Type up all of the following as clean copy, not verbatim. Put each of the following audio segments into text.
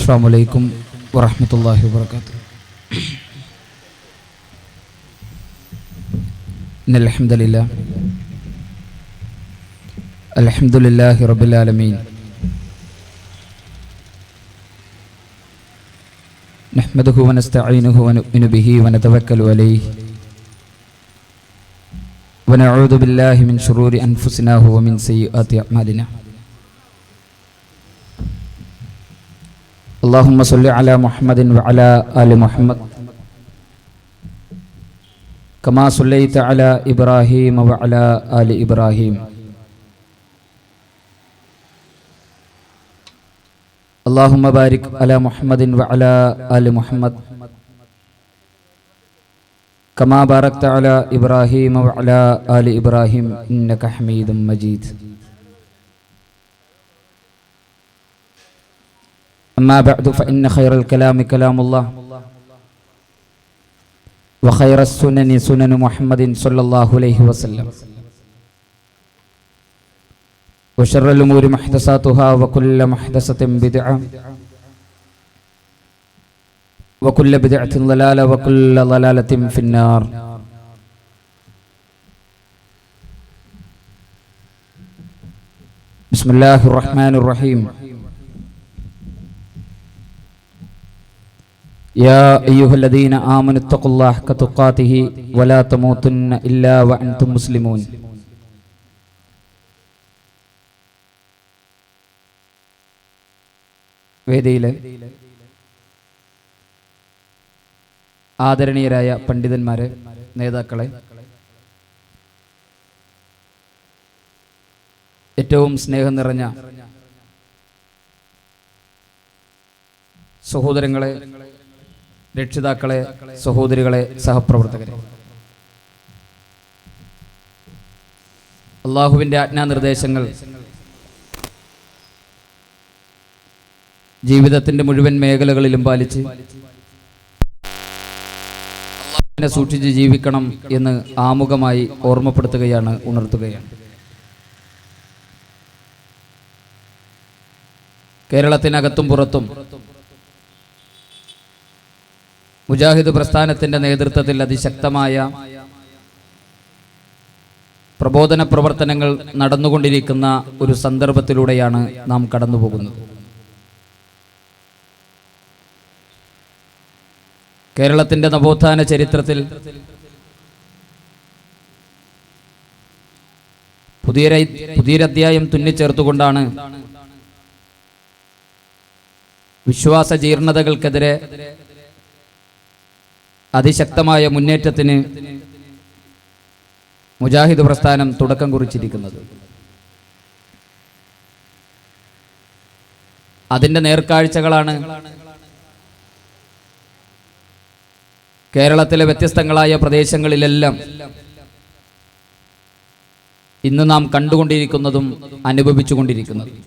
അസ്സലാമു അലൈക്കും വറഹ്മത്തുള്ളാഹി വബറകാതുഹു. ഇന്നൽ ഹംദലില്ലാഹ് അൽഹംദുലില്ലാഹി റബ്ബിൽ ആലമീൻ നഹ്മദുഹു വനസ്തഈനുഹു വനുഅ്മിനു ബിഹി വനതവക്കലു അലൈഹി വനഊദു ബില്ലാഹി മിൻ ശുറൂരി അൻഫുസിനാ വമിൻ സയ്യിആതി അഅ്മാലിനാ. اللهم صل على محمد وعلى آل محمد كما صليت على إبراهيم وعلى آل إبراهيم. اللهم بارك على محمد وعلى آل محمد كما باركت على إبراهيم وعلى آل إبراهيم إنك حميد مجيد. أما بعد فإن خير الكلام كلام الله وخير السنن سنن محمد صلى الله عليه وسلم وشر الأمور محدثاتها وكل محدثة بدعة وكل بدعة ضلالة وكل ضلالة في النار. بسم الله الرحمن الرحيم. يا أيها الذين آمنوا اتقوا الله حق تقاته ولا تموتن إلا وأنتم مسلمون. വേദിയിലെ ആദരണീയരായ പണ്ഡിതന്മാരെ, നേതാക്കളെ, ഏറ്റവും സ്നേഹം നിറഞ്ഞ സഹോദരങ്ങളെ, രക്ഷിതാക്കളെ, സഹോദരികളെ, സഹപ്രവർത്തകരെ, അള്ളാഹുവിൻ്റെ ആജ്ഞാനിർദ്ദേശങ്ങൾ ജീവിതത്തിൻ്റെ മുഴുവൻ മേഖലകളിലും പാലിച്ച് അള്ളാഹുവിനെ സൂക്ഷിച്ച് ജീവിക്കണം എന്ന് ആമുഖമായി ഓർമ്മപ്പെടുത്തുകയാണ്, ഉണർത്തുകയാണ്. കേരളത്തിനകത്തും പുറത്തും മുജാഹിദ് പ്രസ്ഥാനത്തിൻ്റെ നേതൃത്വത്തിൽ അതിശക്തമായ പ്രബോധന പ്രവർത്തനങ്ങൾ നടന്നുകൊണ്ടിരിക്കുന്ന ഒരു സന്ദർഭത്തിലൂടെയാണ് നാം കടന്നുപോകുന്നത്. കേരളത്തിൻ്റെ നവോത്ഥാന ചരിത്രത്തിൽ പുതിയൊരധ്യായം തുന്നിച്ചേർത്തുകൊണ്ടാണ് വിശ്വാസ ജീർണതകൾക്കെതിരെ അതിശക്തമായ മുന്നേറ്റത്തിന് മുജാഹിദ് പ്രസ്ഥാനം തുടക്കം കുറിച്ചിരിക്കുന്നത്. അതിൻ്റെ നേർക്കാഴ്ചകളാണ് കേരളത്തിലെ വ്യത്യസ്തങ്ങളായ പ്രദേശങ്ങളിലെല്ലാം ഇന്ന് നാം കണ്ടുകൊണ്ടിരിക്കുന്നതും അനുഭവിച്ചുകൊണ്ടിരിക്കുന്നതും.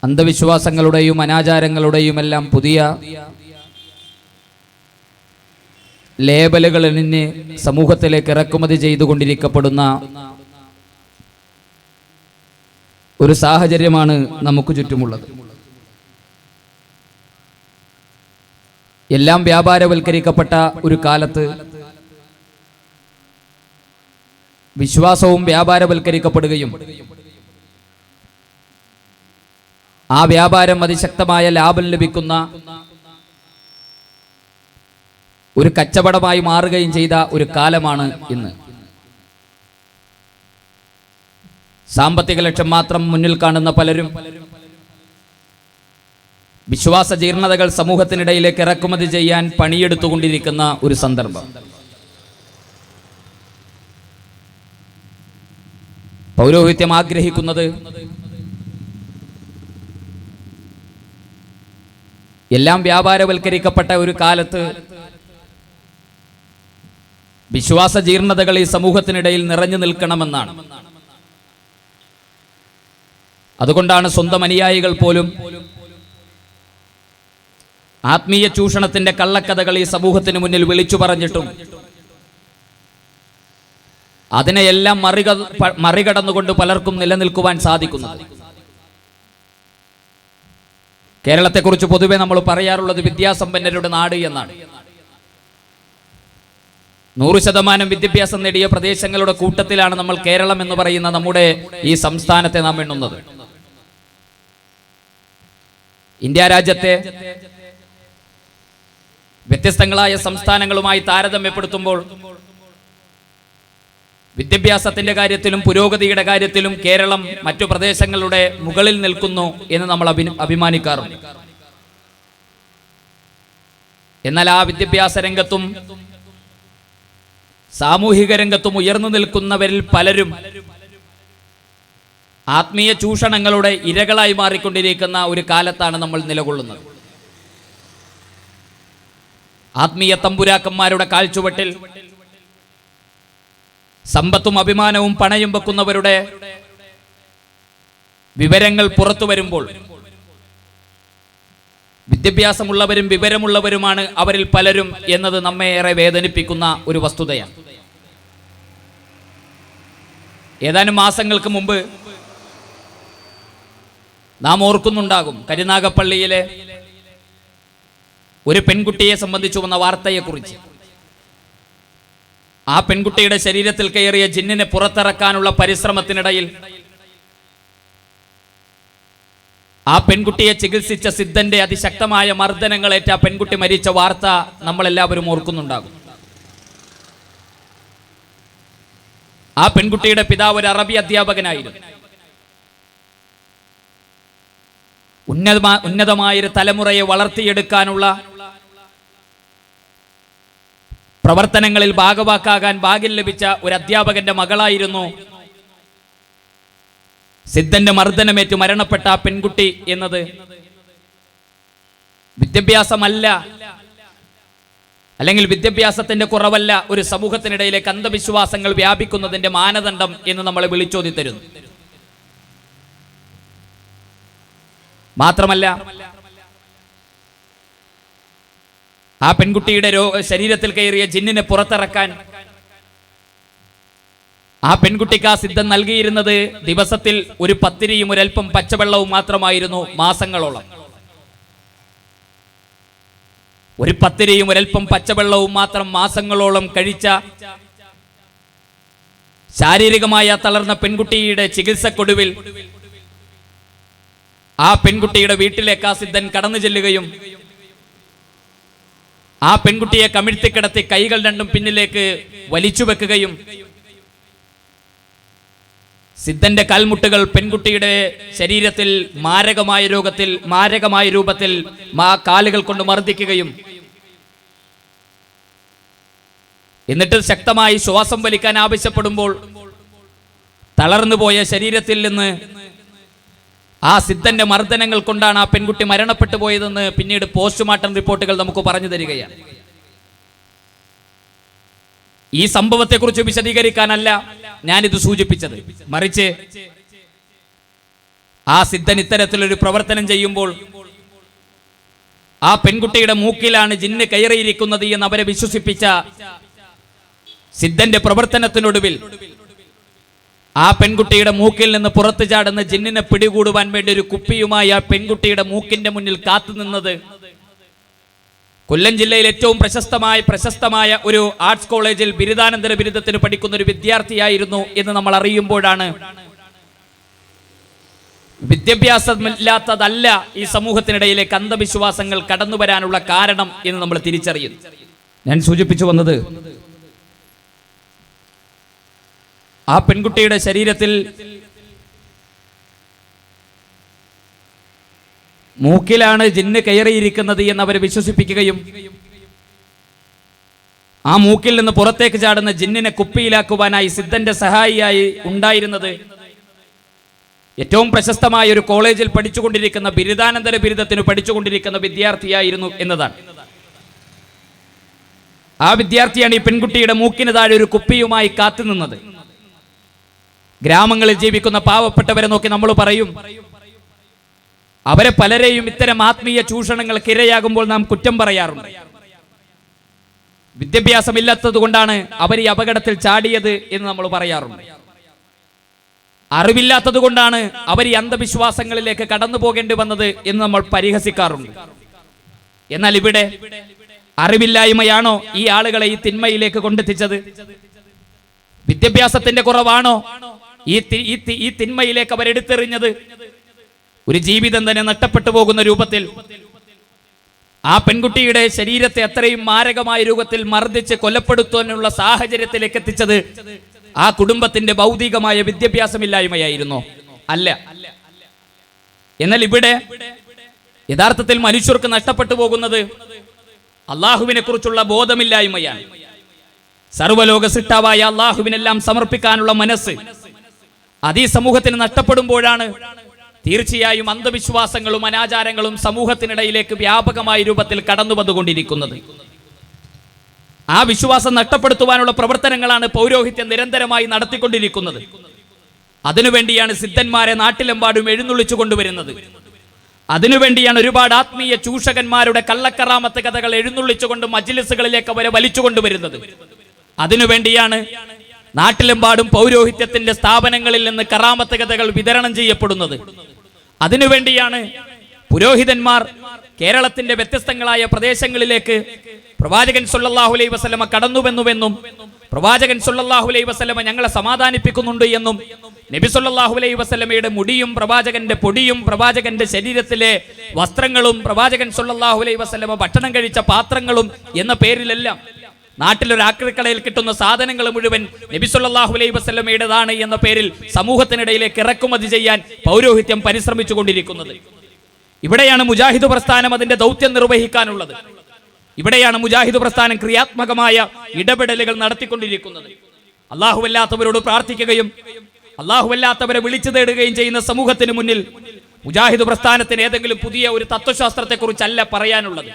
അന്ധവിശ്വാസങ്ങളുടെയും അനാചാരങ്ങളുടെയുമെല്ലാം പുതിയ ലേബലുകൾ എണ്ണിന് സമൂഹത്തിലേക്ക് ഇറക്കുമതി ചെയ്തുകൊണ്ടിരിക്കപ്പെടുന്ന ഒരു സാഹചര്യമാണ് നമുക്ക് ചുറ്റുമുള്ളത്. എല്ലാം വ്യാപാരവൽക്കരിക്കപ്പെട്ട ഒരു കാലത്ത് വിശ്വാസവും വ്യാപാരവൽക്കരിക്കപ്പെടുകയും ആ വ്യാപാരം അതിശക്തമായ ലാഭം ലഭിക്കുന്ന ഒരു കച്ചവടമായി മാറുകയും ചെയ്ത ഒരു കാലമാണ് ഇന്ന്. സാമ്പത്തിക ലക്ഷ്യം മാത്രം മുന്നിൽ കാണുന്ന പലരും വിശ്വാസ ജീർണതകൾ സമൂഹത്തിനിടയിലേക്ക് ഇറക്കുമതി ചെയ്യാൻ പണിയെടുത്തുകൊണ്ടിരിക്കുന്ന ഒരു സന്ദർഭം. പൗരോഹിത്യം ആഗ്രഹിക്കുന്നത് എല്ലാം വ്യാപാരവൽക്കരിക്കപ്പെട്ട ഒരു കാലത്ത് വിശ്വാസ ജീർണതകൾ ഈ സമൂഹത്തിനിടയിൽ നിറഞ്ഞു നിൽക്കണമെന്നാണ്. അതുകൊണ്ടാണ് സ്വന്തം അനുയായികൾ പോലും ആത്മീയ ചൂഷണത്തിന്റെ കള്ളക്കഥകൾ ഈ സമൂഹത്തിന് മുന്നിൽ വിളിച്ചു പറഞ്ഞിട്ടും അതിനെയെല്ലാം മറികടന്നുകൊണ്ട് പലർക്കും നിലനിൽക്കുവാൻ സാധിക്കുന്നത്. കേരളത്തെക്കുറിച്ച് പൊതുവെ നമ്മൾ പറയാറുള്ളത് വിദ്യാസമ്പന്നരുടെ നാട് എന്നാണ്. 100% വിദ്യാഭ്യാസം നേടിയ പ്രദേശങ്ങളുടെ കൂട്ടത്തിലാണ് നമ്മൾ കേരളം എന്ന് പറയുന്ന നമ്മുടെ ഈ സംസ്ഥാനത്തെ നാം എണ്ണുന്നത്. ഇന്ത്യ രാജ്യത്തെ വ്യത്യസ്തങ്ങളായ സംസ്ഥാനങ്ങളുമായി താരതമ്യപ്പെടുത്തുമ്പോൾ വിദ്യാഭ്യാസത്തിന്റെ കാര്യത്തിലും പുരോഗതിയുടെ കാര്യത്തിലും കേരളം മറ്റു പ്രദേശങ്ങളുടെ മുകളിൽ നിൽക്കുന്നു എന്ന് നമ്മൾ അഭിമാനിക്കാറുണ്ട്. എന്നാൽ ആ വിദ്യാഭ്യാസ രംഗത്തും സാമൂഹിക രംഗത്തും ഉയർന്നു നിൽക്കുന്നവരിൽ പലരും ആത്മീയ ചൂഷണങ്ങളുടെ ഇരകളായി മാറിക്കൊണ്ടിരിക്കുന്ന ഒരു കാലത്താണ് നമ്മൾ നിലകൊള്ളുന്നത്. ആത്മീയ തമ്പുരാക്കന്മാരുടെ കാൽച്ചുവട്ടിൽ സമ്പത്തും അഭിമാനവും പണയം വെക്കുന്നവരുടെ വിവരങ്ങൾ പുറത്തു വരുമ്പോൾ വിദ്യാഭ്യാസമുള്ളവരും വിവരമുള്ളവരുമാണ് അവരിൽ പലരും എന്നത് നമ്മെ ഏറെ വേദനിപ്പിക്കുന്ന ഒരു വസ്തുതയാണ്. ഏതാനും മാസങ്ങൾക്ക് മുമ്പ് നാം ഓർക്കുന്നുണ്ടാകും കരുനാഗപ്പള്ളിയിലെ ഒരു പെൺകുട്ടിയെ സംബന്ധിച്ചു വന്ന വാർത്തയെക്കുറിച്ച്. ആ പെൺകുട്ടിയുടെ ശരീരത്തിൽ കയറിയ ജിന്നിനെ പുറത്തിറക്കാനുള്ള പരിശ്രമത്തിനിടയിൽ ആ പെൺകുട്ടിയെ ചികിത്സിച്ച സിദ്ധന്റെ അതിശക്തമായ മർദ്ദനങ്ങളേറ്റ ആ പെൺകുട്ടി മരിച്ച വാർത്ത നമ്മളെല്ലാവരും ഓർക്കുന്നുണ്ടാകും. ആ പെൺകുട്ടിയുടെ പിതാവ് ഒരു അറബി അധ്യാപകനായിരുന്നു. ഉന്നതമായൊരു തലമുറയെ വളർത്തിയെടുക്കാനുള്ള പ്രവർത്തനങ്ങളിൽ ഭാഗവാക്കാകാൻ ഭാഗ്യം ലഭിച്ച ഒരു അധ്യാപകന്റെ മകളായിരുന്നു സിദ്ധന്റെ മർദ്ദനമേറ്റ് മരണപ്പെട്ട ആ പെൺകുട്ടി എന്നത് വിദ്യാഭ്യാസമല്ല, അല്ലെങ്കിൽ വിദ്യാഭ്യാസത്തിന്റെ കുറവല്ല ഒരു സമൂഹത്തിനിടയിലേക്ക് അന്ധവിശ്വാസങ്ങൾ വ്യാപിക്കുന്നതിന്റെ മാനദണ്ഡം എന്ന് നമ്മളെ വിളിച്ചോതി തരുന്നു. മാത്രമല്ല, ആ പെൺകുട്ടിയുടെ ശരീരത്തിൽ കയറിയ ജിന്നിനെ പുറത്തിറക്കാൻ ആ പെൺകുട്ടിക്ക് ആ സിദ്ധൻ നൽകിയിരുന്നത് ദിവസത്തിൽ ഒരു പത്തിരിയും ഒരൽപ്പം പച്ചവെള്ളവും മാത്രമായിരുന്നു. മാസങ്ങളോളം ഒരു പത്തിരിയും ഒരൽപ്പം പച്ചവെള്ളവും മാത്രം മാസങ്ങളോളം കഴിച്ച ശാരീരികമായ തളർന്ന പെൺകുട്ടിയുടെ ചികിത്സക്കൊടുവിൽ ആ പെൺകുട്ടിയുടെ വീട്ടിലേക്ക് ആ സിദ്ധൻ കടന്നു ചെല്ലുകയും ആ പെൺകുട്ടിയെ കമിഴ്ത്തിക്കിടത്തി കൈകൾ രണ്ടും പിന്നിലേക്ക് വലിച്ചു വെക്കുകയും സിദ്ധന്റെ കാൽമുട്ടുകൾ പെൺകുട്ടിയുടെ ശരീരത്തിൽ മാരകമായ രൂപത്തിൽ കാലുകൾ കൊണ്ട് മർദ്ദിക്കുകയും എന്നിട്ട് ശക്തമായി ശ്വാസം വലിക്കാൻ ആവശ്യപ്പെടുമ്പോൾ തളർന്നുപോയ ശരീരത്തിൽ നിന്ന് ആ സിദ്ധന്റെ മർദ്ദനങ്ങൾ കൊണ്ടാണ് ആ പെൺകുട്ടി മരണപ്പെട്ടു പോയതെന്ന് പിന്നീട് പോസ്റ്റ്മോർട്ടം റിപ്പോർട്ടുകൾ നമുക്ക് പറഞ്ഞു തരികയാണ്. ഈ സംഭവത്തെക്കുറിച്ച് വിശദീകരിക്കാനല്ല ഞാനിത് സൂചിപ്പിച്ചത്, മറിച്ച് ആ സിദ്ധൻ ഇത്തരത്തിലൊരു പ്രവർത്തനം ചെയ്യുമ്പോൾ ആ പെൺകുട്ടിയുടെ മൂക്കിലാണ് ജിന്ന് കയറിയിരിക്കുന്നത് എന്ന് അവരെ വിശ്വസിപ്പിച്ച സിദ്ധന്റെ പ്രവർത്തനത്തിനൊടുവിൽ ആ പെൺകുട്ടിയുടെ മൂക്കിൽ നിന്ന് പുറത്തു ചാടുന്ന ജിന്നിനെ പിടികൂടുവാൻ വേണ്ടി ഒരു കുപ്പിയുമായി ആ പെൺകുട്ടിയുടെ മൂക്കിന്റെ മുന്നിൽ കാത്തുനിന്നത് കൊല്ലം ജില്ലയിൽ ഏറ്റവും പ്രശസ്തമായ ഒരു ആർട്സ് കോളേജിൽ ബിരുദാനന്തര ബിരുദത്തിന് പഠിക്കുന്ന ഒരു വിദ്യാർത്ഥിയായിരുന്നു എന്ന് നമ്മൾ അറിയുമ്പോഴാണ് വിദ്യാഭ്യാസമില്ലാത്തതല്ല ഈ സമൂഹത്തിനിടയിലേക്ക് അന്ധവിശ്വാസങ്ങൾ കടന്നു വരാനുള്ള കാരണം എന്ന് നമ്മൾ തിരിച്ചറിയുന്നു. ഞാൻ സൂചിപ്പിച്ചു വന്നത്, ആ പെൺകുട്ടിയുടെ ശരീരത്തിൽ മൂക്കിലാണ് ജിന്ന് കയറിയിരിക്കുന്നത് എന്ന് അവർ വിശ്വസിപ്പിക്കുകയും ആ മൂക്കിൽ നിന്ന് പുറത്തേക്ക് ചാടുന്ന ജിന്നിനെ കുപ്പിയിലാക്കുവാനായി സിദ്ധന്റെ സഹായിയായി ഉണ്ടായിരുന്നത് ഏറ്റവും പ്രശസ്തമായ ഒരു കോളേജിൽ പഠിച്ചുകൊണ്ടിരിക്കുന്ന ബിരുദാനന്തര ബിരുദത്തിന് പഠിച്ചുകൊണ്ടിരിക്കുന്ന വിദ്യാർത്ഥിയായിരുന്നു എന്നതാണ്. ആ വിദ്യാർത്ഥിയാണ് ഈ പെൺകുട്ടിയുടെ മൂക്കിന് താഴെ ഒരു കുപ്പിയുമായി കാത്തുനിന്നത്. ഗ്രാമങ്ങളിൽ ജീവിക്കുന്ന പാവപ്പെട്ടവരെ നോക്കി നമ്മൾ പറയും, അവരെ പലരെയും ഇത്തരം ആത്മീയ ചൂഷണങ്ങൾക്ക് ഇരയാകുമ്പോൾ നാം കുറ്റം പറയാറുണ്ട്. വിദ്യാഭ്യാസമില്ലാത്തത് കൊണ്ടാണ് അവർ ഈ അപകടത്തിൽ ചാടിയത് എന്ന് നമ്മൾ പറയാറുണ്ട്. അറിവില്ലാത്തത് കൊണ്ടാണ് അവർ ഈ അന്ധവിശ്വാസങ്ങളിലേക്ക് കടന്നു പോകേണ്ടി വന്നത് എന്ന് നമ്മൾ പരിഹസിക്കാറുണ്ട്. എന്നാൽ ഇവിടെ അറിവില്ലായ്മയാണോ ഈ ആളുകളെ ഈ തിന്മയിലേക്ക് കൊണ്ടെത്തിച്ചത്? വിദ്യാഭ്യാസത്തിന്റെ കുറവാണോ ഈ തിന്മയിലേക്ക് അവരെടുത്തെറിഞ്ഞത്? ഒരു ജീവിതം തന്നെ നഷ്ടപ്പെട്ടു പോകുന്ന രൂപത്തിൽ ആ പെൺകുട്ടിയുടെ ശരീരത്തെ അത്രയും മാരകമായ രൂപത്തിൽ മർദ്ദിച്ച് കൊലപ്പെടുത്താനുള്ള സാഹചര്യത്തിലേക്ക് എത്തിച്ചത് ആ കുടുംബത്തിന്റെ ഭൗതികമായ വിദ്യാഭ്യാസമില്ലായ്മയായിരുന്നോ? അല്ല. എന്നാൽ ഇവിടെ യഥാർത്ഥത്തിൽ മനുഷ്യർക്ക് നഷ്ടപ്പെട്ടു പോകുന്നത് അള്ളാഹുവിനെ കുറിച്ചുള്ള ബോധമില്ലായ്മയാണ്. സർവ്വലോക സൃഷ്ടാവായ അള്ളാഹുവിനെല്ലാം സമർപ്പിക്കാനുള്ള മനസ്സ് അതീ സമൂഹത്തിന് നഷ്ടപ്പെടുമ്പോഴാണ് തീർച്ചയായും അന്ധവിശ്വാസങ്ങളും അനാചാരങ്ങളും സമൂഹത്തിനിടയിലേക്ക് വ്യാപകമായ രൂപത്തിൽ കടന്നു വന്നുകൊണ്ടിരിക്കുന്നത്. ആ വിശ്വാസം നഷ്ടപ്പെടുത്തുവാനുള്ള പ്രവർത്തനങ്ങളാണ് പൗരോഹിത്യം നിരന്തരമായി നടത്തിക്കൊണ്ടിരിക്കുന്നത്. അതിനുവേണ്ടിയാണ് സിദ്ധന്മാരെ നാട്ടിലെമ്പാടും എഴുന്നള്ളിച്ചു കൊണ്ടുവരുന്നത്. അതിനുവേണ്ടിയാണ് ഒരുപാട് ആത്മീയ ചൂഷകന്മാരുടെ കള്ളക്കറാമത്ത് കഥകൾ എഴുന്നള്ളിച്ചുകൊണ്ട് മജ്ലിസുകളിലേക്ക് അവരെ വലിച്ചുകൊണ്ടുവരുന്നത്. അതിനുവേണ്ടിയാണ് നാട്ടിലെമ്പാടും പൗരോഹിത്യത്തിന്റെ സ്ഥാപനങ്ങളിൽ നിന്ന് കറാമത്ത് കഥകൾ വിതരണം ചെയ്യപ്പെടുന്നത്. അതിനുവേണ്ടിയാണ് പുരോഹിതന്മാർ കേരളത്തിന്റെ വ്യത്യസ്തങ്ങളായ പ്രദേശങ്ങളിലേക്ക് പ്രവാചകൻ സല്ലല്ലാഹു അലൈഹി വസല്ലമ കടന്നുവെന്നുവെന്നും പ്രവാചകൻ സല്ലല്ലാഹു അലൈഹി വസല്ലമ ഞങ്ങളെ സമാധാനിപ്പിക്കുന്നുണ്ട് എന്നും നബി സല്ലല്ലാഹു അലൈഹി വസല്ലമയുടെ മുടിയും പ്രവാചകന്റെ പൊടിയും പ്രവാചകന്റെ ശരീരത്തിലെ വസ്ത്രങ്ങളും പ്രവാചകൻ സല്ലല്ലാഹു അലൈഹി വസല്ലമ ഭക്ഷണം കഴിച്ച പാത്രങ്ങളും എന്ന പേരിലെല്ലാം നാട്ടിലൊരു ആക്രിക്കടയിൽ കിട്ടുന്ന സാധനങ്ങൾ മുഴുവൻ നബി സല്ലല്ലാഹു അലൈഹി വസല്ലമയുടേതാണ് എന്ന പേരിൽ സമൂഹത്തിനിടയിലേക്ക് ഇറക്കുമതി ചെയ്യാൻ പൗരോഹിത്യം പരിശ്രമിച്ചു കൊണ്ടിരിക്കുന്നത്. ഇവിടെയാണ് മുജാഹിദ് പ്രസ്ഥാനം അതിന്റെ ദൗത്യം നിർവഹിക്കാനുള്ളത്. ഇവിടെയാണ് മുജാഹിദ് പ്രസ്ഥാനം ക്രിയാത്മകമായ ഇടപെടലുകൾ നടത്തിക്കൊണ്ടിരിക്കുന്നത്. അല്ലാഹുവല്ലാത്തവരോട് പ്രാർത്ഥിക്കുകയും അല്ലാഹുവല്ലാത്തവരെ വിളിച്ചു തേടുകയും ചെയ്യുന്ന സമൂഹത്തിന് മുന്നിൽ മുജാഹിദ് പ്രസ്ഥാനത്തിന് ഏതെങ്കിലും പുതിയ ഒരു തത്വശാസ്ത്രത്തെക്കുറിച്ചല്ല പറയാനുള്ളത്,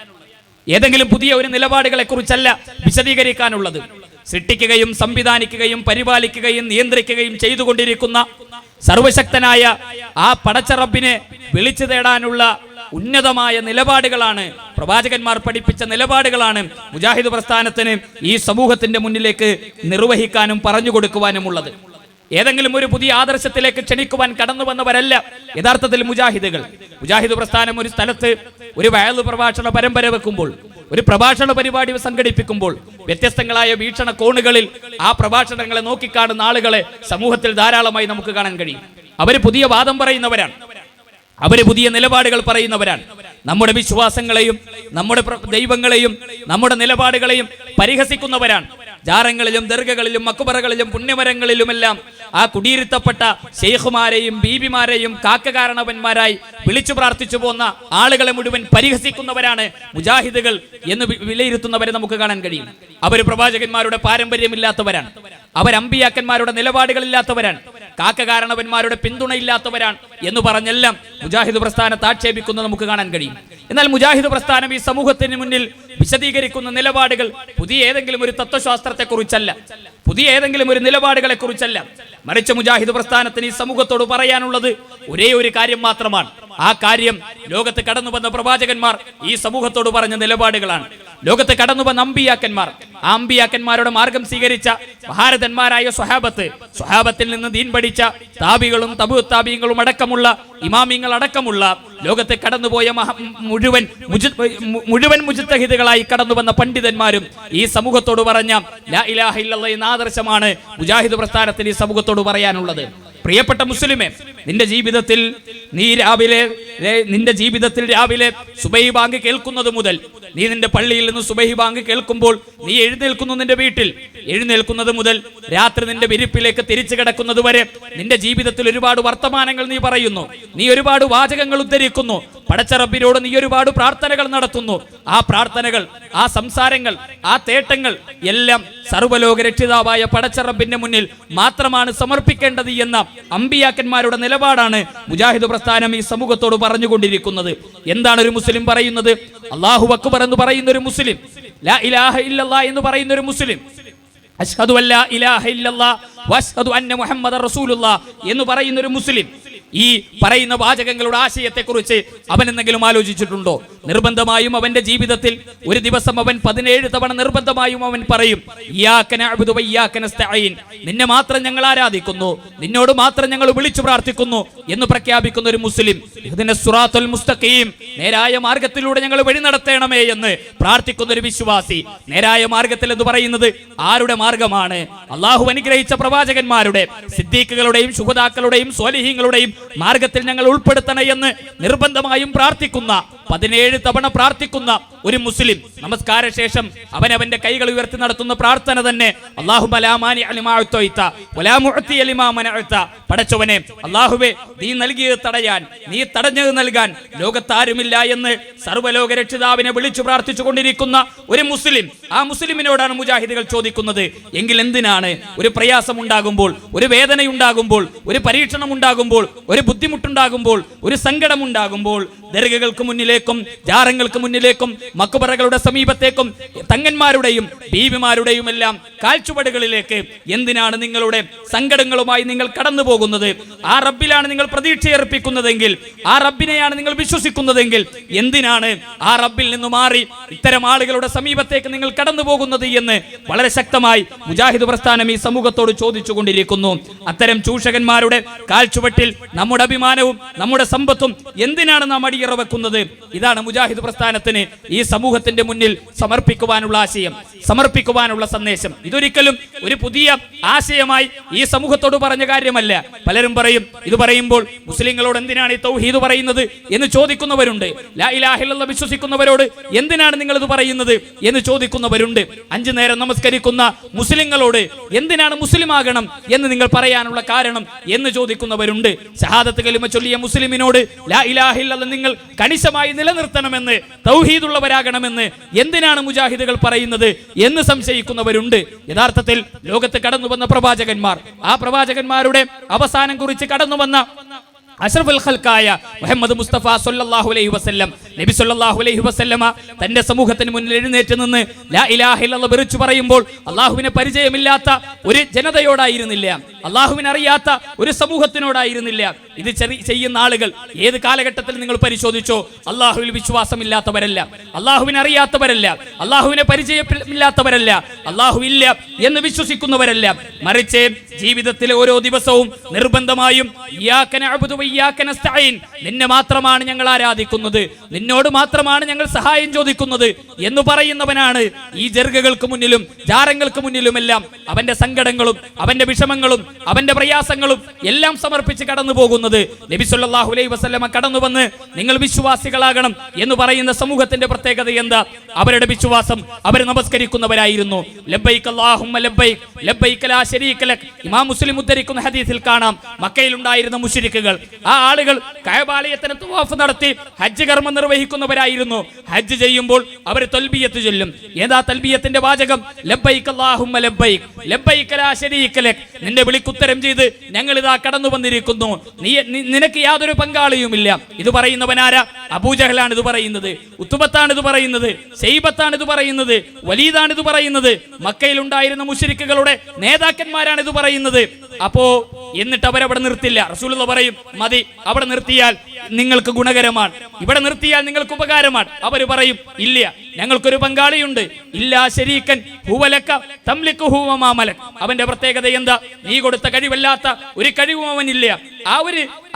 ഏതെങ്കിലും പുതിയ ഒരു നിലപാടുകളെ കുറിച്ചല്ല വിശദീകരിക്കാനുള്ളത്. സൃഷ്ടിക്കുകയും സംവിധാനിക്കുകയും പരിപാലിക്കുകയും നിയന്ത്രിക്കുകയും ചെയ്തുകൊണ്ടിരിക്കുന്ന സർവശക്തനായ ആ പടച്ച റബ്ബിനെ വിളിച്ചു തേടാനുള്ള ഉന്നതമായ നിലപാടുകളാണ്, പ്രവാചകന്മാർ പഠിപ്പിച്ച നിലപാടുകളാണ് മുജാഹിദ് പ്രസ്ഥാനത്തിന് ഈ സമൂഹത്തിന്റെ മുന്നിലേക്ക് നിർവഹിക്കാനും പറഞ്ഞു കൊടുക്കുവാനുമുള്ളത്. ഏതെങ്കിലും ഒരു പുതിയ ആദർശത്തിലേക്ക് ക്ഷണിക്കുവാൻ കടന്നു വന്നവരല്ല യഥാർത്ഥത്തിൽ മുജാഹിദുകൾ. മുജാഹിദ് പ്രസ്ഥാനം ഒരു സ്ഥലത്ത് ഒരു വയലു പ്രഭാഷണ പരമ്പര വെക്കുമ്പോൾ, ഒരു പ്രഭാഷണ പരിപാടി സംഘടിപ്പിക്കുമ്പോൾ വ്യത്യസ്തങ്ങളായ വീക്ഷണ കോണുകളിൽ ആ പ്രഭാഷണങ്ങളെ നോക്കിക്കാണുന്ന ആളുകളെ സമൂഹത്തിൽ ധാരാളമായി നമുക്ക് കാണാൻ കഴിയും. അവര് പുതിയ വാദം പറയുന്നവരാണ്, അവര് പുതിയ നിലപാടുകൾ പറയുന്നവരാണ്. നമ്മുടെ വിശ്വാസങ്ങളെയും നമ്മുടെ ദൈവങ്ങളെയും നമ്മുടെ നിലപാടുകളെയും പരിഹസിക്കുന്നവരാണ്. ജാറങ്ങളിലും ദർഗകളിലും മക്ബറകളിലും പുണ്യമരങ്ങളിലുമെല്ലാം ആ കുടിയിരുത്തപ്പെട്ട ശൈഖുമാരെയും ബീബിമാരെയും കാക്കകാരണവന്മാരായി വിളിച്ചു പ്രാർത്ഥിച്ചു പോന്ന ആളുകളെ മുഴുവൻ പരിഹസിക്കുന്നവരാണ് മുജാഹിദുകൾ എന്ന് വിലയിരുത്തുന്നവരെ നമുക്ക് കാണാൻ കഴിയും. അവർ പ്രവാചകന്മാരുടെ പാരമ്പര്യമില്ലാത്തവരാണ്, അവർ അമ്പിയാക്കന്മാരുടെ നിലപാടുകളില്ലാത്തവരാണ്, കാക്കകാരണവന്മാരുടെ പിന്തുണയില്ലാത്തവരാണ് എന്ന് പറഞ്ഞെല്ലാം മുജാഹിദ് പ്രസ്ഥാനത്തെ ആക്ഷേപിക്കുന്നത് നമുക്ക് കാണാൻ കഴിയും. എന്നാൽ മുജാഹിദ് പ്രസ്ഥാനം ഈ സമൂഹത്തിന് മുന്നിൽ വിശദീകരിക്കുന്ന നിലപാടുകൾ പുതിയ ഏതെങ്കിലും ഒരു തത്വശാസ്ത്രത്തെക്കുറിച്ചല്ല, പുതിയ ഏതെങ്കിലും ഒരു നിലപാടുകളെ കുറിച്ചല്ല. മറിച്ച് മുജാഹിദ് പ്രസ്ഥാനത്തിന് ഈ സമൂഹത്തോട് പറയാനുള്ളത് ഒരേ ഒരു കാര്യം മാത്രമാണ്. ആ കാര്യം ലോകത്ത് കടന്നു വന്ന പ്രവാചകന്മാർ ഈ സമൂഹത്തോട് പറഞ്ഞ നിലപാടുകളാണ്. ലോകത്ത് കടന്നു വന്ന അമ്പിയാക്കന്മാർ, ആ അമ്പിയാക്കന്മാരുടെ മാർഗം സ്വീകരിച്ച മഹാരഥന്മാരായ സ്വഹാബത്തിൽ നിന്ന് ദീൻ പഠിച്ച താബികളും തബു താബികളും അടക്കമുള്ള ഇമാമിങ്ങൾ അടക്കമുള്ള ലോകത്ത് കടന്നുപോയ മുഴുവൻ മുജ്തഹിദുകളായി കടന്നു വന്ന പണ്ഡിതന്മാരും ഈ സമൂഹത്തോട് പറഞ്ഞ ലാ ഇലാഹ ഇല്ലല്ലാഹ് എന്ന ആദർശമാണ് മുജാഹിദ് പ്രസ്ഥാനത്തിന് ഈ സമൂഹത്തോട് പറയാനുള്ളത്. പ്രിയപ്പെട്ട മുസ്ലിമേ, നിന്റെ ജീവിതത്തിൽ രാവിലെ സുബഹി ബാങ്ക് കേൾക്കുന്നത് മുതൽ നീ നിന്റെ പള്ളിയിൽ നിന്ന് സുബഹി ബാങ്ക് കേൾക്കുമ്പോൾ നീ എഴുന്നേൽക്കുന്നു, നിന്റെ വീട്ടിൽ എഴുന്നേൽക്കുന്നത് മുതൽ രാത്രി നിന്റെ വിരിപ്പിലേക്ക് തിരിച്ചു കിടക്കുന്നത് വരെ നിന്റെ ജീവിതത്തിൽ ഒരുപാട് വർത്തമാനങ്ങൾ നീ പറയുന്നു, നീ ഒരുപാട് വാചകങ്ങൾ ഉദ്ധരിക്കുന്നു, പടച്ച റബ്ബിനോട് നീ ഒരുപാട് പ്രാർത്ഥനകൾ നടത്തുന്നു. ആ പ്രാർത്ഥനകൾ, ആ സംസാരങ്ങൾ, ആ തേട്ടങ്ങൾ എല്ലാം സർവ്വലോക രക്ഷിതാവായ പടച്ച റബ്ബിന്റെ മുന്നിൽ മാത്രമാണ് സമർപ്പിക്കേണ്ടത് എന്ന അമ്പിയാക്കന്മാരുടെ നിലപാടാണ് മുജാഹിദ് പ്രസ്ഥാനം ഈ സമൂഹത്തോട് പറഞ്ഞുകൊണ്ടിരിക്കുന്നത്. എന്താണ് ഒരു മുസ്ലിം പറയുന്നത്? അല്ലാഹു അക്ബർ എന്ന് പറയുന്ന ഒരു മുസ്ലിം, ലാ ഇലാഹ ഇല്ലല്ലാഹ് എന്ന് പറയുന്ന ഒരു മുസ്ലിം, അശ്ഹദു അല്ലാ ഇലാഹ ഇല്ലല്ലാഹ് വഅശ്ഹദു അന്ന മുഹമ്മദർ റസൂലുള്ളാഹ് എന്ന് പറയുന്ന ഒരു മുസ്ലിം, ഈ പറയുന്ന വാചകങ്ങളുടെ ആശയത്തെക്കുറിച്ച് അവൻ എന്തെങ്കിലും ആലോചിച്ചിട്ടുണ്ടോ? നിർബന്ധമായും അവന്റെ ജീവിതത്തിൽ ഒരു ദിവസം അവൻ 17 തവണ നിർബന്ധമായും അവൻ പറയും, ഇയ്യാക നഅ്ബുദു വ ഇയ്യാക നസ്തഈൻ, നിന്നെ മാത്രം ഞങ്ങൾ ആരാധിക്കുന്നു, നിന്നോട് മാത്രം ഞങ്ങൾ വിളിച്ചു പ്രാർത്ഥിക്കുന്നു എന്ന് പ്രഖ്യാപിക്കുന്ന ഒരു മുസ്ലിം, ഇഹ്ദിനസ് സിറാത്തുൽ മുസ്തഖീം, നേരായ മാർഗത്തിലൂടെ ഞങ്ങൾ വഴി നടത്തണമേ എന്ന് പ്രാർത്ഥിക്കുന്ന ഒരു വിശ്വാസി. നേരായ മാർഗത്തിൽ എന്ന് പറയുന്നത് ആരുടെ മാർഗമാണ്? അള്ളാഹു അനുഗ്രഹിച്ച പ്രവാചകന്മാരുടെ, സിദ്ദീഖുകളുടെയും ശുഹദാക്കളുടെയും സ്വാലിഹീങ്ങളുടെയും മാർഗത്തിൽ ഞങ്ങൾ ഉൾപ്പെടുത്തണേ എന്ന് നിർബന്ധമായും പ്രാർത്ഥിക്കുന്ന, 17 തവണ പ്രാർത്ഥിക്കുന്ന ഒരു മുസ്ലിം, നമസ്കാര ശേഷം അവനവന്റെ കൈകൾ ഉയർത്തി നടത്തുന്ന പ്രാർത്ഥന തന്നെ അല്ലാഹുമ്മ ലാ മാനിഅ ലിമാ അഅ്തൈത വലാ മുഅ്തിയ ലിമാ മനഅത, പടച്ചവനെ അല്ലാഹുവേ നീ നൽകിയത് തടയാൻ, നീ തടഞ്ഞത് നൽകാൻ ലോകത്താരുമില്ല എന്ന് സർവ്വലോക രക്ഷിതാവിനെ വിളിച്ചു പ്രാർത്ഥിച്ചു കൊണ്ടിരിക്കുന്ന ഒരു മുസ്ലിം. ആ മുസ്ലിമിനോടാണ് മുജാഹിദുകൾ ചോദിക്കുന്നത്, എങ്കിൽ എന്തിനാണ് ഒരു പ്രയാസം ഉണ്ടാകുമ്പോൾ, ഒരു വേദനയുണ്ടാകുമ്പോൾ, ഒരു പരീക്ഷണം ഉണ്ടാകുമ്പോൾ, ഒരു ബുദ്ധിമുട്ടുണ്ടാകുമ്പോൾ, ഒരു സങ്കടം ഉണ്ടാകുമ്പോൾ ദർഗകൾക്ക് മുന്നിലേക്കും ജാറങ്ങൾക്ക് മുന്നിലേക്കും മക്ബറകളുടെ സമീപത്തേക്കും തങ്ങന്മാരുടെയും ബീവിമാരുടെയും എല്ലാം കാൽച്ചുവടുകളിലേക്ക് എന്തിനാണ് നിങ്ങളുടെ സങ്കടങ്ങളുമായി നിങ്ങൾ കടന്നു പോകുന്നത്? ആ റബ്ബിലാണ് നിങ്ങൾ പ്രതീക്ഷയർപ്പിക്കുന്നതെങ്കിൽ, ആ റബ്ബിനെയാണ് നിങ്ങൾ വിശ്വസിക്കുന്നതെങ്കിൽ എന്തിനാണ് ആ റബ്ബിൽ നിന്ന് മാറി ഇത്തരം ആളുകളുടെ സമീപത്തേക്ക് നിങ്ങൾ കടന്നു പോകുന്നത് എന്ന് വളരെ ശക്തമായി മുജാഹിദ് പ്രസ്ഥാനം ഈ സമൂഹത്തോട് ചോദിച്ചുകൊണ്ടിരിക്കുന്നു. അത്തരം ചൂഷകന്മാരുടെ കാൽച്ചുവട്ടിൽ നമ്മുടെ അഭിമാനവും നമ്മുടെ സമ്പത്തും എന്തിനാണ് നാം അടിയറ വെക്കുന്നത്? ഇതാണ് മുജാഹിദ് പ്രസ്ഥാനത്തിന് ഈ സമൂഹത്തിന്റെ മുന്നിൽ സമർപ്പിക്കുവാനുള്ള ആശയം, സമർപ്പിക്കുവാനുള്ള സന്ദേശം. ഇതൊരിക്കലും ഒരു പുതിയ ആശയമായി ഈ സമൂഹത്തോട് പറഞ്ഞ കാര്യമല്ല. പലരും പറയും, ഇത് പറയുമ്പോൾ മുസ്ലിങ്ങളോട് എന്തിനാണ് ഈ തൗഹീദ് പറയുന്നത് എന്ന് ചോദിക്കുന്നവരുണ്ട്. ലാ ഇലാഹ ഇല്ലല്ലാഹ് വിശ്വസിക്കുന്നവരോട് എന്തിനാണ് നിങ്ങൾ ഇത് പറയുന്നത് എന്ന് ചോദിക്കുന്നവരുണ്ട്. 5 നേരം നമസ്കരിക്കുന്ന മുസ്ലിങ്ങളോട് എന്തിനാണ് മുസ്ലിം ആകണം എന്ന് നിങ്ങൾ പറയാനുള്ള കാരണം എന്ന് ചോദിക്കുന്നവരുണ്ട്. ഷഹാദത്ത് കലിമ ചൊല്ലിയ മുസ്ലിമിനോട് ലാ ഇലാഹ ഇല്ലല്ലാഹ് നിങ്ങൾ കണിശമായി നിലനിർത്തണമെന്ന്, തൗഹീദുള്ളവരാകണമെന്ന് എന്തിനാണ് മുജാഹിദുകൾ പറയുന്നത് എന്ന് സംശയിക്കുന്നവരുണ്ട്. യഥാർത്ഥത്തിൽ ലോകത്ത് കടന്നു വന്ന പ്രവാചകന്മാർ, ആ പ്രവാചകന്മാരുടെ അവസാനം കുറിച്ച് കടന്നു വന്ന അഷ്റഫുൽ ഖൽഖായ മുഹമ്മദ് മുസ്തഫ സല്ലല്ലാഹു അലൈഹി വസല്ലം, നബി സല്ലല്ലാഹു അലൈഹി വസല്ലമ തന്റെ സമൂഹത്തിന് മുന്നിൽ എഴുന്നേറ്റ് നിന്ന് ലാ ഇലാഹ ഇല്ലല്ലാഹ് വിളിച്ചു പറയുമ്പോൾ അള്ളാഹുവിനെ പരിചയമില്ലാത്ത ഒരു ജനതയോടായിരുന്നില്ല, അള്ളാഹുവിനെ അറിയാത്ത ഒരു സമൂഹത്തിനോടായിരുന്നില്ല. ഇത് ചെയ്യുന്ന ആളുകൾ ഏത് കാലഘട്ടത്തിൽ നിങ്ങൾ പരിശോധിച്ചോ അള്ളാഹുവിൽ വിശ്വാസമില്ലാത്തവരല്ല, അള്ളാഹുവിനെ അറിയാത്തവരല്ല, അള്ളാഹുവിനെ പരിചയമില്ലാത്തവരല്ല, അള്ളാഹു ഇല്ല എന്ന് വിശ്വസിക്കുന്നവരല്ല. മറിച്ച് ജീവിതത്തിലെ ഓരോ ദിവസവും നിർബന്ധമായും ഇയ്യാക നഅ്ബുദു വ ഇയ്യാക നസ്തഈൻ, നിന്നെ മാത്രമാണ് ഞങ്ങൾ ആരാധിക്കുന്നത്, നിന്നോട് മാത്രമാണ് ഞങ്ങൾ സഹായം ചോദിക്കുന്നത് എന്ന് പറയുന്നവനാണ് ഈ ജർഗകൾക്ക് മുന്നിലും ജാറങ്ങൾക്ക് മുന്നിലുമെല്ലാം അവന്റെ സങ്കടങ്ങളും അവന്റെ വിഷമങ്ങളും അവന്റെ പ്രയാസങ്ങളും എല്ലാം സമർപ്പിച്ച് കടന്നു പോകുന്നത്. നബി സല്ലല്ലാഹു അലൈഹി വസല്ലമ കടന്നു വന്ന് നിങ്ങൾ വിശ്വാസികളാകണം എന്ന് പറയുന്ന സമൂഹത്തിന്റെ പ്രത്യേകത എന്താ? അവരുടെ വിശ്വാസം, അവർ നമസ്കരിക്കുന്നവരായിരുന്നു. ലബ്ബൈക അല്ലാഹുമ്മ ലബ്ബൈക ലബ്ബൈക ലാ ശരീക ലക്. ഇമാം മുസ്ലിം ഉദ്ധരിക്കുന്ന ഹദീസിൽ കാണാം, മക്കയിൽ ഉണ്ടായിരുന്ന മുശ്രിക്കുകൾ, ആ ആളുകൾ കഅബാലയത്തിന് തവാഫ് നടത്തി ഹജ്ജ് കർമ്മം നിർവഹിക്കുന്നവരായിരുന്നു. ഹജ്ജ് ചെയ്യുമ്പോൾ അവർ തൽബിയത്ത് ചൊല്ലും. ഏതാ തൽബിയത്തിന്റെ വാചകം? ലബ്ബൈക അല്ലാഹുമ്മ ലബ്ബൈക ലബ്ബൈക ലാ ശരീക ലക്. നിന്റെ വിളിക്കുത്തരം ചെയ്ത് ഞങ്ങൾ ഇതാ കടന്നു വന്നിരിക്കുന്നു, നിനക്ക് യാതൊരു പങ്കാളിയുമില്ല. ഇത് പറയുന്നവനാരാ? അബൂജഹലാണ് ഇത് പറയുന്നത്, ഉത്ബത്താണ് ഇത് പറയുന്നത്, ശൈബത്താണ് ഇത് പറയുന്നത്, വലീദാണ് ഇത് പറയുന്നത്, മക്കയിൽ ഉണ്ടായിരുന്ന മുശ്രിക്കുകളുടെ നേതാക്കന്മാരാണ് ഇത് പറയുന്നത്. അപ്പോ എന്നിട്ട് അവരവിടെ നിർത്തില്ല. റസൂലുള്ളാഹി പറയും, മതി, അവിടെ നിർത്തിയാൽ നിങ്ങൾക്ക് ഗുണകരമാണ്, ഇവിടെ നിർത്തിയാൽ നിങ്ങൾക്ക് ഉപകാരമാണ്. അവർ പറയും, ഇല്ല, ഞങ്ങൾക്കൊരു പങ്കാളിയുണ്ട്. ഇല്ലാ ശരീക്കൻ ഹുവലക തംലികുഹു വമാ മലക്. അവന്റെ പ്രത്യേകത എന്താ? നീ കൊടുത്ത കഴിവല്ലാത്ത ഒരു കഴിവും അവനില്ല.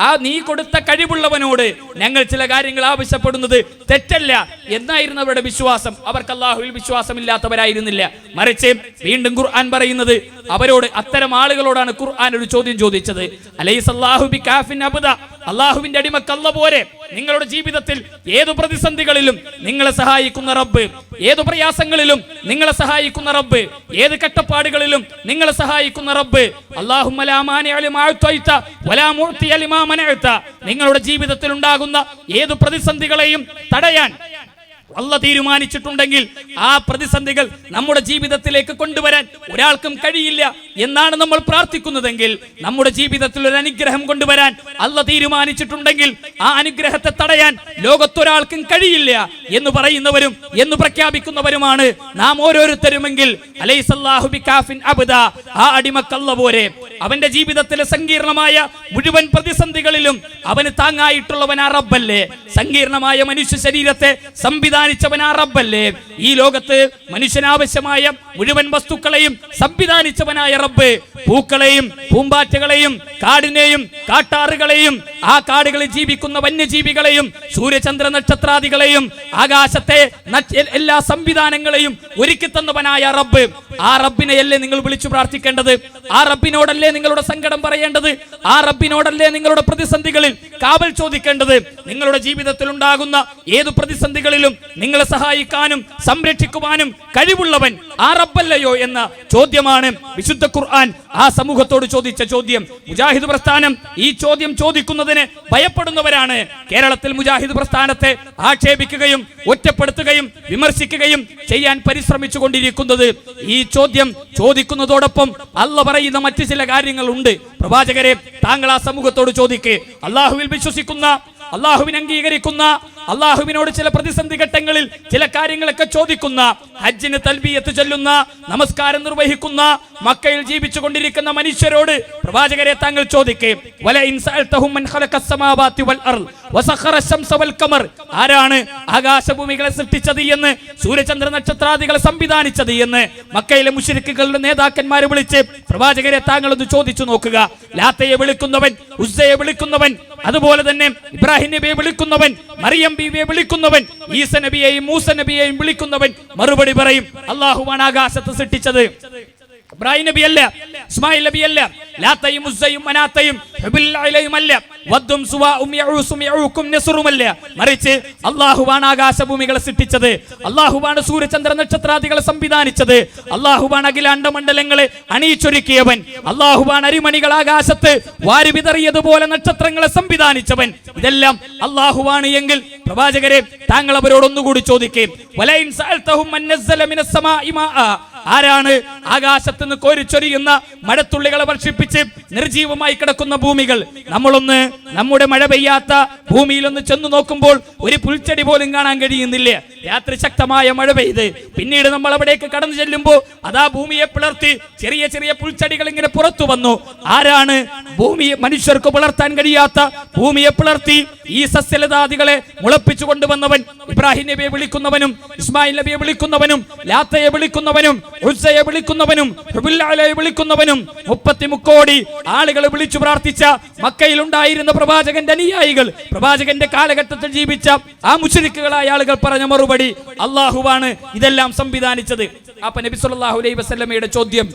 ആ നീ കൊടുത്ത കഴിവുള്ളവനോട് ഞങ്ങൾ ചില കാര്യങ്ങൾ ആവശ്യപ്പെടുന്നത് തെറ്റല്ല എന്നായിരുന്നു അവരുടെ വിശ്വാസം. അവർക്ക് അല്ലാഹുവിൽ വിശ്വാസമില്ലാത്തവരായിരുന്നില്ല. മറിച്ച് വീണ്ടും ഖുർആൻ പറയുന്നത് അവരോട്, അത്തരം ആളുകളോടാണ് ഖുർആൻ ഒരു ചോദ്യം ചോദിച്ചത്. അലൈസല്ലാഹു ബികാഫിൻ അബ്ദ, അല്ലാഹുവിന്റെ അടിമക്ക് അല്ലാഹു പോരെ? നിങ്ങളുടെ ജീവിതത്തിൽ ഏതു പ്രതിസന്ധികളിലും നിങ്ങളെ സഹായിക്കുന്ന റബ്ബ്, ഏതു പ്രയാസങ്ങളിലും നിങ്ങളെ സഹായിക്കുന്ന റബ്ബ്, ഏത് കഷ്ടപ്പാടുകളിലും നിങ്ങളെ സഹായിക്കുന്ന റബ്ബ്. അല്ലാഹുമ്മ ലാ മാനിഅ ലിമാ അഅ്തൈത വലാ മുഅ്തിയ ലിമാ മനഅത. നിങ്ങളുടെ ജീവിതത്തിൽ ഉണ്ടാകുന്ന ഏതു പ്രതിസന്ധികളെയും തടയാൻ അല്ലാഹു തീരുമാനിച്ചിട്ടുണ്ടെങ്കിൽ ആ പ്രതിസന്ധികൾ നമ്മുടെ ജീവിതത്തിലേക്ക് കൊണ്ടുവരാൻ ഒരാൾക്കും കഴിയില്ല എന്നാണ് നമ്മൾ പ്രാർത്ഥിക്കുന്നതെങ്കിൽ, നമ്മുടെ ജീവിതത്തിൽ ഒരു അനുഗ്രഹം കൊണ്ടുവരാൻ അല്ലാഹു തീരുമാനിച്ചിട്ടുണ്ടെങ്കിൽ ആ അനുഗ്രഹത്തെ തടയാൻ ലോകത്തൊരാൾക്കും കഴിയില്ല എന്ന് പറയുന്നവരും എന്ന് പ്രഖ്യാപിക്കുന്നവരുമാണ് നാം ഓരോരുത്തരുമെങ്കിൽ അലൈസല്ലാഹു ബികാഫിൻ അബ്ദ, ആ അടിമക്ക് അല്ലാഹു പോരെ? അവന്റെ ജീവിതത്തിലെ സങ്കീർണമായ മുഴുവൻ പ്രതിസന്ധികളിലും അവന് താങ്ങായിട്ടുള്ളവൻ ആ റബ്ബല്ലേ? സങ്കീർണമായ മനുഷ്യ ശരീരത്തെ സംവിധാനിച്ചവൻ ആ റബ്ബല്ലേ? ഈ ലോകത്ത് മനുഷ്യനാവശ്യമായ മുഴുവൻ വസ്തുക്കളെയും സംവിധാനിച്ചവനായ റബ്ബ് പൂക്കളെയും പൂമ്പാറ്റകളെയും കാടിനെയും കാട്ടാറുകളെയും ആ കാടുകളിൽ ജീവിക്കുന്ന വന്യജീവികളെയും സൂര്യചന്ദ്ര നക്ഷത്രാദികളെയും ആകാശത്തെ എല്ലാ സംവിധാനങ്ങളെയും ഒരുക്കി തന്നവനായ റബ്ബ്, ആ റബ്ബിനെയല്ലേ നിങ്ങൾ വിളിച്ചു പ്രാർത്ഥിക്കേണ്ടത്? ആ റബ്ബിനോടല്ലേ നിങ്ങളുടെ സങ്കടം പറയേണ്ടത്? ആ റബ്ബിനോടല്ലേ നിങ്ങളുടെ പ്രതിസന്ധികളിൽ കാവൽ ചോദിക്കേണ്ടത്? നിങ്ങളുടെ ജീവിതത്തിൽ ഉണ്ടാകുന്ന ഏതു പ്രതിസന്ധികളിലും നിങ്ങളെ സഹായിക്കാനും സംരക്ഷിക്കുവാനും കഴിവുള്ളവൻ ആ റബ്ബല്ലയോ എന്ന ചോദ്യമാണ് വിശുദ്ധ ഖുർആൻ ആ സമൂഹത്തോട് ചോദിച്ച ചോദ്യം. മുജാഹിദ് പ്രസ്ഥാനം ഈ ചോദ്യം ചോദിക്കുന്നതിന് ഭയപ്പെടുന്നവരാണ്. കേരളത്തിൽ മുജാഹിദ് പ്രസ്ഥാനത്തെ ആക്ഷേപിക്കുകയും ഒറ്റപ്പെടുത്തുകയും വിമർശിക്കുകയും ചെയ്യാൻ പരിശ്രമിച്ചു കൊണ്ടിരിക്കുന്നത്. ഈ ചോദ്യം ചോദിക്കുന്നതോടൊപ്പം അല്ല പറയുന്ന മറ്റു ചില കാര്യങ്ങളുണ്ട്. പ്രവാചകരെ, താങ്കൾ ആ സമൂഹത്തോട് ചോദിക്ക്. അള്ളാഹുവിൽ വിശ്വസിക്കുന്ന, അള്ളാഹുവിനെ അംഗീകരിക്കുന്ന, അള്ളാഹുവിനോട് ചില പ്രതിസന്ധി ഘട്ടങ്ങളിൽ ചില കാര്യങ്ങളൊക്കെ ചോദിക്കുന്ന, ഹജ്ജിന് തൽബിയത്ത് ചൊല്ലുന്ന, നമസ്കാരം നിർവഹിക്കുന്ന, മക്കയിൽ ജീവിച്ചു കൊണ്ടിരിക്കുന്ന മനുഷ്യരോട് പ്രവാചകരെ താങ്കൾ ചോദിക്കേ. ആരാണ് ആകാശഭൂമികളെ സൃഷ്ടിച്ചത് എന്ന്, സൂര്യചന്ദ്ര നക്ഷത്രാദികളെ സംവിധാനിച്ചത് എന്ന് മക്കയിലെ മുശ്രിക്കുകളുടെ നേതാക്കന്മാരെ വിളിച്ച് പ്രവാചകരെ താങ്കൾ ഒന്ന് ചോദിച്ചു നോക്കുക. ലാത്തയെ വിളിക്കുന്നവൻ, ഉസ്സയെ വിളിക്കുന്നവൻ, അതുപോലെ തന്നെ ഇബ്രാഹിം നബിയെ വിളിക്കുന്നവൻ, മറിയം ബീവിയെ വിളിക്കുന്നവൻ, ഈസ നബിയെയും മൂസ നബിയെയും വിളിക്കുന്നവൻ മറുപടി പറയും, അല്ലാഹുവാണ് ആകാശത്ത് സൃഷ്ടിച്ചത്. ഇബ്രാഹിം നബി അല്ല, ഇസ്മായിൽ നബി അല്ല, ലാത്തയും ഉസ്സയും മനാത്തയും അല്ല, വദ്ദും സുവാഉം യഊസും യഊകും നസ്റുമല്ല. മറിച്ച് അല്ലാഹുവാണ് ആകാശഭൂമികളെ സൃഷ്ടിച്ചത്, അല്ലാഹുവാണ് സൂര്യചന്ദ്ര നക്ഷത്രാദികളെ സംവിധാനിച്ചത്, അല്ലാഹുവാണ് അഖിലാണ്ടമണ്ഡലങ്ങളെ അണിയിച്ചൊരുക്കിയവൻ, അല്ലാഹുവാണ് അരിമണികൾ ആകാശത്ത് വാരി വിതറിയതുപോലെ നക്ഷത്രങ്ങളെ സംവിധാനിച്ചവൻ. ഇതെല്ലാം അല്ലാഹുവാണ് എങ്കിൽ പ്രവാചകരെ താങ്കൾ അവരോടൊന്നുകൂടി ചോദിക്കേ. വലൈൻ സഅൽതഹും മൻ നസ്സല മിനസ് സമാഇ മാഅ, ആരാണ് ആകാശത്ത് നിന്ന് കോരിച്ചൊരിയുന്ന മഴത്തുള്ളികളെ വർഷിപ്പിച്ച് നിർജീവമായി കിടക്കുന്ന ഭൂമികൾ? നമ്മളൊന്ന് നമ്മുടെ മഴ പെയ്യാത്ത ഭൂമിയിലൊന്ന് ചെന്നു നോക്കുമ്പോൾ ഒരു പുൽച്ചെടി പോലും കാണാൻ കഴിയുന്നില്ല. രാത്രി ശക്തമായ മഴ പെയ്ത് പിന്നീട് നമ്മൾ അവിടേക്ക് കടന്നു ചെല്ലുമ്പോൾ അതാ ഭൂമിയെ പിളർത്തി ചെറിയ ചെറിയ പുൽച്ചെടികൾ ഇങ്ങനെ പുറത്തു വന്നു. ആരാണ് ഭൂമിയെ, മനുഷ്യർക്ക് പിളർത്താൻ കഴിയാത്ത ഭൂമിയെ പിളർത്തി ഈ സസ്യലതാദികളെ മുളപ്പിച്ചു കൊണ്ടുവന്നവൻ? ഇബ്രാഹിം നബിയെ വിളിക്കുന്നവനും, ഇസ്മായിൽ നബിയെ വിളിക്കുന്നവനും, ലാത്തയെ വിളിക്കുന്നവനും, ഉസ്സയെ വിളിക്കുന്നവനും, ഹുബുല്ലയെ വിളിക്കുന്നവനും, 33 കോടി ആളുകളെ വിളിച്ചു പ്രാർത്ഥിച്ച മക്കയിൽ ഉണ്ടായിരുന്ന പ്രവാചകന്റെ അനുയായികൾ, പ്രവാചകന്റെ കാലഘട്ടത്തിൽ ജീവിച്ച ആ മുശ്രിക്കുകളായ ആളുകൾ പറഞ്ഞ മറുപടി അല്ലാഹുവാണ് ഇതെല്ലാം സംവിധാനിച്ചത്. അപ്പൊ നബി സല്ലല്ലാഹു അലൈഹി വസല്ലമയുടെ ചോദ്യം,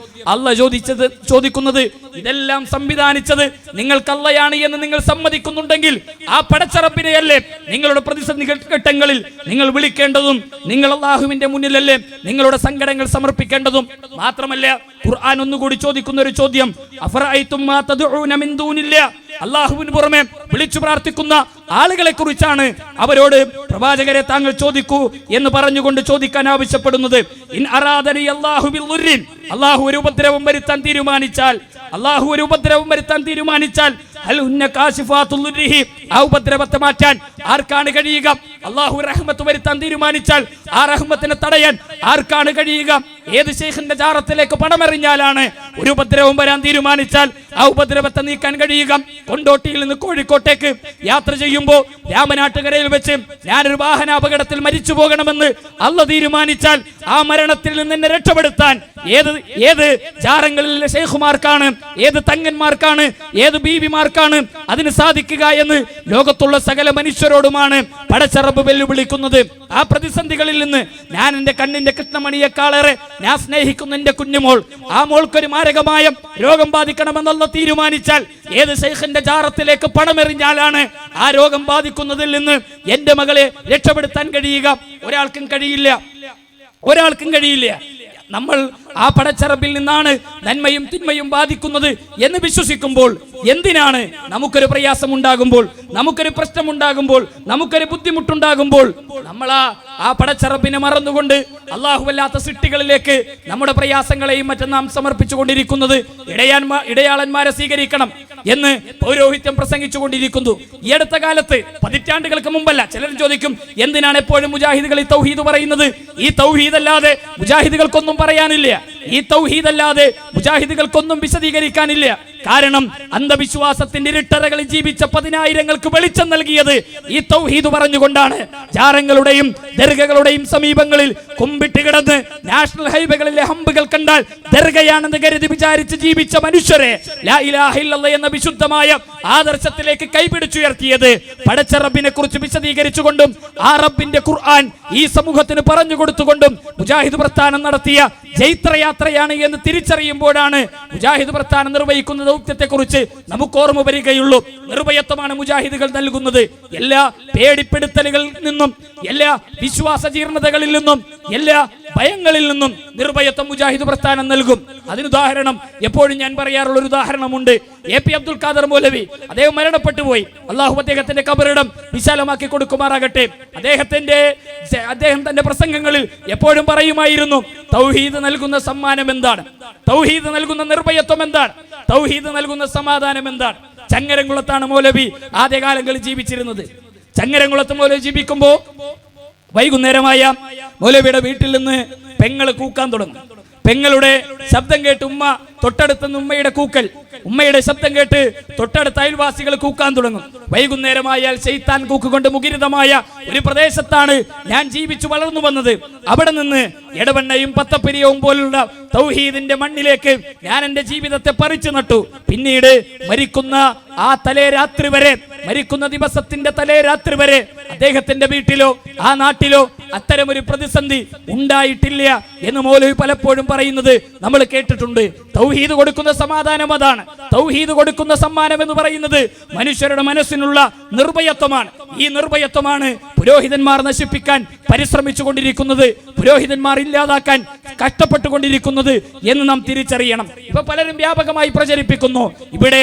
ചോദിക്കുന്നത് ഇതെല്ലാം സംവിധാനിച്ചത് നിങ്ങൾക്ക് അള്ളയാണ് എന്ന് നിങ്ങൾ സമ്മതിക്കുന്നുണ്ടെങ്കിൽ ആ പടച്ച റബ്ബിനെയല്ലേ നിങ്ങളുടെ പ്രതിസന്ധി ഘട്ടങ്ങളിൽ നിങ്ങൾ വിളിക്കേണ്ടതും? നിങ്ങൾ അല്ലാഹുവിന്റെ മുന്നിലല്ലേ നിങ്ങളുടെ സങ്കടങ്ങൾ സമർപ്പിക്കേണ്ടതും? മാത്രമല്ല ഖുർആൻ ഒന്നുകൂടി ചോദിക്കുന്ന ഒരു ചോദ്യം, അഫറഅയ്തും മാ തദ്ഊന മിൻ ദൂനില്ലാഹ്, അല്ലാഹുവിന് പുറമെ വിളിച്ചു പ്രാർത്ഥിക്കുന്ന ആളുകളെ കുറിച്ചാണ് അവരോട് പ്രവാചകരെ താങ്കൾ ചോദിക്കൂ എന്ന് പറഞ്ഞുകൊണ്ട് ചോദിക്കാൻ ആവശ്യപ്പെടുന്നത്. ഇൻ അറാദനി അല്ലാഹു ബിൽദുർരിൻ, അല്ലാഹു ഒരു ഉപദ്രവം വരുത്താൻ തീരുമാനിച്ചാൽ, അല്ലാഹു ഒരു ഉപദ്രവം വരുത്താൻ തീരുമാനിച്ചാൽ ഹൽ ഹുന്ന കാശിഫാത്തുൽ ദുർരിഹി, ആ ഉപദ്രവത്തെ മാറ്റാൻ ആർക്കാണ് കഴിയുക? അല്ലാഹു റഹ്മത്ത് വരുത്താൻ തീരുമാനിച്ചാൽ ആ റഹ്മത്തിനെ തടയാൻ ആർക്കാണ് കഴിയുക? ഏത് ശൈഖിന്റെ ജാറത്തിലേക്ക് പണമെറിഞ്ഞാലാണ് ഒരു ഉപദ്രവം വരാൻ തീരുമാനിച്ചാൽ ആ ഉപദ്രവത്തെ നീക്കാൻ കഴിയുക? കൊണ്ടോട്ടിയിൽ നിന്ന് കോഴിക്കോട്ടേക്ക് യാത്ര ചെയ്യുമ്പോൾ രാമനാട്ടുകരയിൽ വെച്ച് ഞാനൊരു വാഹനാപകടത്തിൽ മരിച്ചു പോകണമെന്ന് അള്ള തീരുമാനിച്ചാൽ ആ മരണത്തിൽ നിന്ന് എന്നെ രക്ഷപ്പെടുത്താൻ ഏത് ജാറങ്ങളിലെ ശൈഖുമാർക്കാണ്, ഏത് തങ്ങന്മാർക്കാണ്, ഏത് ബീവിമാർക്കാണ് അതിന് സാധിക്കുക എന്ന് ലോകത്തുള്ള സകല മനുഷ്യരോടുമാണ് പടച്ച റബ്ബ് വെല്ലുവിളിക്കുന്നത്. ആ പ്രതിസന്ധികളിൽ നിന്ന് ഞാൻ എന്റെ കണ്ണിന്റെ കൃഷ്ണമണിയെക്കാളേറെ ഞാൻ സ്നേഹിക്കുന്ന എന്റെ കുഞ്ഞുമോൾ, ആ മോൾക്കൊരു മാരകമായ രോഗം ബാധിക്കണമെന്നുള്ള തീരുമാനിച്ചാൽ ഏത് ശൈഖിന്റെ ജാറത്തിലേക്ക് പണമെറിഞ്ഞാലാണ് ആ രോഗം ബാധിക്കുന്നതിൽ നിന്ന് എന്റെ മകളെ രക്ഷപ്പെടുത്താൻ കഴിയുക? ഒരാൾക്കും കഴിയില്ല, ഒരാൾക്കും കഴിയില്ല. നമ്മൾ ആ പടച്ചറബിൽ നിന്നാണ് നന്മയും തിന്മയും ബാധിക്കുന്നത് എന്ന് വിശ്വസിക്കുമ്പോൾ എന്തിനാണ് നമുക്കൊരു പ്രയാസം ഉണ്ടാകുമ്പോൾ, നമുക്കൊരു പ്രശ്നമുണ്ടാകുമ്പോൾ, നമുക്കൊരു ബുദ്ധിമുട്ടുണ്ടാകുമ്പോൾ നമ്മൾ ആ പടച്ചറബിനെ മറന്നുകൊണ്ട് അല്ലാഹുവല്ലാത്ത സൃഷ്ടികളിലേക്ക് നമ്മുടെ പ്രയാസങ്ങളെയും മറ്റും നാം സമർപ്പിച്ചു കൊണ്ടിരിക്കുന്നത്? ഇടയാളന്മാരെ സ്വീകരിക്കണം എന്ന് പൗരോഹിത്യം പ്രസംഗിച്ചു കൊണ്ടിരിക്കുന്നു. ഈ അടുത്ത കാലത്ത്, പതിറ്റാണ്ടുകൾക്ക് മുമ്പല്ല, ചിലർ ചോദിക്കും എന്തിനാണ് എപ്പോഴും മുജാഹിദുകൾ ഈ തൗഹീദ് പറയുന്നത്? ഈ തൗഹീദ് അല്ലാതെ മുജാഹിദുകൾക്കൊന്നും പറയാനില്ല, ഈ തൗഹീദ് അല്ലാതെ മുജാഹിദുകൾക്കൊന്നും വിശദീകരിക്കാനില്ല. കാരണം അന്ധവിശ്വാസത്തിന്റെ ഇരുട്ടറകളിൽ ജീവിച്ച 10,000-ങ്ങൾക്ക് വെളിച്ചം നൽകിയത് ഈ തൗഹീദ് പറഞ്ഞുകൊണ്ടാണ്. ജാറങ്ങളുടെയും ദർഗകളുടെയും സമീപങ്ങളിൽ കുമ്പിട്ട് കിടന്ന് നാഷണൽ ഹൈവേകളിലെ ഹമ്പുകൾ കണ്ടാൽ ദർഗയാണെന്ന് കരുതി വിചാരിച്ച് ജീവിച്ച മനുഷ്യരെ ലാ ഇലാഹ ഇല്ലല്ലാഹ് എന്ന വിശുദ്ധമായ ആദർശത്തിലേക്ക് കൈപിടിച്ചുയർത്തിയത് പടച്ച റബ്ബിനെ കുറിച്ച് വിശദീകരിച്ചുകൊണ്ടും ആ റബ്ബിന്റെ ഖുർആൻ ഈ സമൂഹത്തിന് പറഞ്ഞു കൊടുത്തുകൊണ്ടും മുജാഹിദ് പ്രസ്ഥാനം നടത്തിയ ജൈത്രയാത്രയാണ് എന്ന് തിരിച്ചറിയുമ്പോഴാണ് മുജാഹിദ് പ്രസ്ഥാനം നിർവഹിക്കുന്ന ദൗത്യത്തെക്കുറിച്ച് നമുക്ക് ഓർമ്മ വരികയുള്ളൂ. നിർഭയത്വമാണ് മുജാഹിദുകൾ നൽകുന്നത്. എല്ലാ പേടിപ്പെടുത്തലുകളിൽ നിന്നും, എല്ലാ വിശ്വാസ ജീർണതകളിൽ നിന്നും, എല്ലാ ഭയങ്ങളിൽ നിന്നും നിർഭയത്വം മുജാഹിദ് പ്രസ്ഥാനം നൽകും. അതിനുദാഹരണം എപ്പോഴും ഞാൻ പറയാറുള്ള ഒരു ഉദാഹരണമുണ്ട്. എ.പി. അബ്ദുൽ ഖാദർ മൗലവി, അദ്ദേഹം മരണപ്പെട്ടു പോയി. അള്ളാഹു അദ്ദേഹത്തിന്റെ ഖബറിടം വിശാലമാക്കി കൊടുക്കുമാറാകട്ടെ. അദ്ദേഹം തന്റെ പ്രസംഗങ്ങളിൽ എപ്പോഴും പറയുമായിരുന്നു, തൗഹീദ് നൽകുന്ന സമ്മാനം എന്താണ്, തൗഹീദ് നൽകുന്ന നിർഭയത്വം എന്താണ്, തൗഹീദ് നൽകുന്ന സമാധാനം എന്താണ്. ചങ്ങരംകുളത്താണ് മൗലവി ആദ്യകാലങ്ങളിൽ ജീവിച്ചിരുന്നത്. ചങ്ങരംകുളത്ത് മൗലവി ജീവിക്കുമ്പോ വൈകുന്നേരമായ മൗലവിയുടെ വീട്ടിൽ നിന്ന് പെങ്ങൾ കൂക്കാൻ തുടങ്ങും. പെങ്ങളുടെ ശബ്ദം കേട്ട് ഉമ്മ തൊട്ടടുത്തുനിന്ന് ഉമ്മയുടെ കൂക്കൽ, ഉമ്മയുടെ ശബ്ദം കേട്ട് തൊട്ടടുത്ത അയൽവാസികൾ കൂക്കാൻ തുടങ്ങും. വൈകുന്നേരമായാൽ ശൈത്താൻ കൂക്കുകൊണ്ട് മുഖരിതമായ ഒരു പ്രദേശത്താണ് ഞാൻ ജീവിച്ചു വളർന്നു വന്നത്. അവിടെ നിന്ന് എടവണ്ണയും പത്തപ്പെരിയവും പോലുള്ള തൗഹീദിന്റെ മണ്ണിലേക്ക് ഞാൻ എന്റെ ജീവിതത്തെ പറിച്ചു നട്ടു. പിന്നീട് മരിക്കുന്ന ആ തലേ രാത്രി വരെ, മരിക്കുന്ന ദിവസത്തിന്റെ തലേ രാത്രി വരെ അദ്ദേഹത്തിന്റെ വീട്ടിലോ ആ നാട്ടിലോ അത്തരമൊരു പ്രതിസന്ധി ഉണ്ടായിട്ടില്ല എന്ന് മൗലവി പലപ്പോഴും പറയുന്നത് നമ്മൾ കേട്ടിട്ടുണ്ട്. തൗഹീദ് കൊടുക്കുന്ന സമാധാനം അതാണ്. തൗഹീദ് കൊടുക്കുന്ന സമ്മാനം എന്ന് പറയുന്നത് മനുഷ്യരുടെ മനസ്സിനുള്ള നിർഭയത്വമാണ്. ഈ നിർഭയത്വമാണ് പുരോഹിതന്മാർ നശിപ്പിക്കാൻ പരിശ്രമിച്ചു കൊണ്ടിരിക്കുന്നത്, പുരോഹിതന്മാർ ഇല്ലാതാക്കാൻ കഷ്ടപ്പെട്ടുകൊണ്ടിരിക്കുന്നത് എന്ന് നാം തിരിച്ചറിയണം. ഇപ്പൊ പലരും വ്യാപകമായി പ്രചരിപ്പിക്കുന്നു, ഇവിടെ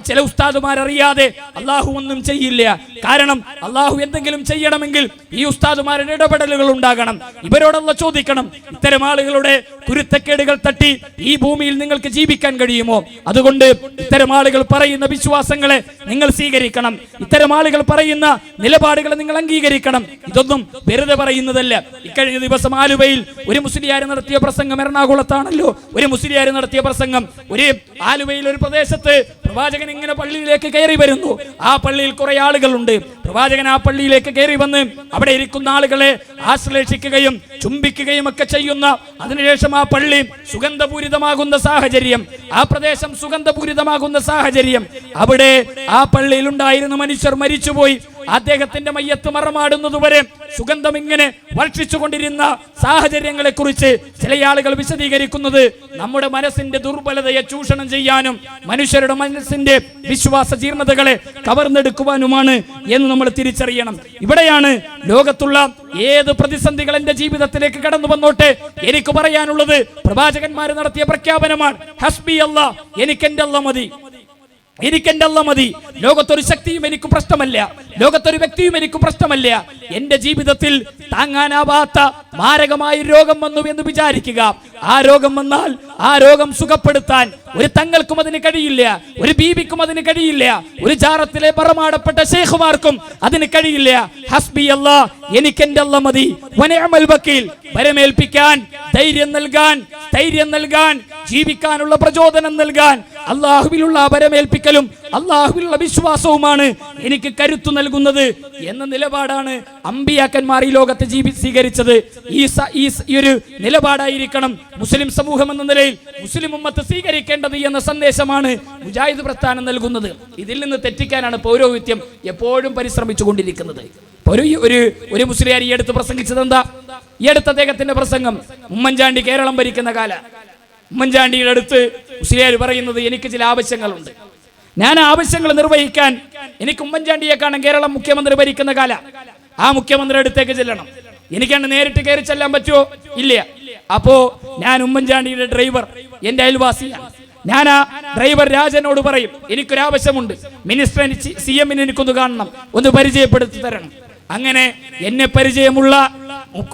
ചില ഉസ്താദുമാർ അറിയാതെ അള്ളാഹു ഒന്നും ചെയ്യില്ല. കാരണം അള്ളാഹു എന്തെങ്കിലും ചെയ്യണമെങ്കിൽ ഈ ഉസ്താദുമാരുടെ ഇടപെടലുകൾ ഉണ്ടാകണം. ഇവരോടുള്ള ചോദിക്കണം, ഇത്തരം ആളുകളുടെ കുരുത്തക്കേടുകൾ തട്ടി ഈ ഭൂമിയിൽ നിങ്ങൾക്ക് ജീവിക്കാൻ കഴിയുമോ? അതുകൊണ്ട് ഇത്തരം ആളുകൾ പറയുന്ന വിശ്വാസങ്ങളെ നിങ്ങൾ സ്വീകരിക്കണം, ഇത്തരം ആളുകൾ പറയുന്ന നിലപാടുകളെ നിങ്ങൾ അംഗീകരിക്കണം. ഇതൊന്നും വെറുതെ പറയുന്നതല്ല. ഇക്കഴിഞ്ഞ ദിവസം ആലുവയിൽ ഒരു മുസ്ലിയാർ നടത്തിയ പ്രസംഗം, എറണാകുളത്താണല്ലോ ഒരു മുസ്ലിയാർ നടത്തിയ പ്രസംഗം. ഒരു ആലുവയിൽ ഒരു പ്രദേശത്ത് പ്രവാചകൻ ഇങ്ങനെ പള്ളിയിലേക്ക് കയറി വരുന്നു. ആ പള്ളിയിൽ കുറെ ആളുകളുണ്ട്. പ്രവാചകൻ ആ പള്ളിയിലേക്ക് കയറി വന്ന് അവിടെ ഇരിക്കുന്ന ആളുകളെ ആശ്ലേഷിക്കുകയും ചുംബിക്കുകയും ഒക്കെ ചെയ്യുന്ന, അതിനുശേഷം ആ പള്ളി സുഗന്ധപൂരിതമാകുന്ന സാഹചര്യം, ആ പ്രദേശം സുഗന്ധപൂരിതമാകുന്ന സാഹചര്യം, അവിടെ ആ പള്ളിയിൽ ഉണ്ടായിരുന്ന മനുഷ്യർ മരിച്ചുപോയി. അദ്ദേഹത്തിന്റെ മയ്യത്ത് മറമാടുന്നതുവരെ സുഗന്ധം ഇങ്ങനെ വർഷിച്ചുകൊണ്ടിരുന്ന സാഹചര്യങ്ങളെ കുറിച്ച് ചില ആളുകൾ വിശദീകരിക്കുന്നത് നമ്മുടെ മനസ്സിന്റെ ദുർബലതയെ ചൂഷണം ചെയ്യാനും മനുഷ്യരുടെ മനസ്സിന്റെ വിശ്വാസ ജീർണതകളെ കവർന്നെടുക്കുവാനുമാണ് എന്ന് നമ്മൾ തിരിച്ചറിയണം. ഇവിടെയാണ് ലോകത്തുള്ള ഏത് പ്രതിസന്ധികൾ എന്റെ ജീവിതത്തിലേക്ക് കടന്നു വന്നോട്ടെ എനിക്ക് പറയാനുള്ളത് പ്രവാചകന്മാർ നടത്തിയ പ്രഖ്യാപനമാണ്. ഹസ്ബി അല്ലാഹ്, എനിക്കെന്റെ അല്ലാഹ് മതി, എനിക്കെന്റെ അല്ലാഹ് മതി. ലോകത്തൊരു ശക്തിയും എനിക്ക് പ്രശ്നമല്ല, ലോകത്തൊരു വ്യക്തിയും എനിക്ക് പ്രശ്നമല്ല. എന്റെ ജീവിതത്തിൽ താങ്ങാനാവാത്ത മാരകമായ രോഗം വന്നു എന്ന് വിചാരിക്കുക. ആ രോഗം വന്നാൽ ആ രോഗം സുഖപ്പെടുത്താൻ ഒരു തങ്ങൾക്കും അതിന് കഴിയില്ല, ഒരു ബീബിക്കും അതിന് കഴിയില്ല, ഒരു ജാറത്തിലെ പറമാടപ്പെട്ട ശൈഖുമാർക്കും അതിന് കഴിയില്ല. ഹസ്ബി അല്ലാഹ്, എനിക്കെന്റെ അല്ലാഹ് മതി. വനിഅമൽ വക്കീൽ, വരമേൽപ്പിക്കാൻ, ധൈര്യം നൽകാൻ, സ്ഥൈര്യം നൽകാൻ, ജീവിക്കാനുള്ള പ്രചോദനം നൽകാൻ അള്ളാഹുവിലുള്ള വരമേൽപ്പിക്കലും അള്ളാഹുവിലുള്ള വിശ്വാസവുമാണ് എനിക്ക് കരുത്തു നൽകുന്നത് എന്ന നിലപാടാണ് അമ്പിയാക്കന്മാർ ഈ ലോകത്ത് സ്വീകരിച്ചത്. ഈ ഒരു നിലപാടായിരിക്കണം മുസ്ലിം സമൂഹം എന്ന നിലയിൽ മുസ്ലിം ഉമ്മത്ത് സ്വീകരിക്കേണ്ടത് എന്ന സന്ദേശമാണ് മുജാഹിദ് പ്രസ്ഥാനം നൽകുന്നത്. ഇതിൽ നിന്ന് തെറ്റിക്കാനാണ് പൗരോഹിത്യം എപ്പോഴും പരിശ്രമിച്ചു കൊണ്ടിരിക്കുന്നത്. ഒരു മുസ്ലിയാർ ഈ അടുത്ത് പ്രസംഗിച്ചത് എന്താ? ഈ അടുത്ത അദ്ദേഹത്തിന്റെ പ്രസംഗം ഉമ്മൻചാണ്ടി കേരളം ഭരിക്കുന്ന കാല, ഉമ്മൻചാണ്ടിയുടെ അടുത്ത് മുസ്ലിയാർ പറയുന്നത്, എനിക്ക് ചില ആവശ്യങ്ങളുണ്ട്, ഞാൻ ആവശ്യങ്ങൾ നിർവഹിക്കാൻ എനിക്ക് ഉമ്മൻചാണ്ടിയെ കാണാൻ കേരളം മുഖ്യമന്ത്രി ഭരിക്കുന്ന കാല, ആ മുഖ്യമന്ത്രി അടുത്തേക്ക് ചെല്ലണം. എനിക്കാണ് നേരിട്ട് കയറി ചെല്ലാൻ പറ്റുമോ? ഇല്ല. അപ്പോ ഞാൻ ഉമ്മൻചാണ്ടിയുടെ ഡ്രൈവർ എന്റെ അയൽവാസിയാണ്. ഞാൻ ആ ഡ്രൈവർ രാജനോട് പറയും, എനിക്കൊരാവശ്യമുണ്ട്, മിനിസ്റ്റർ CM എനിക്കൊന്ന് കാണണം, ഒന്ന് പരിചയപ്പെടുത്തി തരണം. അങ്ങനെ എന്നെ പരിചയമുള്ള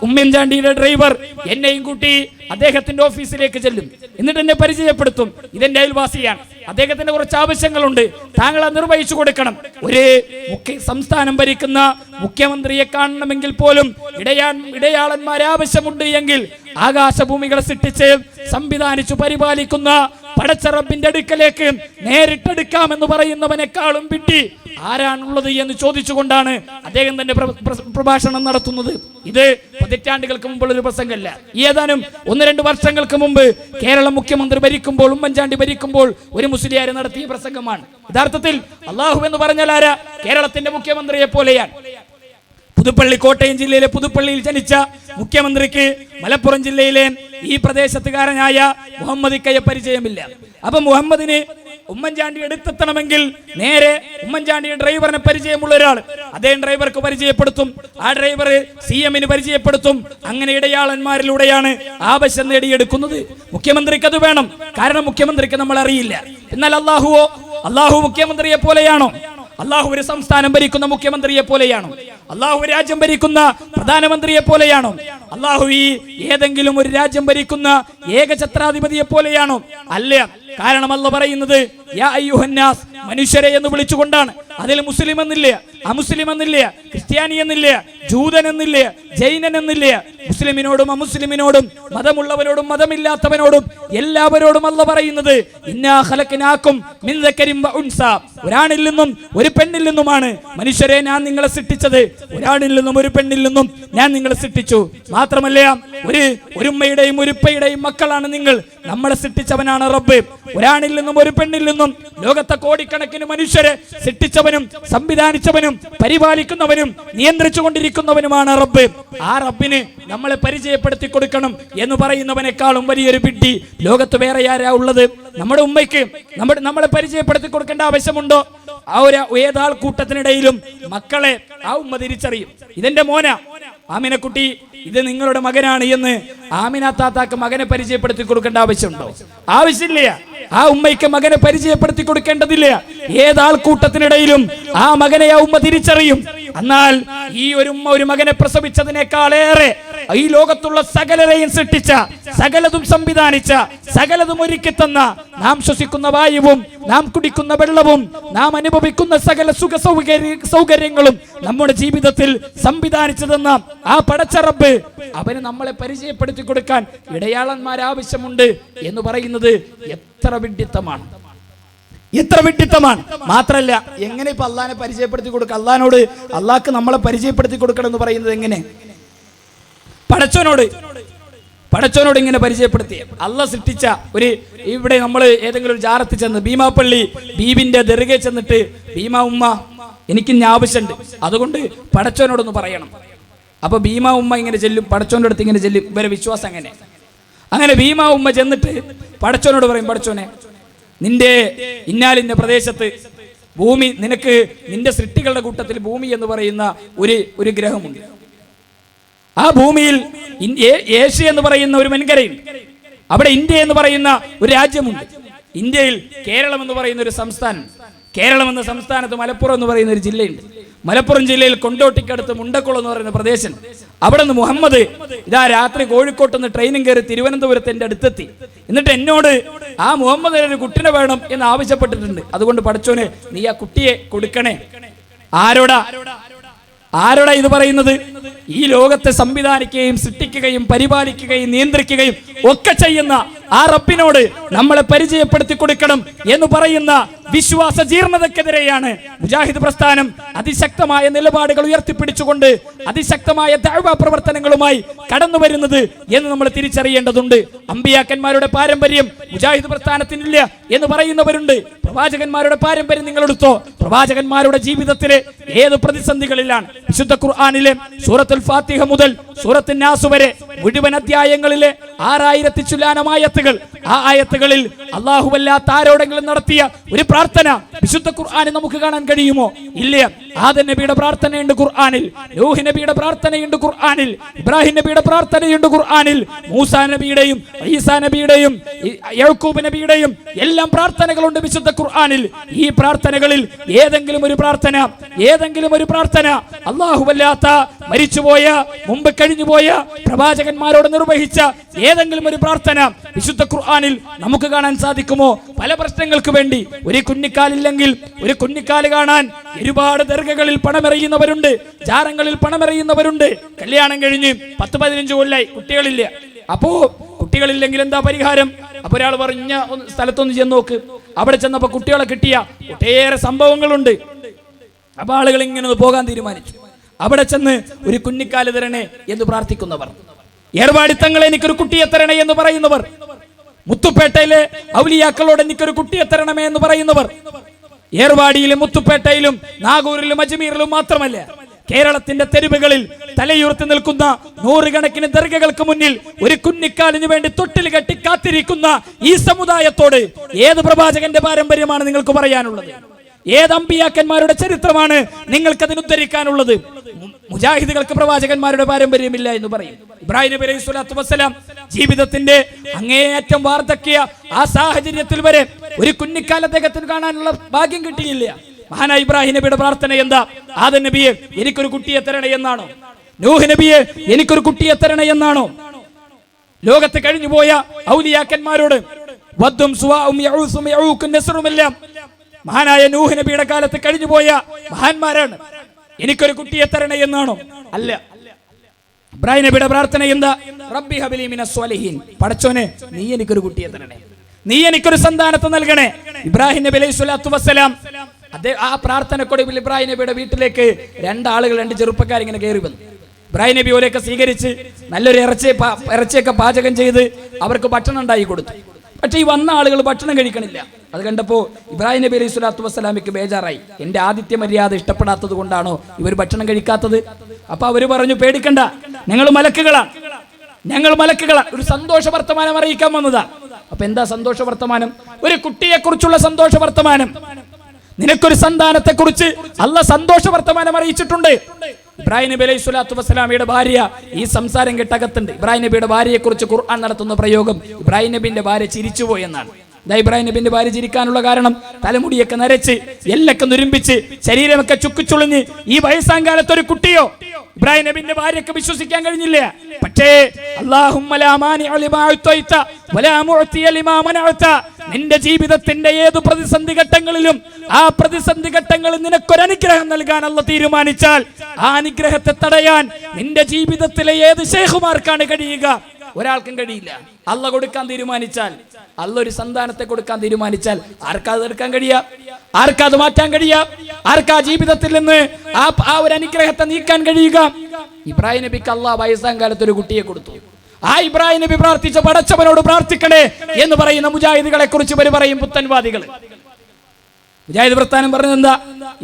ഉമ്മൻചാണ്ടിയുടെ ഡ്രൈവർ എന്നെയും കൂട്ടി അദ്ദേഹത്തിന്റെ ഓഫീസിലേക്ക് ചെല്ലും. എന്നിട്ട് എന്നെ പരിചയപ്പെടുത്തും, ഇതെന്റെ അയൽവാസിയാണ്, അദ്ദേഹത്തിന്റെ കുറച്ച് ആവശ്യങ്ങളുണ്ട്, താങ്കൾ അത് നിർവഹിച്ചു കൊടുക്കണം. ഒരു സംസ്ഥാനം ഭരിക്കുന്ന മുഖ്യമന്ത്രിയെ കാണണമെങ്കിൽ പോലും ഇടയാളന്മാർ ആവശ്യമുണ്ട് എങ്കിൽ ആകാശഭൂമികളെ സൃഷ്ടിച്ച് സംവിധാനിച്ചു പരിപാലിക്കുന്ന പടച്ച റബ്ബിന്റെ അടുക്കലേക്ക് നേരിട്ടെടുക്കാമെന്ന് പറയുന്നവനേക്കാളും വിട്ടി ആരാണുള്ളത് എന്ന് ചോദിച്ചുകൊണ്ടാണ് അദ്ദേഹം തന്റെ പ്രഭാഷണം നടത്തുന്നത്. ഇത് പതിറ്റാണ്ടുകൾക്ക് മുമ്പുള്ള ഒരു പ്രസംഗമല്ല. ഏതാനും 1-2 വർഷങ്ങൾക്ക് മുമ്പ് കേരള മുഖ്യമന്ത്രി ഭരിക്കുമ്പോൾ, ഉമ്മൻചാണ്ടി ഭരിക്കുമ്പോൾ ഒരു മുസ്ലിയാർ നടത്തിയ പ്രസംഗമാണ്. യഥാർത്ഥത്തിൽ അള്ളാഹു എന്ന് പറഞ്ഞാൽ ആരാ? കേരളത്തിന്റെ മുഖ്യമന്ത്രിയെ പോലെയാണ്. പുതുപ്പള്ളി, കോട്ടയം ജില്ലയിലെ പുതുപ്പള്ളിയിൽ ജനിച്ച മുഖ്യമന്ത്രിക്ക് മലപ്പുറം ജില്ലയിലെ ഈ പ്രദേശത്തുകാരനായ മുഹമ്മദ് ഇക്കയെ പരിചയമില്ല. അപ്പൊ മുഹമ്മദിന് ഉമ്മൻചാണ്ടി എടുത്തെത്തണമെങ്കിൽ നേരെ ഉമ്മൻചാണ്ടിയുടെ ഡ്രൈവറിനെ പരിചയമുള്ള ഒരാൾ അദ്ദേഹം ഡ്രൈവർക്ക് പരിചയപ്പെടുത്തും, ആ ഡ്രൈവർ CM-ന് പരിചയപ്പെടുത്തും. അങ്ങനെ ഇടയാളന്മാരിലൂടെയാണ് ആവശ്യം നേടിയെടുക്കുന്നത്. മുഖ്യമന്ത്രിക്ക് അത് വേണം, കാരണം മുഖ്യമന്ത്രിക്ക് നമ്മൾ അറിയില്ല. എന്നാൽ അള്ളാഹു മുഖ്യമന്ത്രിയെ പോലെയാണോ? അള്ളാഹു ഒരു സംസ്ഥാനം ഭരിക്കുന്ന മുഖ്യമന്ത്രിയെ പോലെയാണോ? അള്ളാഹു രാജ്യം ഭരിക്കുന്ന പ്രധാനമന്ത്രിയെ പോലെയാണോ? അള്ളാഹു ഈ ഏതെങ്കിലും ഒരു രാജ്യം ഭരിക്കുന്ന ഏകഛത്രാധിപതിയെ പോലെയാണോ? അല്ല. കാരണം അല്ലാഹു പറയുന്നത് യാ അയ്യുഹന്നാസ്, മനുഷ്യരെ എന്ന് വിളിച്ചുകൊണ്ടാണ്. അതിൽ മുസ്ലിം എന്നില്ല, അമുസ്ലിം എന്നില്ല, ക്രിസ്ത്യാനി എന്നില്ല, ജൂതൻ എന്നില്ല, ജൈനൻ എന്നില്ല. മുസ്ലിമിനോടും അമുസ്ലിമിനോടും മതമുള്ളവരോടും മതമില്ലാത്തവനോടും എല്ലാവരോടും അല്ലാഹു പറയുന്നത് ഇന്നാ ഖലഖനാകും മിൻ ദക്കരിൻ വ ഉൻസ, ഒരാണിൽ നിന്നും ഒരു പെണ്ണിൽ നിന്നുമാണ് മനുഷ്യരെ ഞാൻ നിങ്ങളെ സൃഷ്ടിച്ചത്. ഒരാണിൽ നിന്നും ഒരു പെണ്ണിൽ നിന്നും ഞാൻ നിങ്ങളെ സൃഷ്ടിച്ചു. മാത്രമല്ല ഒരു ഉമ്മയുടെയും ഒരു ഉപ്പയുടെയും മക്കളാണ് നിങ്ങൾ. നമ്മളെ സൃഷ്ടിച്ചവനാണ് റബ്ബ്. ഒരാണിൽ നിന്നും ഒരു പെണ്ണിൽ നിന്നും ലോകത്തെ കോടിക്കണക്കിന് മനുഷ്യരെ സൃഷ്ടിച്ചവനും സംവിധാനിച്ചവനും പരിപാലിക്കുന്നവനും നിയന്ത്രിച്ചു കൊണ്ടിരിക്കുന്നവനുമാണ് റബ്ബ്. ആ റബ്ബിന് നമ്മളെ പരിചയപ്പെടുത്തി കൊടുക്കണം എന്ന് പറയുന്നവനേക്കാളും വലിയൊരു വിഡ്ഢി ലോകത്ത് വേറെ ആരാ ഉള്ളത്? നമ്മുടെ ഉമ്മയ്ക്ക് നമ്മളെ പരിചയപ്പെടുത്തി കൊടുക്കേണ്ട ആവശ്യമുണ്ടോ? ആ ഒരു ഏതാൾക്കൂട്ടത്തിനിടയിലും മക്കളെ ആ ഉമ്മ തിരിച്ചറിയും. ഇതെന്റെ മോന ആമിനക്കുട്ടി, ഇത് നിങ്ങളുടെ മകനാണ് എന്ന് ആമിന താത്താക്ക് മകനെ പരിചയപ്പെടുത്തി കൊടുക്കേണ്ട ആവശ്യമുണ്ടോ? ആവശ്യമില്ല. ആ ഉമ്മയ്ക്ക് മകനെ പരിചയപ്പെടുത്തി കൊടുക്കേണ്ടതില്ല. ഏതാൾക്കൂട്ടത്തിനിടയിലും ആ മകനെ ആ ഉമ്മ തിരിച്ചറിയും. എന്നാൽ ഈ ഒരു ഉമ്മ ഒരു മകനെ പ്രസവിച്ചതിനേക്കാളേറെ ഈ ലോകത്തുള്ള സകലരെയും സൃഷ്ടിച്ച, സകലതും സംവിധാനിച്ച, സകലതും ഒരുക്കി തന്ന, നാം ശ്വസിക്കുന്ന വായുവും നാം കുടിക്കുന്ന വെള്ളവും നാം അനുഭവിക്കുന്ന സകല സുഖ സൗകര്യങ്ങളും നമ്മുടെ ജീവിതത്തിൽ സംവിധാനിച്ചു തന്ന ആ പടച്ച റബ്ബ് അവന് നമ്മളെ പരിചയപ്പെടുത്തി കൊടുക്കാൻ ഇടയാളന്മാർ ആവശ്യമുണ്ട് എന്ന് പറയുന്നത് എത്ര വിഡ്ഢിത്തമാണ്, എത്ര വിഡ്ഢിത്തമാണ്. മാത്രല്ല, എങ്ങനെ ഇപ്പൊ അള്ളാഹിനെ പരിചയപ്പെടുത്തി കൊടുക്കുക? അള്ളാഹ്ക്ക് നമ്മളെ പരിചയപ്പെടുത്തി കൊടുക്കണം എന്ന് പറയുന്നത് എങ്ങനെ? പടച്ചോനോട് ഇങ്ങനെ പരിചയപ്പെടുത്തി അള്ളാഹ് സൃഷ്ടിച്ച ഇവിടെ നമ്മൾ ഏതെങ്കിലും ഒരു ജാറത്ത് ചെന്ന് ഭീമാപ്പള്ളി ബീബിന്റെ ദർഗയിൽ ചെന്നിട്ട് ഭീമാ ഉമ്മ എനിക്ക് ഇന്ന ആവശ്യമുണ്ട്, അതുകൊണ്ട് പടച്ചോനോടൊന്ന് പറയണം. അപ്പൊ ഭീമാ ഉമ്മ ഇങ്ങനെ ചെല്ലും, പടച്ചോന്റെ അടുത്ത് ഇങ്ങനെ ചെല്ലും. ഇവരെ വിശ്വാസം അങ്ങനെ ഭീമാ ഉമ്മ ചെന്നിട്ട് പടച്ചോനോട് പറയും, പടച്ചോനെ, നിന്റെ ഇന്നാലിന്റെ പ്രദേശത്ത് ഭൂമി, നിനക്ക് നിന്റെ സൃഷ്ടികളുടെ കൂട്ടത്തിൽ ഭൂമി എന്ന് പറയുന്ന ഒരു ഗ്രഹമുണ്ട്. ആ ഭൂമിയിൽ ഏഷ്യ എന്ന് പറയുന്ന ഒരു വൻകരയുണ്ട്. അവിടെ ഇന്ത്യ എന്ന് പറയുന്ന ഒരു രാജ്യമുണ്ട്. ഇന്ത്യയിൽ കേരളം എന്ന് പറയുന്ന ഒരു സംസ്ഥാനം. കേരളം എന്ന സംസ്ഥാനത്ത് മലപ്പുറം എന്ന് പറയുന്ന ഒരു ജില്ലയുണ്ട്. മലപ്പുറം ജില്ലയിൽ കൊണ്ടോട്ടിക്കടുത്ത് മുണ്ടക്കുളം എന്ന് പറയുന്ന പ്രദേശം. അവിടെ നിന്ന് മുഹമ്മദ് രാത്രി കോഴിക്കോട്ട് നിന്ന് ട്രെയിനും കയറി തിരുവനന്തപുരത്ത് എൻ്റെ അടുത്തെത്തി. എന്നിട്ട് എന്നോട് ആ മുഹമ്മദ് ഒരു കുട്ടിനെ വേണം എന്ന് ആവശ്യപ്പെട്ടിട്ടുണ്ട്. അതുകൊണ്ട് പടച്ചോനെ നീ ആ കുട്ടിയെ കൊടുക്കണേ. ആരോടാ ഇത് പറയുന്നത്? ഈ ലോകത്തെ സംവിധാനിക്കുകയും സൃഷ്ടിക്കുകയും പരിപാലിക്കുകയും നിയന്ത്രിക്കുകയും ഒക്കെ ചെയ്യുന്ന ആ റബ്ബിനോട് നമ്മളെ പരിചയപ്പെടുത്തി കൊടുക്കണം എന്ന് പറയുന്ന വിശ്വാസ ജീർണതക്കെതിരെയാണ് മുജാഹിദ് പ്രസ്ഥാനം അതിശക്തമായ നിലപാടുകൾ ഉയർത്തിപ്പിടിച്ചുകൊണ്ട് അതിശക്തമായ ദഅ്വ പ്രവർത്തനങ്ങളുമായി കടന്നു വരുന്നത് എന്ന് നമ്മൾ തിരിച്ചറിയേണ്ടതുണ്ട്. അമ്പിയാക്കന്മാരുടെ പാരമ്പര്യം മുജാഹിദ് പ്രസ്ഥാനത്തിനില്ല എന്ന് പറയുന്നവരുണ്ട്. പ്രവാചകന്മാരുടെ പാരമ്പര്യം നിങ്ങൾ എടുത്തോ. പ്രവാചകന്മാരുടെ ജീവിതത്തിലെ ഏത് പ്രതിസന്ധികളിലാണ് വിശുദ്ധ ഖുർആനിലെ സൂറത്തുൽ ഫാത്തിഹ മുതൽ സൂറത്തുൻ നാസ് വരെ മുഴുവൻ അധ്യായങ്ങളിലെ 6000 ചില്ലാനം ആയത്തുകൾ, ആ ആയത്തുകളിൽ അല്ലാഹുവല്ലാത്ത ആരോടെങ്കിലും നടത്തിയ ഒരു പ്രാർത്ഥന വിശുദ്ധ ഖുർആനിൽ നമുക്ക് കാണാൻ കഴിയുമോ? ഇല്ല. ആദം നബിയുടെ പ്രാർത്ഥനയുണ്ട് ഖുർആനിൽ, നൂഹ് നബിയുടെ പ്രാർത്ഥനയുണ്ട് ഖുർആനിൽ, ഇബ്രാഹിം നബിയുടെ പ്രാർത്ഥനയുണ്ട് ഖുർആനിൽ, മൂസാ നബിയുടെയും ഈസാ നബിയുടെയും യാക്കൂബ് നബിയുടെയും എല്ലാം പ്രാർത്ഥനകളുണ്ട് വിശുദ്ധ ഖുർആനിൽ. ഈ പ്രാർത്ഥനകളിൽ ഏതെങ്കിലും ഒരു പ്രാർത്ഥന അല്ലാഹുവല്ലാത്ത മരിച്ചുപോയ മുമ്പ് കഴിഞ്ഞുപോയ പ്രവാചകന്മാരോട് നിർവഹിച്ച ഏതെങ്കിലും ഒരു പ്രാർത്ഥന വിശുദ്ധ ഖുർആനിൽ നമുക്ക് കാണാൻ സാധിക്കുമോ? പല പ്രശ്നങ്ങൾക്ക് വേണ്ടി ഒരു കുഞ്ഞിക്കാലില്ലെങ്കിൽ ഒരു കുഞ്ഞിക്കാല് കാണാൻ ഒരുപാട് ദർഗകളിൽ പണമെറിയുന്നവരുണ്ട്, ജാറങ്ങളിൽ പണമെറിയുന്നവരുണ്ട്. കല്യാണം കഴിഞ്ഞ് 10-15 കൊല്ലായി കുട്ടികളില്ല. അപ്പോ കുട്ടികളില്ലെങ്കിൽ എന്താ പരിഹാരം? അപ്പൊ ഒരാൾ പറഞ്ഞ സ്ഥലത്തൊന്ന് ചെന്ന് നോക്ക്. അവിടെ ചെന്നപ്പോ കുട്ടികളെ കിട്ടിയ ഒട്ടേറെ സംഭവങ്ങളുണ്ട്. അപ്പൊ ആളുകൾ ഇങ്ങനെ പോകാൻ തീരുമാനിച്ചു. അവിടെ ചെന്ന് ഒരു കുഞ്ഞിക്കാല് തരണേ എന്ന് പ്രാർത്ഥിക്കുന്നവർ, ഏർവാടി തങ്ങളെ എനിക്കൊരു കുട്ടിയെ തരണേ എന്ന് പറയുന്നവർ, മുത്തുപേട്ടയിലെ ഔലിയാക്കളോട് എനിക്കൊരു കുട്ടിയെ തരണമേ എന്ന് പറയുന്നവർ, ഏർവാടിയിലും മുത്തുപേട്ടയിലും നാഗൂരിലും അജ്മീറിലും മാത്രമല്ല കേരളത്തിന്റെ തെരുവുകളിൽ തലയുയർത്തി നിൽക്കുന്ന നൂറുകണക്കിന് ദർഗകൾക്ക് മുന്നിൽ ഒരു കുഞ്ഞിക്കാലിന് വേണ്ടി തൊട്ടിൽ കെട്ടി കാത്തിരിക്കുന്ന ഈ സമുദായത്തോട് ഏത് പ്രവാചകന്റെ പാരമ്പര്യമാണ് നിങ്ങൾക്ക് പറയാനുള്ളത്? ഏത് അമ്പിയാക്കന്മാരുടെ ചരിത്രമാണ് നിങ്ങൾക്ക് അതിന് ഉദ്ധരിക്കാനുള്ളത്? മുജാഹിദുകൾക്ക് പ്രവാചകന്മാരുടെ പാരമ്പര്യമില്ല എന്ന് പറയും. ഇബ്രാഹിം നബി അലൈഹി സ്വലാത്തു വസ്സലാം ജീവിതത്തിന്റെ അങ്ങേയറ്റം വാർദ്ധക്യ ആ സാഹചര്യത്തിൽ വരെ ഒരു കുഞ്ഞിക്കാൽ അദ്ദേഹത്തിന് കാണാനുള്ള ഭാഗ്യം കിട്ടിയില്ല. മഹാനായ ഇബ്രാഹിം നബിയുടെ പ്രാർത്ഥന എന്താ? ആദം നബിയെ എനിക്കൊരു കുട്ടിയെ തരണേ എന്നാണോ? നൂഹ് നബിയെ എനിക്കൊരു കുട്ടിയെ തരണേ എന്നാണോ? ലോകത്ത് കഴിഞ്ഞുപോയ ഔലിയാക്കന്മാരോട് വദ്ദും സുവാഉം യഊസും യഊഖും നസ്റുമെല്ലാം മഹാനായ നൂഹ് നബിയുടെ കാലത്ത് കഴിഞ്ഞുപോയ മഹാന്മാരാണ്. എനിക്കൊരു കുട്ടിയെ തരണേ എന്നാണോ? അല്ല. ഇബ്രാഹിം നബിയുടെ പ്രാർത്ഥന എന്താ? റബ്ബി ഹബ്ലി മിനസ് സ്വാലിഹീൻ, പടച്ചോനെ നീ എനിക്കൊരു കുട്ടിയെ തരണേ, നീ എനിക്കൊരു സന്താനത്തെ നൽകണേ. ഇബ്രാഹിം നബി അലൈഹി സ്വലാത്തു വസ്സലാം ആ പ്രാർത്ഥനക്കൊടുവിൽ ഇബ്രാഹിം നബിയുടെ വീട്ടിലേക്ക് രണ്ട് ചെറുപ്പക്കാർ ഇങ്ങനെ കയറി വന്നു. ഇബ്രാഹിം നബി ഓരെയൊക്കെ സ്വീകരിച്ച് നല്ലൊരു ഇറച്ചിയൊക്കെ പാചകം ചെയ്ത് അവർക്ക് ഭക്ഷണം ഉണ്ടാക്കി കൊടുത്തു. പക്ഷെ ഈ വന്ന ആളുകൾ ഭക്ഷണം കഴിക്കണില്ല. അത് കണ്ടപ്പോൾ ഇബ്രാഹിം നബി അലൈഹി സ്വലാത്തു വസ്സലാമിക്ക് ബേജാറായി. എന്റെ ആതിഥ്യ മര്യാദ ഇഷ്ടപ്പെടാത്തത് കൊണ്ടാണോ ഇവർ ഭക്ഷണം കഴിക്കാത്തത്? അപ്പൊ അവര് പറഞ്ഞു, പേടിക്കണ്ട, ഞങ്ങൾ മലക്കുകളാ, ഒരു സന്തോഷ വർത്തമാനം അറിയിക്കാൻ വന്നതാ. അപ്പൊ എന്താ സന്തോഷ വർത്തമാനം? ഒരു കുട്ടിയെ കുറിച്ചുള്ള സന്തോഷ വർത്തമാനം. നിനക്കൊരു സന്താനത്തെ കുറിച്ച് അല്ലാഹ് സന്തോഷ വർത്തമാനം അറിയിച്ചിട്ടുണ്ട്. ഇബ്രാഹിം നബി അലൈഹി സ്വലാത്തു വസ്സലാമിയുടെ ഭാര്യ ഈ സംസാരം കേട്ടകത്തുണ്ട്. ഇബ്രാഹിം നബിയുടെ ഭാര്യയെ കുറിച്ച് ഖുർആൻ നടത്തുന്ന പ്രയോഗം ഇബ്രാഹിം നബിന്റെ ഭാര്യ ചിരിച്ചുപോയി എന്നാണ്. ഇബ്രാഹിം നബിന്റെ ഭാര്യ ചിരിക്കാനുള്ള കാരണം തലമുടിയൊക്കെ നരച്ച് എല്ലൊക്കെ നുരുമ്പിച്ച് ശരീരമൊക്കെ ചുക്കുചുളിഞ്ഞ് ഈ വയസ്സാങ്കാലത്ത് ഒരു കുട്ടിയോ ഇബ്രാഹിം നബിന്റെ ഭാര്യയ്ക്ക് വിശ്വസിക്കാൻ കഴിഞ്ഞില്ല. പക്ഷേ നിന്റെ ജീവിതത്തിന്റെ ഏത് പ്രതിസന്ധി ഘട്ടങ്ങളിലും ആ പ്രതിസന്ധി ഘട്ടങ്ങളിൽ നിനക്കൊരു അനുഗ്രഹം നൽകാൻ അല്ലാഹ് തീരുമാനിച്ചാൽ ആ അനുഗ്രഹത്തെ തടയാൻ നിന്റെ ജീവിതത്തിലെ ഏത് ശൈഖുമാർക്കാണ് കഴിയുക? ഒരാൾക്കും കഴിയില്ല. അല്ലാഹ് കൊടുക്കാൻ തീരുമാനിച്ചാൽ, അല്ലാഹ് ഒരു സന്താനത്തെ കൊടുക്കാൻ തീരുമാനിച്ചാൽ ആർക്കാ അത് എടുക്കാൻ കഴിയുക? ആർക്കാ അത് മാറ്റാൻ കഴിയുക? ആർക്കാ ജീവിതത്തിൽ നിന്ന് ആ ഒരു അനുഗ്രഹത്തെ നീക്കാൻ കഴിയുക? ഇബ്രാഹിം നബിക്ക് അല്ലാഹ് വയസ്സാം കാലത്ത് ഒരു കുട്ടിയെ കൊടുത്തു. ആ ഇബ്രാഹിം നബി പ്രാർത്ഥിച്ച പടച്ചവനോട് പ്രാർത്ഥിക്കണേ എന്ന് പറയുന്ന മുജാഹിദുകളെ കുറിച്ച് പറയും പുത്തൻവാദികൾ. മുജാഹിദ് പ്രസ്ഥാനം പറഞ്ഞത് എന്താ?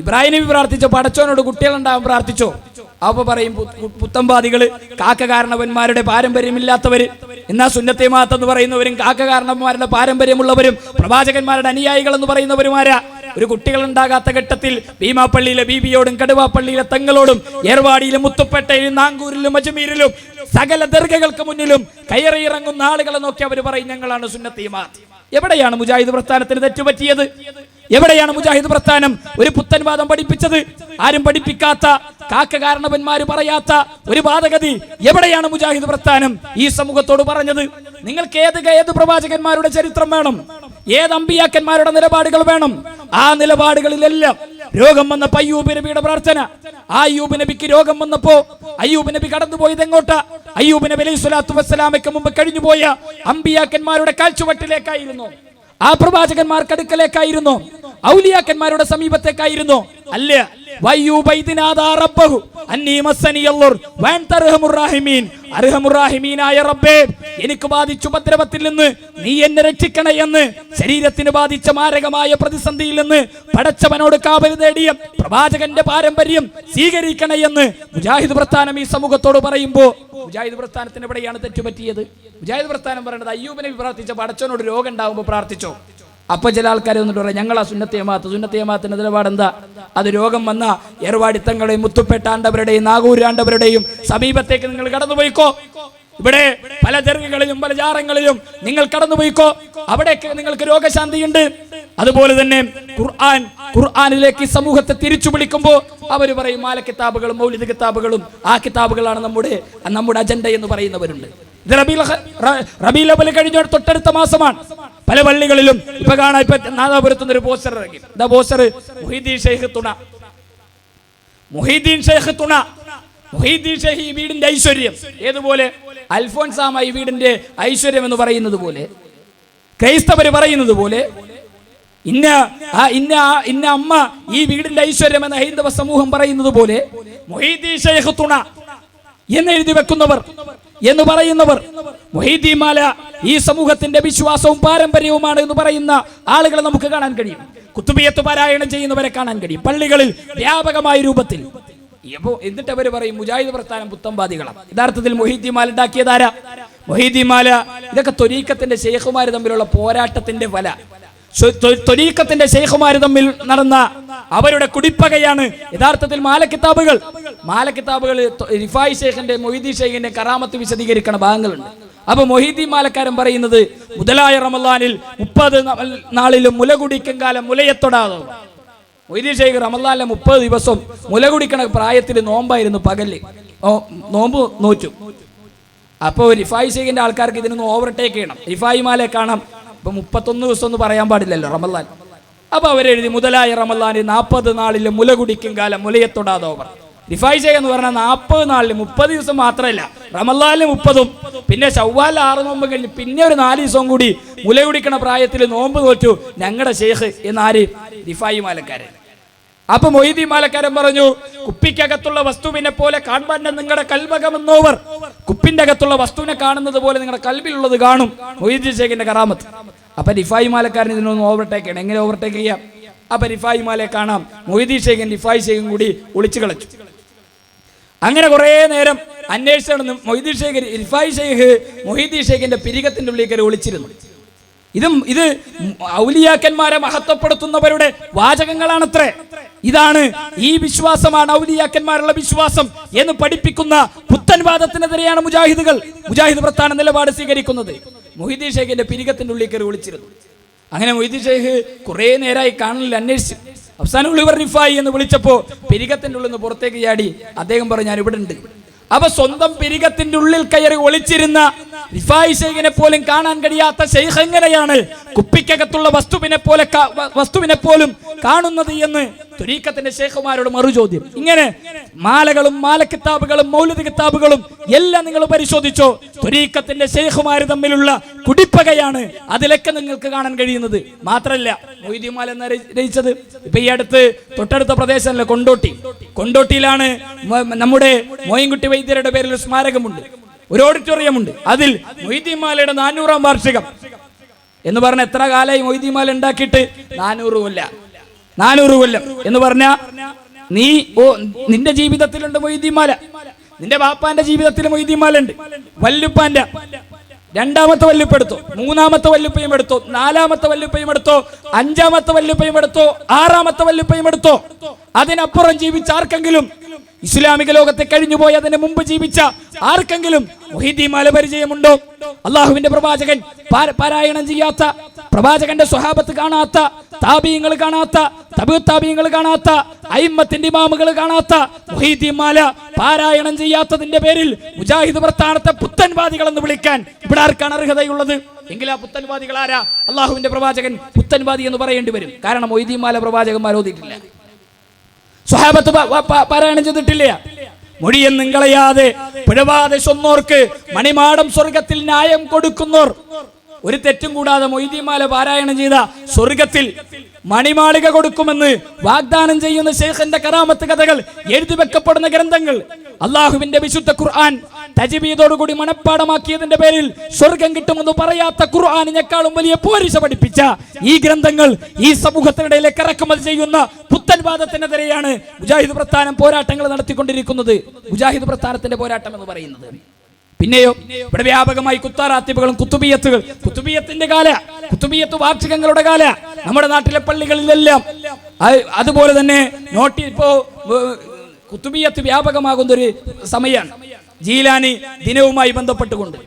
ഇബ്രാഹിം നബി പ്രാർത്ഥിച്ച പടച്ചവനോട് കുട്ടികളുണ്ടാവാൻ പ്രാർത്ഥിച്ചോ? അപ്പൊ പറയും പുത്തൻവാദികള് കാക്ക കാരണവന്മാരുടെ പാരമ്പര്യമില്ലാത്തവര്. എന്നാ സുന്നത്തെ ജമാഅത്ത് എന്ന് പറയുന്നവരും കാക്ക കാരണവന്മാരുടെ പാരമ്പര്യമുള്ളവരും പ്രവാചകന്മാരുടെ അനുയായികൾ എന്ന് പറയുന്നവരുമാരാ. ഒരു കുട്ടികൾ ഉണ്ടാകാത്ത ഘട്ടത്തിൽ ഭീമാപ്പള്ളിയിലെ ബീബിയോടും കടുവാപ്പള്ളിയിലെ തങ്ങളോടും ഏർവാടിയിലും മുത്തുപ്പേട്ടയിലും നാങ്കൂരിലും അജ്മീരിലും സകല ദർഗകൾക്ക് മുന്നിലും കയറിയിറങ്ങുന്ന ആളുകളെ നോക്കി അവർ പറയും ഞങ്ങളാണ് സുന്നത്തെ ജമാഅത്ത്. എവിടെയാണ് മുജാഹിദ് പ്രസ്ഥാനത്തിന് തെറ്റുപറ്റിയത്? എവിടെയാണ് മുജാഹിദ് പ്രസ്ഥാനം ഒരു പുത്തൻവാദം പഠിപ്പിച്ചത്? ആരും പഠിപ്പിക്കാത്ത, കാക്ക കാരണവന്മാര് പറയാത്ത ഒരു വാദഗതി എവിടെയാണ് മുജാഹിദ് പ്രസ്ഥാനം ഈ സമൂഹത്തോട് പറഞ്ഞത്? നിങ്ങൾക്ക് ഏത് പ്രവാചകന്മാരുടെ ചരിത്രം വേണം? ഏത് അമ്പിയാക്കന്മാരുടെ നിലപാടുകൾ വേണം? ആ നിലപാടുകളിലെല്ലാം രോഗം വന്നപ്പോ അയ്യൂബ് നബിയുടെ പ്രാർത്ഥന. ആ അയ്യൂബ് നബിക്ക് രോഗം വന്നപ്പോ അയ്യൂബ് നബി കടന്നുപോയത് എങ്ങോട്ടാ? അയ്യൂബ് നബി അലൈഹി സ്വലാത്തു വസ്സലാമയ്ക്ക് മുമ്പ് കഴിഞ്ഞുപോയ അമ്പിയാക്കന്മാരുടെ കാൽച്ചുവട്ടിലേക്കായിരുന്നു, ആ പ്രവാചകന്മാർക്ക് അടുക്കലേക്കായിരുന്നു, ഔലിയാക്കന്മാരുടെ സമീപത്തേക്കായിരുന്നു. അല്ല, എനിക്ക് ബാധിച്ച ഉപദ്രവത്തിൽ നിന്ന് നീ എന്നെ രക്ഷിക്കണേ എന്ന്, ശരീരത്തിന് ബാധിച്ച മാരകമായ പ്രതിസന്ധിയിൽ നിന്ന് പടച്ചവനോട് കാവൽ നേടിയ പ്രവാചകന്റെ പാരമ്പര്യം സ്വീകരിക്കണേ എന്ന് മുജാഹിദ് പ്രസ്ഥാനം ഈ സമൂഹത്തോട് പറയുമ്പോ മുജാഹിദ് പ്രസ്ഥാനത്തിന് എവിടെയാണ് തെറ്റുപറ്റിയത്? മുജാഹിദ് പ്രസ്ഥാനം പറയുന്നത് അയ്യൂബ് നബി പ്രാർത്ഥിച്ച പടച്ചവനോട് രോഗം ഉണ്ടാകുമ്പോൾ പ്രാർത്ഥിച്ചോ. അപ്പൊ ചില ആൾക്കാർ വന്നിട്ട് പറയാം ഞങ്ങളാ സുന്നത്തെ ജമാഅത്തിന്റെ നിലപാടെന്താ? അത് രോഗം വന്ന ഏർവാടി തങ്ങളുടെയും മുത്തുപേട്ടാണ്ടവരുടെയും നാഗൂരാണ്ടവരുടെയും സമീപത്തേക്ക് നിങ്ങൾ കടന്നുപോയിക്കോ. ഇവിടെ പല ദർഗകളിലും പല ജാറങ്ങളിലും നിങ്ങൾ കടന്നുപോയിക്കോ, അവിടേക്ക് നിങ്ങൾക്ക് രോഗശാന്തിയുണ്ട്. അതുപോലെ തന്നെ ഖുർആനിലേക്ക് സമൂഹത്തെ തിരിച്ചു വിളിക്കുമ്പോൾ അവർ പറയും മാല കിതാബുകളും മൗലിദ് കിതാബുകളും ആ കിതാബുകളാണ് നമ്മുടെ അജണ്ട എന്ന് പറയുന്നവരുണ്ട്. ഇത് റബീഉൽ അവ്വൽ കഴിഞ്ഞ തൊട്ടടുത്ത മാസമാണ്. പല പള്ളികളിലും ഇപ്പൊ കാണാൻ, ഇപ്പൊ നാദാപുരത്തുനിന്ന് ഒരു പോസ്റ്റർ ഇറങ്ങി. എന്താ പോസ്റ്റർ? മുഹീദ്ദീൻ ഷെയ്ഖ് ഈ വീടിന്റെ ഐശ്വര്യം. ഏതുപോലെ? അൽഫോൻസാമ ഈ വീടിന്റെ ഐശ്വര്യം എന്ന് പറയുന്നത് പോലെ ക്രൈസ്തവര് പറയുന്നത് പോലെ ഇന്ന അമ്മ ഈ വീടിന്റെ ഐശ്വര്യം എന്ന ഹൈന്ദവ സമൂഹം പറയുന്നത് പോലെ മൊഹീദ്ദീൻ ശൈഖ് തുണ എന്നെഴുതി വെക്കുന്നവർ എന്ന് പറയുന്നവർ മൊഹീദ്ദീൻ മാല ഈ സമൂഹത്തിന്റെ വിശ്വാസവും പാരമ്പര്യവുമാണ് എന്ന് പറയുന്ന ആളുകളെ നമുക്ക് കാണാൻ കഴിയും. കുത്തുബിയത്ത് പാരായണം ചെയ്യുന്നവരെ കാണാൻ കഴിയും പള്ളികളിൽ വ്യാപകമായ രൂപത്തിൽ. എന്നിട്ട് അവർ പറയും മുജാഹിദ് പ്രസ്ഥാനം പുത്തംവാദികളാണ്. യഥാർത്ഥത്തിൽ മൊഹീദ്ദീൻ മാല ഉണ്ടാക്കിയതാരാ? മൊഹീദ്ദീൻ മാല. ഇതൊക്കെ ത്വരീഖത്തിന്റെ ശൈഖുമാര് തമ്മിലുള്ള പോരാട്ടത്തിന്റെ ഫല. ത്വരീഖത്തിന്റെ ശൈഖുമാര് തമ്മിൽ നടന്ന അവരുടെ കുടിപ്പകയാണ് യഥാർത്ഥത്തിൽ മാലക്കിതാബുകൾ. റിഫായി ശൈഖിന്റെ മൊഹീദ്ദീൻ ശൈഖിന്റെ കറാമത്ത് വിശദീകരിക്കുന്ന ഭാഗങ്ങളുണ്ട്. അപ്പൊ മൊഹീദ്ദീൻ മാലക്കാരൻ പറയുന്നത് മുതലായ റമളാനിൽ 30 നാളിലും മുല കുടിക്കും കാലം മുലയത്തൊടാതെ. മൊഹീദ്ദീൻ ശൈഖ് റമളാനിലെ 30 ദിവസം മുല കുടിക്കണ പ്രായത്തിൽ നോമ്പായിരുന്നു, പകല് നോമ്പ് നോറ്റു. അപ്പൊ റിഫായി ശൈഖിന്റെ ആൾക്കാർക്ക് ഇതിനൊന്ന് ഓവർടേക്ക് ചെയ്യണം. റിഫായി മാലെ കാണാം ഇപ്പൊ 31 ദിവസം എന്ന് പറയാൻ പാടില്ലല്ലോ റമളാൻ. അപ്പൊ അവരെഴുതി മുതലായ റമളാനിൽ 40 നാളിലും മുല കുടിക്കും കാലം മുലയത്തൊടാതെ ഓവർ. റിഫായി ശൈഖ് എന്ന് പറഞ്ഞാൽ 40 നാളിൽ 30 ദിവസം മാത്രമല്ല, റമളാനിൽ 30, പിന്നെ ശവ്വാൽ 6 നോമ്പ് കഴിഞ്ഞ് പിന്നെ ഒരു 4 ദിവസം കൂടി മുല കുടിക്കണ പ്രായത്തിൽ നോമ്പ് നോറ്റു ഞങ്ങളുടെ ശൈഖ് എന്നാര്? റിഫായി മാലക്കാരൻ. അപ്പൊ മൊഹീദ്ദീൻ മാലക്കാരൻ പറഞ്ഞു കുപ്പിക്കകത്തുള്ള വസ്തുവിനെ പോലെ കാണാൻ നിങ്ങളുടെ കൽബകമെന്നോവർ. കുപ്പിന്റെ അകത്തുള്ള വസ്തുവിനെ കാണുന്നത് പോലെ നിങ്ങളുടെ കൽബിലുള്ളത് കാണും മൊഹീദ്ദീൻ ശൈഖിന്റെ കറാമത്ത്. അപ്പൊ റിഫായി മാലക്കാരൻ ഇതിനൊന്ന് ഓവർടേക്ക് ചെയ്യണം. എങ്ങനെ ഓവർടേക്ക് ചെയ്യാം? അപ്പൊ റിഫായി മാലയെ കാണാം മൊഹീദ്ദീൻ ശൈഖും റിഫായി ശൈഖും കൂടി ഒളിച്ചു കളച്ചു. അങ്ങനെ കുറെ നേരം അന്വേഷിച്ചു മൊഹീദ്ദീൻ ശൈഖ് റിഫായി ശൈഖ് മൊഹീദ്ദീൻ ശൈഖിന്റെ പിരികത്തിന്റെ ഉള്ളിൽ കയറി ഒളിച്ചിരുന്നു. ഇത് ഔലിയാക്കന്മാരെ മഹത്വപ്പെടുത്തുന്നവരുടെ വാചകങ്ങളാണത്രേ. ഇതാണ് ഈ വിശ്വാസമാണ് ഔലിയാക്കന്മാരുള്ള വിശ്വാസം എന്ന് പഠിപ്പിക്കുന്ന പുത്തൻവാദത്തിനെതിരെയാണ് മുജാഹിദ് പ്രസ്ഥാന നിലപാട് സ്വീകരിക്കുന്നത്. മൊഹീദ്ദീൻ ശൈഖിന്റെ പിരികത്തിന്റെ ഉള്ളിൽ കയറി ഒളിച്ചിരുന്നു. അങ്ങനെ മൊഹീദ്ദീൻ ശൈഖ് കുറെ നേരമായി കാണലിൽ അന്വേഷിച്ചു. അവസാനം ഉള്ളിവർ റിഫായി എന്ന് വിളിച്ചപ്പോ പിരികത്തിന്റെ ഉള്ളിൽ നിന്ന് പുറത്തേക്ക് ചാടി അദ്ദേഹം പറഞ്ഞു ഞാൻ ഇവിടെ ഉണ്ട്. അപ്പൊ സ്വന്തം പിരികത്തിന്റെ ഉള്ളിൽ കയറി ഒളിച്ചിരുന്ന റിഫായി ശൈഖിനെ പോലും കാണാൻ കഴിയാത്ത ശൈഖ് എങ്ങനെയാണ് കുപ്പിക്കകത്തുള്ള വസ്തുവിനെ പോലും കാണുന്നത് എന്ന് ത്വരീഖത്തിന്റെ ശൈഖുമാരോട് മറുചോദ്യം. ഇങ്ങനെ മാലകളും മാലക്കിതാബുകളും മൗലിദ് കിതാബുകളും എല്ലാം നിങ്ങൾ പരിശോധിച്ചോ, ത്വരീഖത്തിന്റെ ശൈഖുമാർ തമ്മിലുള്ള കുടിപ്പകയാണ് അതിലൊക്കെ നിങ്ങൾക്ക് കാണാൻ കഴിയുന്നത്. മാത്രല്ല മൊഹീദ്ദീൻ മാല എന്ന രചിച്ചത് ഇപ്പൊ ഈ തൊട്ടടുത്ത പ്രദേശമല്ല കൊണ്ടോട്ടിയിലാണ് നമ്മുടെ മോയിൻകുട്ടി വൈദ്യരുടെ പേരിൽ ഒരു സ്മാരകമുണ്ട്, ഒരു ഓഡിറ്റോറിയം ഉണ്ട്. അതിൽ മൊഹീദ്ദീൻ മാലയുടെ 400-ാം വാർഷികം എന്ന് പറഞ്ഞ എത്ര കാലമായി മൊഹീദ്ദീൻ മാല ഉണ്ടാക്കിയിട്ട്? 400 കൊല്ലം എന്ന് പറഞ്ഞ നിന്റെ ജീവിതത്തിലുണ്ട് മൊഹീദ്ദീൻ മാല, നിന്റെ ബാപ്പാന്റെ ജീവിതത്തിൽ മൊഹീദ്ദീൻ മാല ഉണ്ട്. വല്ലുപ്പാന്റെ 2ാമത്തെ വല്ലുപ്പെടുത്തോ, 3ാമത്തെ വല്ലുപ്പയും എടുത്തോ, 4ാമത്തെ വല്ലുപ്പയും എടുത്തോ, 5ാമത്തെ വല്ലുപ്പയും എടുത്തോ, 6ാമത്തെ വല്ലുപ്പയും എടുത്തോ. അതിനപ്പുറം ജീവിച്ച ആർക്കെങ്കിലും, ഇസ്ലാമിക ലോകത്തെ കഴിഞ്ഞുപോയി അതിന് മുമ്പ് ജീവിച്ച ആർക്കെങ്കിലും മൊഹീദ്ദീൻ മാല പരിചയമുണ്ടോ? അള്ളാഹുവിന്റെ പ്രവാചകൻ പാരായണം ചെയ്യാത്ത, പ്രവാചകന്റെ സ്വഹാബത്ത് കാണാത്ത, താബീങ്ങൾ കാണാത്ത, തബീങ്ങൾ കാണാത്ത, അയിമ്മത്തിന്റെ ഇമാമുകൾ കാണാത്ത മൊഹീദ്ദീൻ മാല പാരായണം ചെയ്യാത്തതിന്റെ പേരിൽ മുജാഹിദ് പ്രസ്ഥാനത്തെ പുത്തൻവാദികൾ എന്ന് വിളിക്കാൻ ഇവിടെ ആർക്കാണ് അർഹതയുള്ളത്? എങ്കിൽ ആ പുത്തൻവാദികൾ ആരാ? അള്ളാഹുവിന്റെ പ്രവാചകൻ പുത്തൻവാദി എന്ന് പറയേണ്ടി വരും. കാരണം മൊഹീദ്ദീൻ മാല പ്രവാചകന്മാർ ഓതിയിട്ടില്ല, സ്വഹാബത്ത് പാരായണം ചെയ്തിട്ടില്ല. മൊഴിയെന്നും കളയാതെ പിഴവാതെ സ്വന്നോർക്ക് മണിമാടം സ്വർഗത്തിൽ ന്യായം കൊടുക്കുന്നോർ. ഒരു തെറ്റും കൂടാതെ മൊഹീദ്ദീൻ മാല പാരായണം ചെയ്ത സ്വർഗത്തിൽ മണിമാളിക കൊടുക്കുമെന്ന് വാഗ്ദാനം ചെയ്യുന്ന ശൈഖിന്റെ കറാമത്ത് കഥകൾ എഴുതി വെക്കപ്പെടുന്ന ഗ്രന്ഥങ്ങൾ, അള്ളാഹുവിന്റെ വിശുദ്ധ ഖുർആൻ തജ്വീദോടുകൂടി മനഃപ്പാടമാക്കിയതിന്റെ പേരിൽ സ്വർഗം കിട്ടുമെന്ന് പറയാത്ത ഖുർആനിനേക്കാളും വലിയ പോരിശ പഠിപ്പിച്ച ഈ ഗ്രന്ഥങ്ങൾ ഈ സമൂഹത്തിനിടയിലേക്ക് ഇറക്കുമതി ചെയ്യുന്ന പുത്തൻവാദത്തിനെതിരെയാണ് മുജാഹിദ് പ്രസ്ഥാനം പോരാട്ടങ്ങൾ നടത്തിക്കൊണ്ടിരിക്കുന്നത്. മുജാഹിദ് പ്രസ്ഥാനത്തിന്റെ പോരാട്ടം എന്ന് പറയുന്നത്. പിന്നെയോ ഇവിടെ വ്യാപകമായി കുത്താറാത്തിബുകളും കുത്തുബിയത്തിന്റെ കുത്തുബിയത്ത് വാർഷികങ്ങളുടെ കാല നമ്മുടെ നാട്ടിലെ പള്ളികളിലെല്ലാം. അതുപോലെ തന്നെ ഇപ്പോ കുത്തുബിയത്ത് വ്യാപകമാകുന്ന ഒരു സമയമാണ് ജീലാനി ദിനവുമായി ബന്ധപ്പെട്ടുകൊണ്ട്.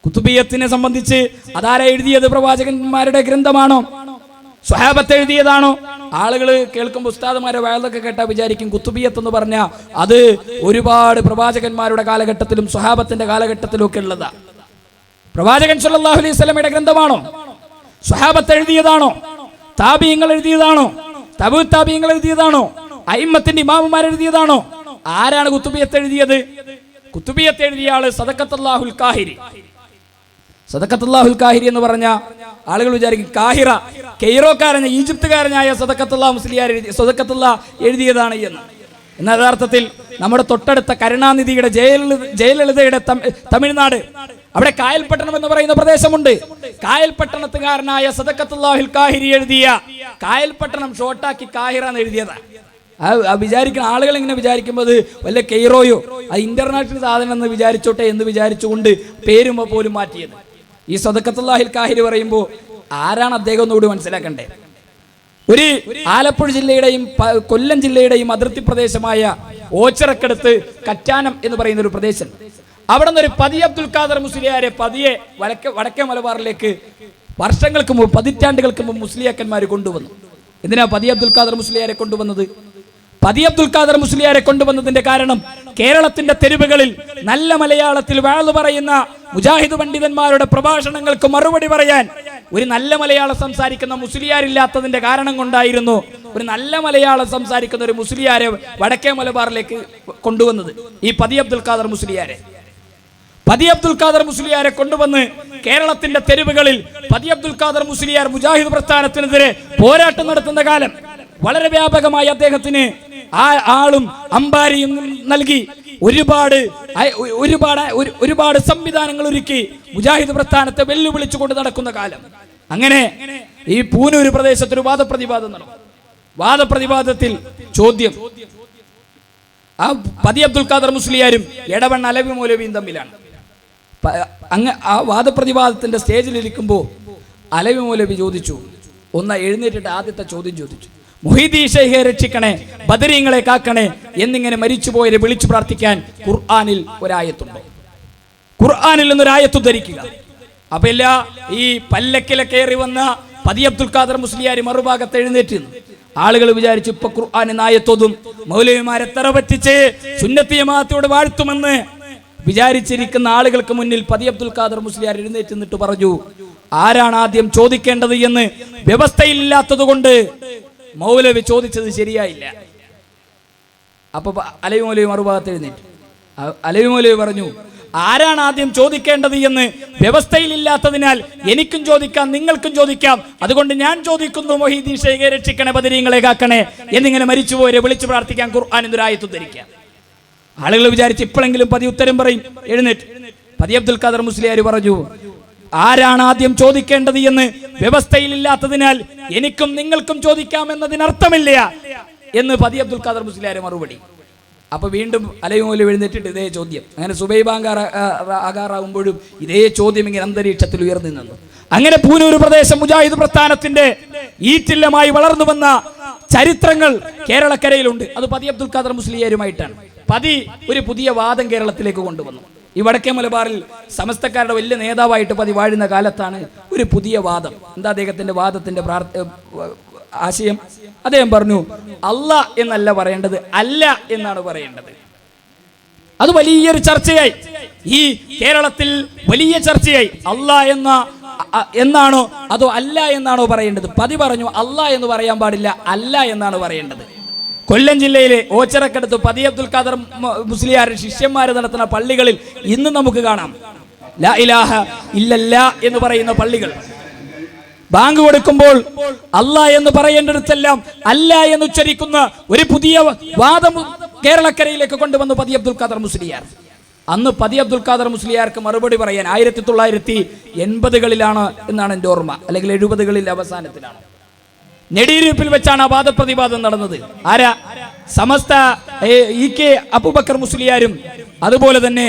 കുത്തുബിയത്തിനെ സംബന്ധിച്ച് അതാരാ എഴുതിയത്? പ്രവാചകന്മാരുടെ ഗ്രന്ഥമാണോ? സ്വഹാബത്ത് എഴുതിയതാണോ? ആളുകൾ കേൾക്കുമ്പോൾ ഉസ്താദുമാരെ വയലൊക്കെ കേട്ടാ വിചാരിക്കും കുത്തുബിയത്ത് എന്ന് പറഞ്ഞാൽ അത് ഒരുപാട് പ്രവാചകന്മാരുടെ കാലഘട്ടത്തിലും സ്വഹാബത്തിന്റെ കാലഘട്ടത്തിലും ഒക്കെ ഉള്ളതാ. പ്രവാചകൻ സല്ലല്ലാഹു അലൈഹി വസല്ലമയുടെ ഗ്രന്ഥമാണോ? സ്വഹാബത്ത് എഴുതിയതാണോ? താബീങ്ങൾ എഴുതിയതാണോ? താബീങ്ങൾ എഴുതിയതാണോ? അയിമ്മത്തിന്റെ ഇമാമുമാർ എഴുതിയതാണോ? ആരാണ് കുത്തുബിയത്ത് എഴുതിയത്? കുത്തുബിയത്ത് എഴുതിയ ആള് സദഖത്തുല്ലാഹുൽ കാഹിരി. സദഖത്തുല്ലാഹുൽ കാഹിരി എന്ന് പറഞ്ഞ ആളുകൾ വിചാരിക്കും കാഹിറ കെയ്റോക്കാരൻ ഈജിപ്തുകാരനായ സദഖത്തുല്ലാ എഴുതിയതാണ് എന്ന്. എന്നാൽ യഥാർത്ഥത്തിൽ നമ്മുടെ തൊട്ടടുത്ത കരുണാനിധിയുടെ ജയലളിതയുടെ തമിഴ്നാട്, അവിടെ കായൽപട്ടണം എന്ന് പറയുന്ന പ്രദേശമുണ്ട്. കായൽപട്ടണത്തുകാരനായ സദഖത്തുല്ലാഹുൽ കാഹിരി എഴുതിയ കായൽപട്ടണം ഷോർട്ടാക്കി കാഹിറ എന്ന് എഴുതിയതാണ്. വിചാരിക്കുന്ന ആളുകൾ ഇങ്ങനെ വിചാരിക്കുമ്പോൾ വല്ല കെയ്റോയോ അത് ഇന്റർനാഷണൽ സാധനം എന്ന് വിചാരിച്ചോട്ടെ എന്ന് വിചാരിച്ചുകൊണ്ട് പേരും പോലും മാറ്റിയത്. ഈ സദഖത്തുല്ലാഹിൽ കാഹിരി പറയുമ്പോൾ ആരാണ് അദ്ദേഹം ഒന്നുകൂടി മനസ്സിലാക്കണ്ടേ. ഒരു ആലപ്പുഴ ജില്ലയുടെയും കൊല്ലം ജില്ലയുടെയും അതിർത്തി പ്രദേശമായ ഓച്ചിറക്കടുത്ത് കറ്റാനം എന്ന് പറയുന്ന ഒരു പ്രദേശം, അവിടെ നിന്ന് ഒരു പതി അബ്ദുൽ ഖാദർ മുസ്ലിയാരെ പതിയെ വടക്കേ മലബാറിലേക്ക് വർഷങ്ങൾക്ക് മുമ്പ്, പതിറ്റാണ്ടുകൾക്ക് മുമ്പ് മുസ്ലിയാക്കന്മാർ കൊണ്ടുവന്നു. എന്തിനാ പതി അബ്ദുൽ ഖാദർ മുസ്ലിയാരെ കൊണ്ടുവന്നത്? പതി അബ്ദുൽ ഖാദർ മുസ്ലിയാരെ കൊണ്ടുവന്നതിന്റെ കാരണം കേരളത്തിന്റെ തെരുവുകളിൽ നല്ല മലയാളത്തിൽ വാള് പറയുന്ന മുജാഹിദ് പണ്ഡിതന്മാരുടെ പ്രഭാഷണങ്ങൾക്ക് മറുപടി പറയാൻ ഒരു നല്ല മലയാളം സംസാരിക്കുന്ന മുസ്ലിയാരില്ലാത്തതിന്റെ കാരണം കൊണ്ടായിരുന്നു ഒരു നല്ല മലയാളം സംസാരിക്കുന്ന ഒരു മുസ്ലിയാരെ വടക്കേ മലബാറിലേക്ക് കൊണ്ടുവന്നത്. ഈ പതി അബ്ദുൽ ഖാദർ മുസ്ലിയാരെ കൊണ്ടുവന്ന് കേരളത്തിന്റെ തെരുവുകളിൽ പതി അബ്ദുൽ ഖാദർ മുസ്ലിയാർ മുജാഹിദ് പ്രസ്ഥാനത്തിനെതിരെ പോരാട്ടം നടത്തുന്ന കാലം വളരെ വ്യാപകമായി അദ്ദേഹത്തിന് ആളും അമ്പാരിയും നൽകി ഒരുപാട് സംവിധാനങ്ങൾ ഒരുക്കി മുജാഹിദ് പ്രസ്ഥാനത്തെ വെല്ലുവിളിച്ചുകൊണ്ട് നടക്കുന്ന കാലം. അങ്ങനെ ഈ പൂനൂർ പ്രദേശത്ത് ഒരു വാദപ്രതിവാദം നടന്നു. വാദപ്രതിവാദത്തിൽ ചോദ്യം ആ പതി അബ്ദുൽ ഖാദർ മുസ്ലിയാരും എടവണ്ണ അലവി മൗലവിയും തമ്മിലാണ്. ആ വാദപ്രതിവാദത്തിന്റെ സ്റ്റേജിലിരിക്കുമ്പോൾ അലവി മൗലവി ചോദിച്ചു, എഴുന്നേറ്റിട്ട് ആദ്യത്തെ ചോദ്യം ചോദിച്ചു, മുഹീദ്ദീൻ ശൈഖെ രക്ഷിക്കണേ, ബദരീങ്ങളെ കാക്കണേ എന്നിങ്ങനെ മരിച്ചുപോയവരെ വിളിച്ചു പ്രാർത്ഥിക്കാൻ ഖുർആനിൽ ഒരായത്തുണ്ടോ? ഖുർആനിൽ നിന്നൊരായത്ത് ധരിക്കുക. അപ്പൊ ഈ പല്ലക്കിലെ കയറി വന്ന പതി അബ്ദുൽ ഖാദർ മുസ്ലിയാർ മറുഭാഗത്ത് എഴുന്നേറ്റ് ആളുകൾ വിചാരിച്ചു ഇപ്പൊ ഖുർആൻ ആയത്തോതും മൗലവിമാരെ തറപറ്റിച്ച് സുന്നത്തി ജമാഅത്തോട് വാഴ്ത്തുമെന്ന് വിചാരിച്ചിരിക്കുന്ന ആളുകൾക്ക് മുന്നിൽ പതി അബ്ദുൽ ഖാദർ മുസ്ലിയാർ എഴുന്നേറ്റ് നിന്നിട്ട് പറഞ്ഞു, ആരാണ് ആദ്യം ചോദിക്കേണ്ടത് എന്ന് വ്യവസ്ഥയില്ലാത്തത് കൊണ്ട് മൗലവി ചോദിച്ചത് ശരിയായില്ല. അപ്പൊ അലവി മൗലവി മറുഭാഗത്ത് എഴുന്നേറ്റ് അലവി മൗലവി പറഞ്ഞു, ആരാണ് ആദ്യം ചോദിക്കേണ്ടത് എന്ന് വ്യവസ്ഥയിലില്ലാത്തതിനാൽ എനിക്കും ചോദിക്കാം നിങ്ങൾക്കും ചോദിക്കാം, അതുകൊണ്ട് ഞാൻ ചോദിക്കുന്നു, മുഹീദ്ദീൻ ശൈഖെ രക്ഷിക്കണേ, ബദരീങ്ങളെ കാക്കണേ എന്നിങ്ങനെ മരിച്ചുപോയവരെ വിളിച്ചു പ്രാർത്ഥിക്കാൻ ഖുർആൻ എന്നൊരായത്ത് ധരിക്കാം. ആളുകൾ വിചാരിച്ച് ഇപ്പോഴെങ്കിലും പതി ഉത്തരം പറയും. എഴുന്നേറ്റ് പതി അബ്ദുൽ ഖാദർ മുസ്ലിയാർ പറഞ്ഞു, ആരാണ് ആദ്യം ചോദിക്കേണ്ടത് എന്ന് വ്യവസ്ഥയിലില്ലാത്തതിനാൽ എനിക്കും നിങ്ങൾക്കും ചോദിക്കാം എന്നതിനർത്ഥമില്ല എന്ന് പതി അബ്ദുൽ ഖാദർ മുസ്ലിയാരെ മറുപടി. അപ്പൊ വീണ്ടും അലവി മൗലവി എഴുന്നേറ്റിട്ട് ഇതേ ചോദ്യം. അങ്ങനെ സുബൈബാങ്കാറാകുമ്പോഴും ഇതേ ചോദ്യം ഇങ്ങനെ അന്തരീക്ഷത്തിൽ ഉയർന്നു നിന്നു. അങ്ങനെ പൂനൂർ പ്രദേശം മുജാഹിദ് പ്രസ്ഥാനത്തിന്റെ ഈറ്റില്ലമായി വളർന്നു വന്ന ചരിത്രങ്ങൾ കേരളക്കരയിലുണ്ട്. അത് പതി അബ്ദുൽ ഖാദർ മുസ്ലിയാരുമായിട്ടാണ്. പതി ഒരു പുതിയ വാദം കേരളത്തിലേക്ക് കൊണ്ടുവന്നു. ഈ വടക്കേ മലബാറിൽ സമസ്തക്കാരുടെ വലിയ നേതാവായിട്ട് പതി വാഴുന്ന കാലത്താണ് ഒരു പുതിയ വാദം. എന്താ അദ്ദേഹത്തിന്റെ വാദത്തിന്റെ ആശയം? അദ്ദേഹം പറഞ്ഞു, അല്ലാ എന്നല്ല പറയേണ്ടത്, അല്ല എന്നാണ് പറയേണ്ടത്. അത് വലിയൊരു ചർച്ചയായി, ഈ കേരളത്തിൽ വലിയ ചർച്ചയായി. അല്ലാ എന്നാണോ അതോ അല്ല എന്നാണോ പറയേണ്ടത്? പതി പറഞ്ഞു, അല്ലാ എന്ന് പറയാൻ പാടില്ല, അല്ല എന്നാണ് പറയേണ്ടത്. കൊല്ലം ജില്ലയിലെ ഓച്ചിറക്കടുത്ത് പതി അബ്ദുൽ ഖാദർ മുസ്ലിയാർ ശിഷ്യന്മാര് നടത്തുന്ന പള്ളികളിൽ ഇന്ന് നമുക്ക് കാണാം ലാ ഇലാഹ ഇല്ലല്ലാ എന്ന് പറയുന്ന പള്ളികൾ. ബാങ്ക് കൊടുക്കുമ്പോൾ അല്ലാ എന്ന് പറയേണ്ടിടത്തെല്ലാം അല്ല എന്ന് ഉച്ചരിക്കുന്ന ഒരു പുതിയ വാദം കേരളക്കരയിലേക്ക് കൊണ്ടുവന്നു പതി അബ്ദുൽ ഖാദർ മുസ്ലിയാർ. അന്ന് പതി അബ്ദുൽ ഖാദർ മുസ്ലിയാർക്ക് മറുപടി പറയാൻ 1980-കളിലാണ് എന്നാണ് എൻ്റെ ഓർമ്മ, അല്ലെങ്കിൽ 70-കളിൽ അവസാനത്തിലാണ്. നെടിയിരുപ്പിൽ വെച്ചാണ് ആ വാദപ്രതിവാദം നടന്നത്. ആരാ? സമസ്ത EK അബൂബക്കർ മുസ്ലിയാരും അതുപോലെ തന്നെ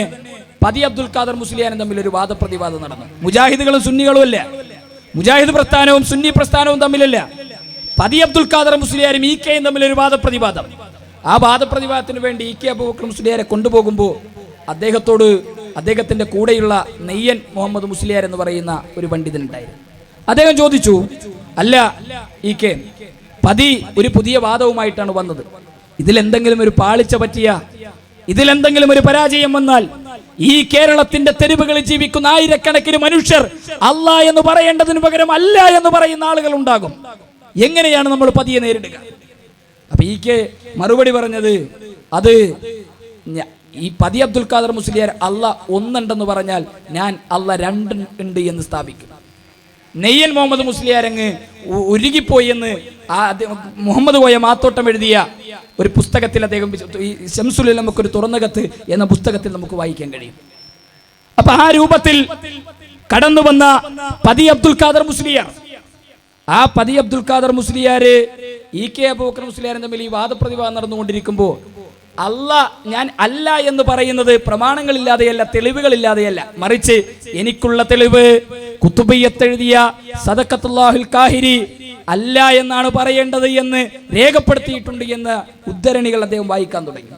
പതി അബ്ദുൽ ഖാദർ മുസ്ലിയാരും തമ്മിൽ ഒരു വാദപ്രതിവാദം നടന്നു. മുജാഹിദുകളും സുന്നികളും അല്ല, മുജാഹിദ് പ്രസ്ഥാനവും സുന്നി പ്രസ്ഥാനവും തമ്മിലല്ല, പതി അബ്ദുൽ ഖാദർ മുസ്ലിയാരും EKയും തമ്മിലൊരു വാദപ്രതിവാദം. ആ വാദപ്രതിവാദത്തിന് വേണ്ടി EK അബൂബക്കർ മുസ്ലിയാരെ കൊണ്ടുപോകുമ്പോൾ അദ്ദേഹത്തിന്റെ കൂടെയുള്ള നെയ്യൻ മുഹമ്മദ് മുസ്ലിയാർ എന്ന് പറയുന്ന ഒരു പണ്ഡിതൻ ഉണ്ടായിരുന്നു. അദ്ദേഹം ചോദിച്ചു, അല്ല EK, പതി ഒരു പുതിയ വാദവുമായിട്ടാണ് വന്നത്, ഇതിലെന്തെങ്കിലും ഒരു പാളിച്ച പറ്റിയ, ഇതിലെന്തെങ്കിലും ഒരു പരാജയം വന്നാൽ ഈ കേരളത്തിന്റെ തെരുവുകളിൽ ജീവിക്കുന്ന ആയിരക്കണക്കിന് മനുഷ്യർ അല്ലാ എന്ന് പറയേണ്ടതിന് പകരം അല്ല എന്ന് പറയുന്ന ആളുകൾ ഉണ്ടാകും. എങ്ങനെയാണ് നമ്മൾ പതിയെ നേരിടുക? അപ്പൊ EK മറുപടി പറഞ്ഞത്, അത് ഈ പതി അബ്ദുൽ ഖാദർ മുസ്ലിയാർ അല്ല ഒന്നുണ്ടെന്ന് പറഞ്ഞാൽ ഞാൻ അല്ല രണ്ട് എന്ന് സ്ഥാപിക്കും. നെയ്യൽ മുഹമ്മദ് മുസ്ലിയാരങ്ങ് ഉരുകിപ്പോയി എന്ന് മുഹമ്മദ് കോയ മാത്തോട്ടം എഴുതിയ ഒരു പുസ്തകത്തിൽ അദ്ദേഹം ഈ ശംസുൽ നമുക്കൊരു തുറന്ന കത്ത് എന്ന പുസ്തകത്തിൽ നമുക്ക് വായിക്കാൻ കഴിയും. അപ്പൊ ആ രൂപത്തിൽ കടന്നു വന്ന പതി അബ്ദുൽ ഖാദർ മുസ്ലിയാർ, ആ പതി അബ്ദുൽ ഖാദർ മുസ്ലിയാര് ഇ കെ അബൂബക്കർ മുസ്ലിയാരും തമ്മിൽ ഈ വാദപ്രതിവാദം നടന്നുകൊണ്ടിരിക്കുമ്പോൾ ഞാൻ അല്ല എന്ന് പറയുന്നത് പ്രമാണങ്ങളില്ലാതെയല്ല, തെളിവുകളില്ലാതെയല്ല, മറിച്ച് എനിക്കുള്ള തെളിവ് കുത്തുബിയ്യത്തെഴുതിയ സദഖത്തുല്ലാഹുൽ കാഹിരി അല്ല എന്നാണ് പറയേണ്ടത് എന്ന് രേഖപ്പെടുത്തിയിട്ടുണ്ട് എന്ന ഉദ്ധരണികൾ അദ്ദേഹം വായിക്കാൻ തുടങ്ങി.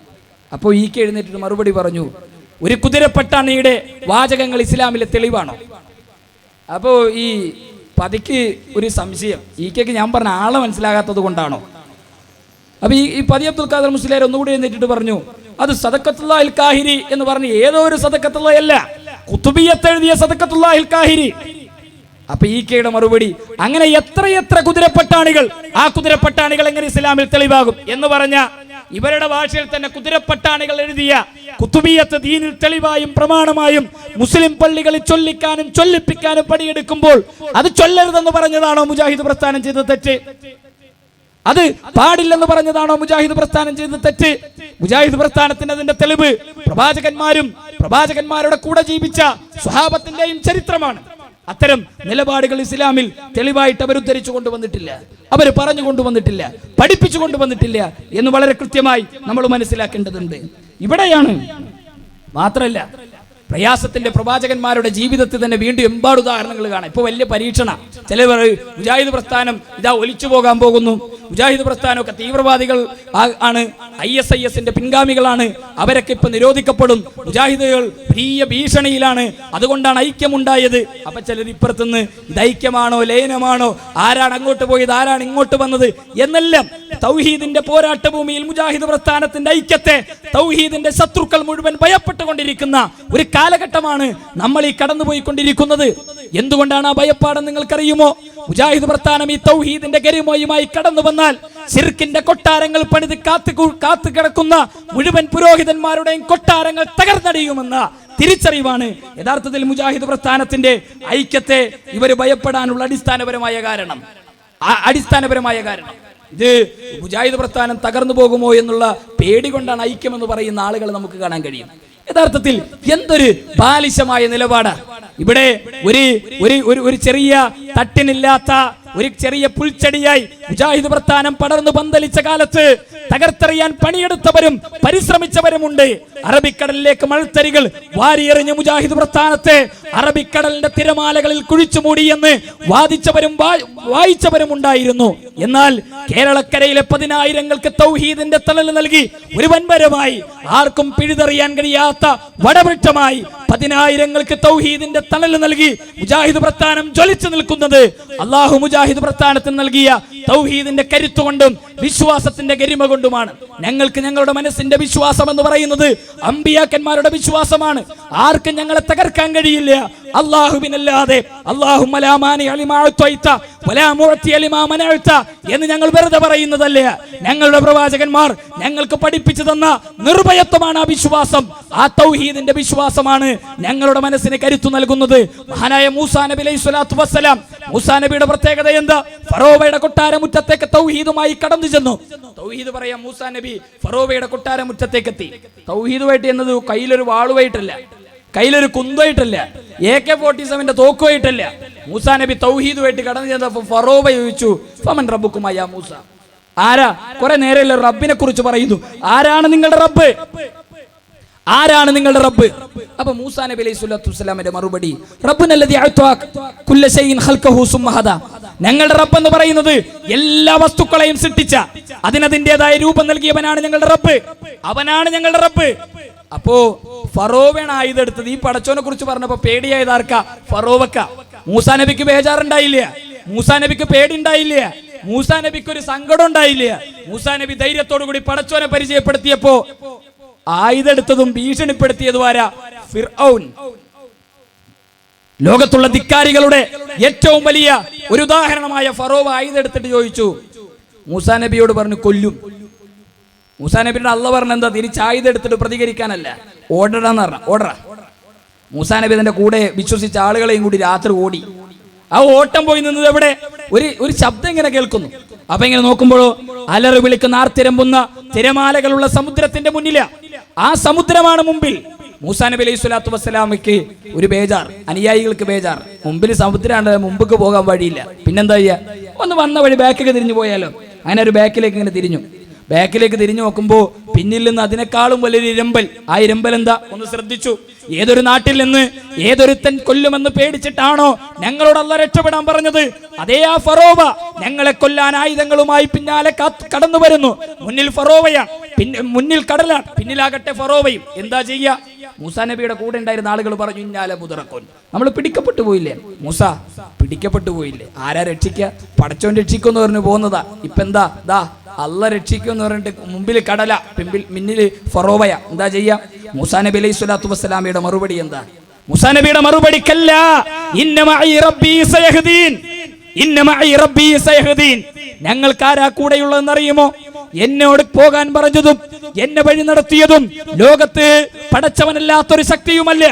അപ്പോൾ ഈ കെ എഴുന്നേറ്റ് മറുപടി പറഞ്ഞു, ഒരു കുതിരപ്പട്ടാണിയുടെ വാചകങ്ങൾ ഇസ്ലാമിലെ തെളിവാണോ? അപ്പോ ഈ പതിക്ക് ഒരു സംശയം, ഈ കെക്ക് ഞാൻ പറഞ്ഞ ആളെ മനസ്സിലാകാത്തത് കൊണ്ടാണോ? അപ്പൊ ഈ പതി അബ്ദുൽ ഖാദർ മുസ്ലിയാർ ഒന്നുകൂടി എഴുന്നേറ്റിട്ട് പറഞ്ഞു, അത് സദഖത്തുല്ലാഹിൽ കാഹിരി എന്ന് പറഞ്ഞ് ഏതോ ഒരു സദഖത്തുള്ളയല്ല, കുത്തുബിയ്യത്തെഴുതിയ സദഖത്തുല്ലാഹിൽ കാഹിരി. അപ്പൊ ഈ കെയുടെ മറുപടി, അങ്ങനെ എത്രയെത്ര കുതിരപ്പട്ടാണികൾ, ആ കുതിരപ്പട്ടാണികൾ എങ്ങനെ ഇസ്ലാമിൽ തെളിവാകും എന്ന് പറഞ്ഞ ഇവരുടെ ഭാഷയിൽ തന്നെ കുതിരപ്പട്ടാണികൾ എഴുതിയ കുത്തുബിയ്യത്ത് ദീനിൽ തെളിവായും പ്രമാണമായും മുസ്ലിം പള്ളികളിൽ ചൊല്ലിക്കാനും ചൊല്ലിപ്പിക്കാനും പണിയെടുക്കുമ്പോൾ അത് ചൊല്ലരുതെന്ന് പറഞ്ഞതാണോ മുജാഹിദ് പ്രസ്ഥാനം ചെയ്ത തെറ്റ്? അത് പാടില്ലെന്ന് പറഞ്ഞതാണോ മുജാഹിദ് പ്രസ്ഥാനം ചെയ്ത തെറ്റ്? മുജാഹിദ് പ്രസ്ഥാനത്തിന് അതിന്റെ തെളിവ് പ്രവാചകന്മാരും പ്രവാചകന്മാരുടെ കൂടെ ജീവിച്ച സ്വഹാബത്തിന്റെയും ചരിത്രമാണ്. അത്തരം നിലപാടുകൾ ഇസ്ലാമിൽ തെളിവായിട്ട് അവർ ഉദ്ധരിച്ചു കൊണ്ടുവന്നിട്ടില്ല, അവർ പറഞ്ഞു കൊണ്ടുവന്നിട്ടില്ല, പഠിപ്പിച്ചു കൊണ്ടുവന്നിട്ടില്ല എന്ന് വളരെ കൃത്യമായി നമ്മൾ മനസ്സിലാക്കേണ്ടതുണ്ട്. ഇവിടെയാണ് മാത്രമല്ല പ്രയാസത്തിന്റെ പ്രവാചകന്മാരുടെ ജീവിതത്തിൽ തന്നെ വീണ്ടും എമ്പാട് ഉദാഹരണങ്ങൾ കാണാം. ഇപ്പൊ വലിയ പരീക്ഷണ, ചിലവർ മുജാഹിദ് പ്രസ്ഥാനം ഇതാ ഒലിച്ചു പോകാൻ പോകുന്നു, മുജാഹിദ് പ്രസ്ഥാനമൊക്കെ തീവ്രവാദികൾ ആണ്, ISIS പിൻഗാമികളാണ്, അവരൊക്കെ ഇപ്പൊ നിരോധിക്കപ്പെടും, മുജാഹിദുകൾ വലിയ ഭീഷണിയിലാണ്, അതുകൊണ്ടാണ് ഐക്യമുണ്ടായത്. അപ്പൊ ചിലർ ഇപ്പുറത്തുനിന്ന് ഇത് ഐക്യമാണോ ലയനമാണോ, ആരാണ് അങ്ങോട്ട് പോയത് ആരാണ് ഇങ്ങോട്ട് വന്നത് എന്നെല്ലാം തൗഹീദിന്റെ പോരാട്ട ഭൂമിയിൽ മുജാഹിദ് പ്രസ്ഥാനത്തിന്റെ ഐക്യത്തെ തൗഹീദിന്റെ ശത്രുക്കൾ മുഴുവൻ ഭയപ്പെട്ടുകൊണ്ടിരിക്കുന്ന ഒരു കാലഘട്ടമാണ് നമ്മൾ ഈ കടന്നുപോയിക്കൊണ്ടിരിക്കുന്നത്. എന്തുകൊണ്ടാണ് ആ ഭയപ്പാടെന്ന് നിങ്ങൾക്കറിയുമോ? മുജാഹിദ് പ്രസ്ഥാനം ഈ തൗഹീദിന്റെ ഗരിമയുമായി കടന്നു വന്നാൽ ശിർക്കിന്റെ കൊട്ടാരങ്ങൾ പണിത് കാത്തു കിടക്കുന്ന മുഴുവൻ പുരോഹിതന്മാരുടെയും കൊട്ടാരങ്ങൾ തകർന്നടിയുമെന്ന തിരിച്ചറിവാണ് യഥാർത്ഥത്തിൽ മുജാഹിദ് പ്രസ്ഥാനത്തിന്റെ ഐക്യത്തെ ഇവർ ഭയപ്പെടാനുള്ള അടിസ്ഥാനപരമായ കാരണം. ഇത് മുജാഹിദ് പ്രസ്ഥാനം തകർന്നു പോകുമോ എന്നുള്ള പേടി കൊണ്ടാണ് ഐക്യമെന്ന് പറയുന്ന ആളുകൾ നമുക്ക് കാണാൻ കഴിയും. യഥാർത്ഥത്തിൽ എന്തൊരു ബാലിശമായ നിലപാടാ ഇവിടെ. ഒരു ചെറിയ തട്ടിനില്ലാത്ത ഒരു ചെറിയ പുൽച്ചെടിയായി മുജാഹിദ് പ്രസ്ഥാനം പടർന്നു പന്തലിച്ച കാലത്ത് തകർത്തെറിയാൻ പണിയെടുത്തവരും പരിശ്രമിച്ചവരുമുണ്ട്. അറബിക്കടലിലേക്ക് മഴത്തരികൾ വാരിയെറിഞ്ഞ് മുജാഹിദ് പ്രസ്ഥാനത്തെ അറബിക്കടലിന്റെ തിരമാലകളിൽ കുഴിച്ചുമൂടിയെന്ന് വാദിച്ചവരും വായിച്ചവരും ഉണ്ടായിരുന്നു. എന്നാൽ കേരളക്കരയിലെ 10,000-ങ്ങൾക്ക് തൗഹീദിന്റെ തണൽ നൽകി ഒരു വൻമരമായി ആർക്കും പിഴുതെറിയാൻ കഴിയാത്ത വടവൃക്ഷമായി 10,000-ങ്ങൾക്ക് തൗഹീദിന്റെ തണൽ നൽകി മുജാഹിദ് പ്രസ്ഥാനം ജ്വലിച്ചു നിൽക്കുന്നത് അല്ലാഹു മുജാഹിദ് പ്രസ്ഥാനത്തിന് നൽകിയ തൗഹീദിന്റെ കരുത്തുകൊണ്ടും വിശ്വാസത്തിന്റെ ഗരിമ കൊണ്ടുമാണ്. ഞങ്ങൾക്ക് ഞങ്ങളുടെ മനസ്സിന്റെ വിശ്വാസം എന്ന് പറയുന്നത് അമ്പിയാക്കന്മാരുടെ വിശ്വാസമാണ്. ആർക്കും ഞങ്ങളെ തകർക്കാൻ കഴിയില്ല അല്ലാഹുവിനല്ലാതെ. എന്ന് ഞങ്ങൾ വെറുതെ പറയുന്നതല്ല. ഞങ്ങളുടെ പ്രവാചകന്മാർ ഞങ്ങൾക്ക് പഠിപ്പിച്ചു തന്ന നിർഭയത്വമാണ് ആ വിശ്വാസം. ആ തൗഹീദിന്റെ വിശ്വാസമാണ് ഞങ്ങളുടെ മനസ്സിന് കരുത്തു നൽകുന്നത്. മഹാനായ മൂസാ നബി അലൈഹി സ്വലാത്തു വസ്സലാം, മൂസാ നബിയുടെ പ്രത്യേകത എന്താ? ഫറോവയുടെ കൊട്ടാരമുറ്റത്തേക്ക് തൗഹീദുമായി കടന്നു ചെന്നു. തൗഹീദ് പറയാം, മൂസാ നബി ഫറോവയുടെ കൊട്ടാരമുറ്റത്തേക്ക് എത്തി. തൗഹീദുമായിട്ട് എന്നത് കയ്യിലൊരു വാളുമായിട്ടല്ല, കയ്യിലൊരു കുന്തമായിട്ടല്ല, AK-47 തോക്കുമായിട്ടല്ല. മൂസാ നബി തൗഹീദുമായിട്ട് കടന്നു ചെന്നപ്പോൾ ഫറോവ ചോദിച്ചു, ഫമൻ റബ്ബുക്കുമായ മൂസ, ആരാ? കുറെ നേരമല്ല റബ്ബിനെ കുറിച്ച് പറയുന്നു. ആരാണ് നിങ്ങളുടെ റബ്ബ്? ആരാണ് നിങ്ങളുടെ റബ്ബ്? അപ്പൊ മൂസാ നബി അലൈഹി സ്വലാത്തു വസ്സലാമിന്റെ മറുപടി, റബ്ബുനല്ലദീ അഅ്താ കുല്ല ശൈഇൻ ഖൽഖഹു സുമ്മ ഹദാ. ഞങ്ങളുടെ റബ്ബ് എന്ന് പറയുന്നത് എല്ലാ വസ്തുക്കളെയും സൃഷ്ടിച്ച അതിനതിൻ്റെതായ രൂപം നൽകിയവനാണ് ഞങ്ങളുടെ റബ്ബ്. അവനാണ് ഞങ്ങളുടെ റബ്ബ്. അപ്പോ ഫറോവയാണ് ആയുധെടുത്തത്. ഈ പടച്ചോനെ കുറിച്ച് പറഞ്ഞപ്പോ പേടിയായത് ആർക്കാ? ഫറോവക്ക. മൂസാ നബിക്ക് ബേജാറുണ്ടായില്ല, മൂസാ നബിക്ക് പേടി ഉണ്ടായില്ല, മൂസാ നബിക്ക് ഒരു സങ്കടം ഉണ്ടായില്ല. മൂസാ നബി ധൈര്യത്തോടു കൂടി പടച്ചോനെ പരിചയപ്പെടുത്തിയപ്പോ ആയുധെടുത്തതും ഭീഷണിപ്പെടുത്തിയതും ആരാ? ഫിർഔൻ. ലോകത്തുള്ള ധിക്കാരികളുടെ ഏറ്റവും വലിയ ഒരു ഉദാഹരണമായ ഫറോവ ആയുധെടുത്തിട്ട് ചോദിച്ചു, മൂസാ നബിയോട് പറഞ്ഞു കൊല്ലും. മൂസാ നബിയുടെ അള്ള പറഞ്ഞ എന്താ? തിരിച്ചായുധെടുത്തിട്ട് പ്രതികരിക്കാനല്ല, ഓടടാന്ന് പറഞ്ഞ ഓടറ. മൂസാ നബി തന്റെ കൂടെ വിശ്വസിച്ച ആളുകളെയും കൂടി രാത്രി ഓടി. ആ ഓട്ടം പോയി നിന്നത് എവിടെ? ഒരു ശബ്ദം ഇങ്ങനെ കേൾക്കുന്നു. അപ്പൊ ഇങ്ങനെ നോക്കുമ്പോഴോ അലറി വിളിക്കുന്ന ആർത്തിരമ്പുന്ന തിരമാലകളുള്ള സമുദ്രത്തിന്റെ മുന്നില. ആ സമുദ്രമാണ് മുമ്പിൽ. മൂസാ നബി അലൈഹി സ്വലാത്തു വസ്സലാമയ്ക്ക് ഒരു ബേജാർ, അനുയായികൾക്ക് ബേജാർ. മുമ്പിൽ സമുദ്രമാണ്, മുമ്പ് പോകാൻ വഴിയില്ല. പിന്നെന്താ ചെയ്യാ? ഒന്ന് വന്ന വഴി ബാക്കിലേക്ക് തിരിഞ്ഞു പോയാലോ? അങ്ങനെ ഒരു ബാക്കിലേക്ക് ഇങ്ങനെ തിരിഞ്ഞു. ബാക്കിലേക്ക് തിരിഞ്ഞു നോക്കുമ്പോ പിന്നിൽ നിന്ന് അതിനേക്കാളും വലിയൊരു ഇരമ്പൽ. ആ ഇരമ്പൽ എന്താ? ഒന്ന് ശ്രദ്ധിച്ചു. ഏതൊരു നാട്ടിൽ നിന്ന് ഏതൊരുത്തൻ കൊല്ലുമെന്ന് പേടിച്ചിട്ടാണോ ഞങ്ങളോട് അല്ലാഹ് രക്ഷപ്പെടാൻ പറഞ്ഞത്, അതേ ആ ഫറോവ ഞങ്ങളെ കൊല്ലാൻ ആയുധങ്ങളുമായി പിന്നാലെ കടന്നു വരുന്നു. മുന്നിൽ ഫറോവയാണ്, മുന്നിൽ കടലാണ്, പിന്നിലാകട്ടെ ഫറോവയും. എന്താ ചെയ്യാ? മൂസാ നബിയുടെ കൂടെ ഉണ്ടായിരുന്ന ആളുകൾ പറഞ്ഞു, ഇന്നാലെ മുതറക്കോൻ, നമ്മൾ പിടിക്കപ്പെട്ടു പോയില്ലേ മൂസ, പിടിക്കപ്പെട്ടു പോയില്ലേ? ആരാ രക്ഷിക്കുക? പടച്ചോൻ രക്ഷിക്കുമെന്ന് പറഞ്ഞു പോകുന്നതാ. ഇപ്പൊ എന്താ? ദാ അള്ളാഹ് രക്ഷിക്കുമെന്ന് പറഞ്ഞിട്ട് മുമ്പിൽ കടല, മുന്നിൽ ഫറോവയ. എന്താ ചെയ്യാ? മൂസാ നബി അലൈഹി സ്വലാത്തു വസ്സലാമയുടെ മറുപടി എന്താ? മൂസാ നബിയുടെ മറുപടി കല്ലാ ഇന്ന മഈ റബ്ബീ സയഹ്ദീൻ, ഇന്ന മഈ റബ്ബീ സയഹ്ദീൻ. ഞങ്ങൾക്കാരാ കൂടെയുള്ളതെന്നറിയുമോ? എന്നോട് പോകാൻ പറഞ്ഞതും എന്നെ വഴി നടത്തിയതും ലോകത്ത് പടച്ചവനല്ലാത്തൊരു ശക്തിയുമല്ല,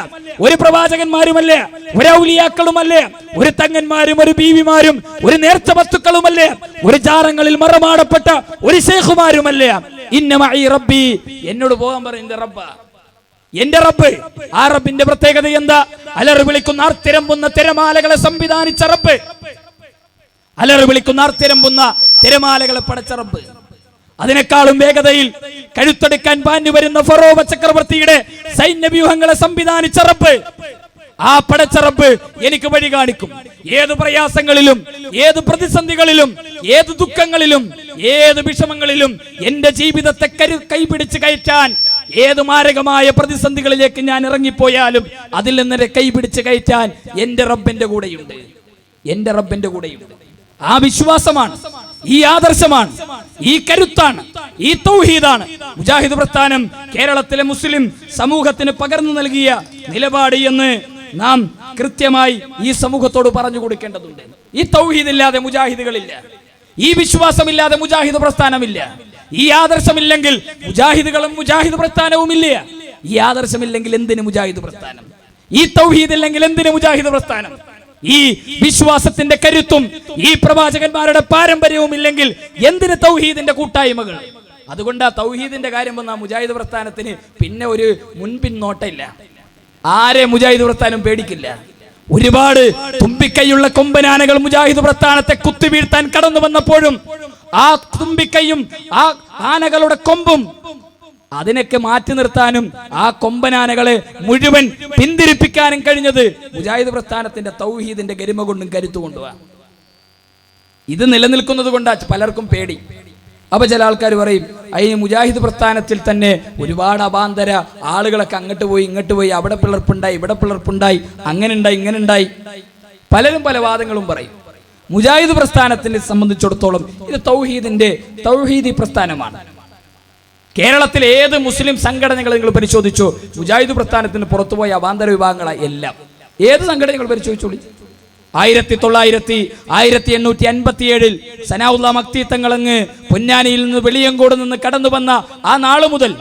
ഒരു പ്രവാചകന്മാരുമല്ല, ഒരു ഔലിയാക്കളുമല്ല, ഒരു തങ്ങന്മാരും ഒരു ബീവിമാരും ഒരു നേർച്ച വസ്തുക്കളുമല്ല, ഒരു ജാറങ്ങളിൽ മറമാടപ്പെട്ട ഒരു ശൈഖുമാരുമല്ല. ഇന്ന മഈ റബ്ബി, എന്നോട് പോകാൻ പറഞ്ഞ എന്റെ റബ്ബ, എന്റെ റബ്ബ്. ആ റബ്ബിന്റെ പ്രത്യേകത എന്താ? അലറി വിളിക്കുന്ന ആർത്തിരമ്പുന്ന തിരമാലകളെ സംവിധാനിച്ച റബ്ബ്, അലറി വിളിക്കുന്ന ആർത്തിരമ്പുന്ന തിരമാലകളെ പടച്ച റബ്ബ്. അതിനേക്കാളും വേഗതയിൽ കഴുത്തെടുക്കാൻ പാഞ്ഞു വരുന്ന ഫറോവ ചക്രവർത്തിയുടെ സൈന്യവ്യൂഹങ്ങളെ സംവിധാനിച്ച റബ്ബ്, ആ പടച്ച റബ്ബ് എനിക്ക് വഴി കാണിക്കും. ഏത് പ്രയാസങ്ങളിലും, ഏത് പ്രതിസന്ധികളിലും, ഏത് ദുഃഖങ്ങളിലും, ഏത് വിഷമങ്ങളിലും എന്റെ ജീവിതത്തെ കൈപിടിച്ച് കയറ്റാൻ, ഏത് മാരകമായ പ്രതിസന്ധികളിലേക്ക് ഞാൻ ഇറങ്ങിപ്പോയാലും അതിൽ നിന്ന് കൈപിടിച്ച് കയറ്റാൻ എന്റെ റബ്ബിന്റെ കൂടെയുണ്ട്, എന്റെ റബ്ബിന്റെ കൂടെയുണ്ട്. ആ വിശ്വാസമാണ്, ഈ ആദർശമാണ്, ഈ കരുത്താണ്, ഈ തൗഹീദാണ് മുജാഹിദ് പ്രസ്ഥാനം കേരളത്തിലെ മുസ്ലിം സമൂഹത്തിന് പകർന്നു നൽകിയ നിലപാട് എന്ന് നാം കൃത്യമായി ഈ സമൂഹത്തോട് പറഞ്ഞു കൊടുക്കേണ്ടതുണ്ട്. ഈ തൗഹീദില്ലാതെ മുജാഹിദുകളില്ല, ഈ വിശ്വാസമില്ലാതെ മുജാഹിദ് പ്രസ്ഥാനമില്ല. ഈ ആദർശമില്ലെങ്കിൽ മുജാഹിദുകളും മുജാഹിദ് പ്രസ്ഥാനവും ഇല്ല. ഈ ആദർശമില്ലെങ്കിൽ എന്തിന് മുജാഹിദ് പ്രസ്ഥാനം? ഈ തൗഹീദ് ഇല്ലെങ്കിൽ എന്തിന് മുജാഹിദ് പ്രസ്ഥാനം? ഈ വിശ്വാസത്തിന്റെ കരുത്തും ഈ പ്രവാചകന്മാരുടെ പാരമ്പര്യവും ഇല്ലെങ്കിൽ എന്തിന് തൗഹീദിന്റെ കൂട്ടായ്മകൾ? അതുകൊണ്ട് ആ തൗഹീദിന്റെ കാര്യം വന്ന മുജാഹിദ് പ്രസ്ഥാനത്തിന് പിന്നെ ഒരു മുൻപിൻ നോട്ടമില്ല. ആരെ മുജാഹിദ് പ്രസ്ഥാനം പേടിക്കില്ല. ഒരുപാട് തുമ്പിക്കൈയുള്ള കൊമ്പനാനകൾ മുജാഹിദ് പ്രസ്ഥാനത്തെ കുത്തിവീഴ്ത്താൻ കടന്നു വന്നപ്പോഴും ആ തുമ്പിക്കൈയും ആ ആനകളുടെ കൊമ്പും അതിനൊക്കെ മാറ്റി നിർത്താനും ആ കൊമ്പനാനകളെ മുഴുവൻ പിന്തിരിപ്പിക്കാനും കഴിഞ്ഞത് മുജാഹിദ് പ്രസ്ഥാനത്തിന്റെ തൗഹീദിന്റെ ഗരിമ കൊണ്ടും കരുത്തുകൊണ്ടുവാ. ഇത് നിലനിൽക്കുന്നത് കൊണ്ടാ പലർക്കും പേടി. അപ്പൊ ചില ആൾക്കാർ പറയും, ഈ മുജാഹിദ് പ്രസ്ഥാനത്തിൽ തന്നെ ഒരുപാട് അവാന്തര ആളുകളൊക്കെ അങ്ങോട്ട് പോയി ഇങ്ങോട്ട് പോയി, അവിടെ പിളർപ്പുണ്ടായി ഇവിടെ പിളർപ്പുണ്ടായി, അങ്ങനെ ഉണ്ടായി ഇങ്ങനെ ഉണ്ടായി. പലരും പല വാദങ്ങളും പറയും. മുജാഹിദ് പ്രസ്ഥാനത്തിനെ സംബന്ധിച്ചിടത്തോളം ഇത് തൗഹീദി പ്രസ്ഥാനമാണ്. കേരളത്തിലെ ഏത് മുസ്ലിം സംഘടനകൾ നിങ്ങൾ പരിശോധിച്ചോ, മുജാഹിദ് പ്രസ്ഥാനത്തിന് പുറത്തുപോയ അവാന്തര വിഭാഗങ്ങളായി എല്ലാം ഏത് സംഘടനകൾ പരിശോധിച്ചോളി. 1857 സനാഉല്ലാ മക്തി തങ്ങളങ്ങ് പൊന്നാനിയിൽ നിന്ന് വെളിയങ്കോട് നിന്ന് കടന്നു വന്ന ആ നാളു മുതൽ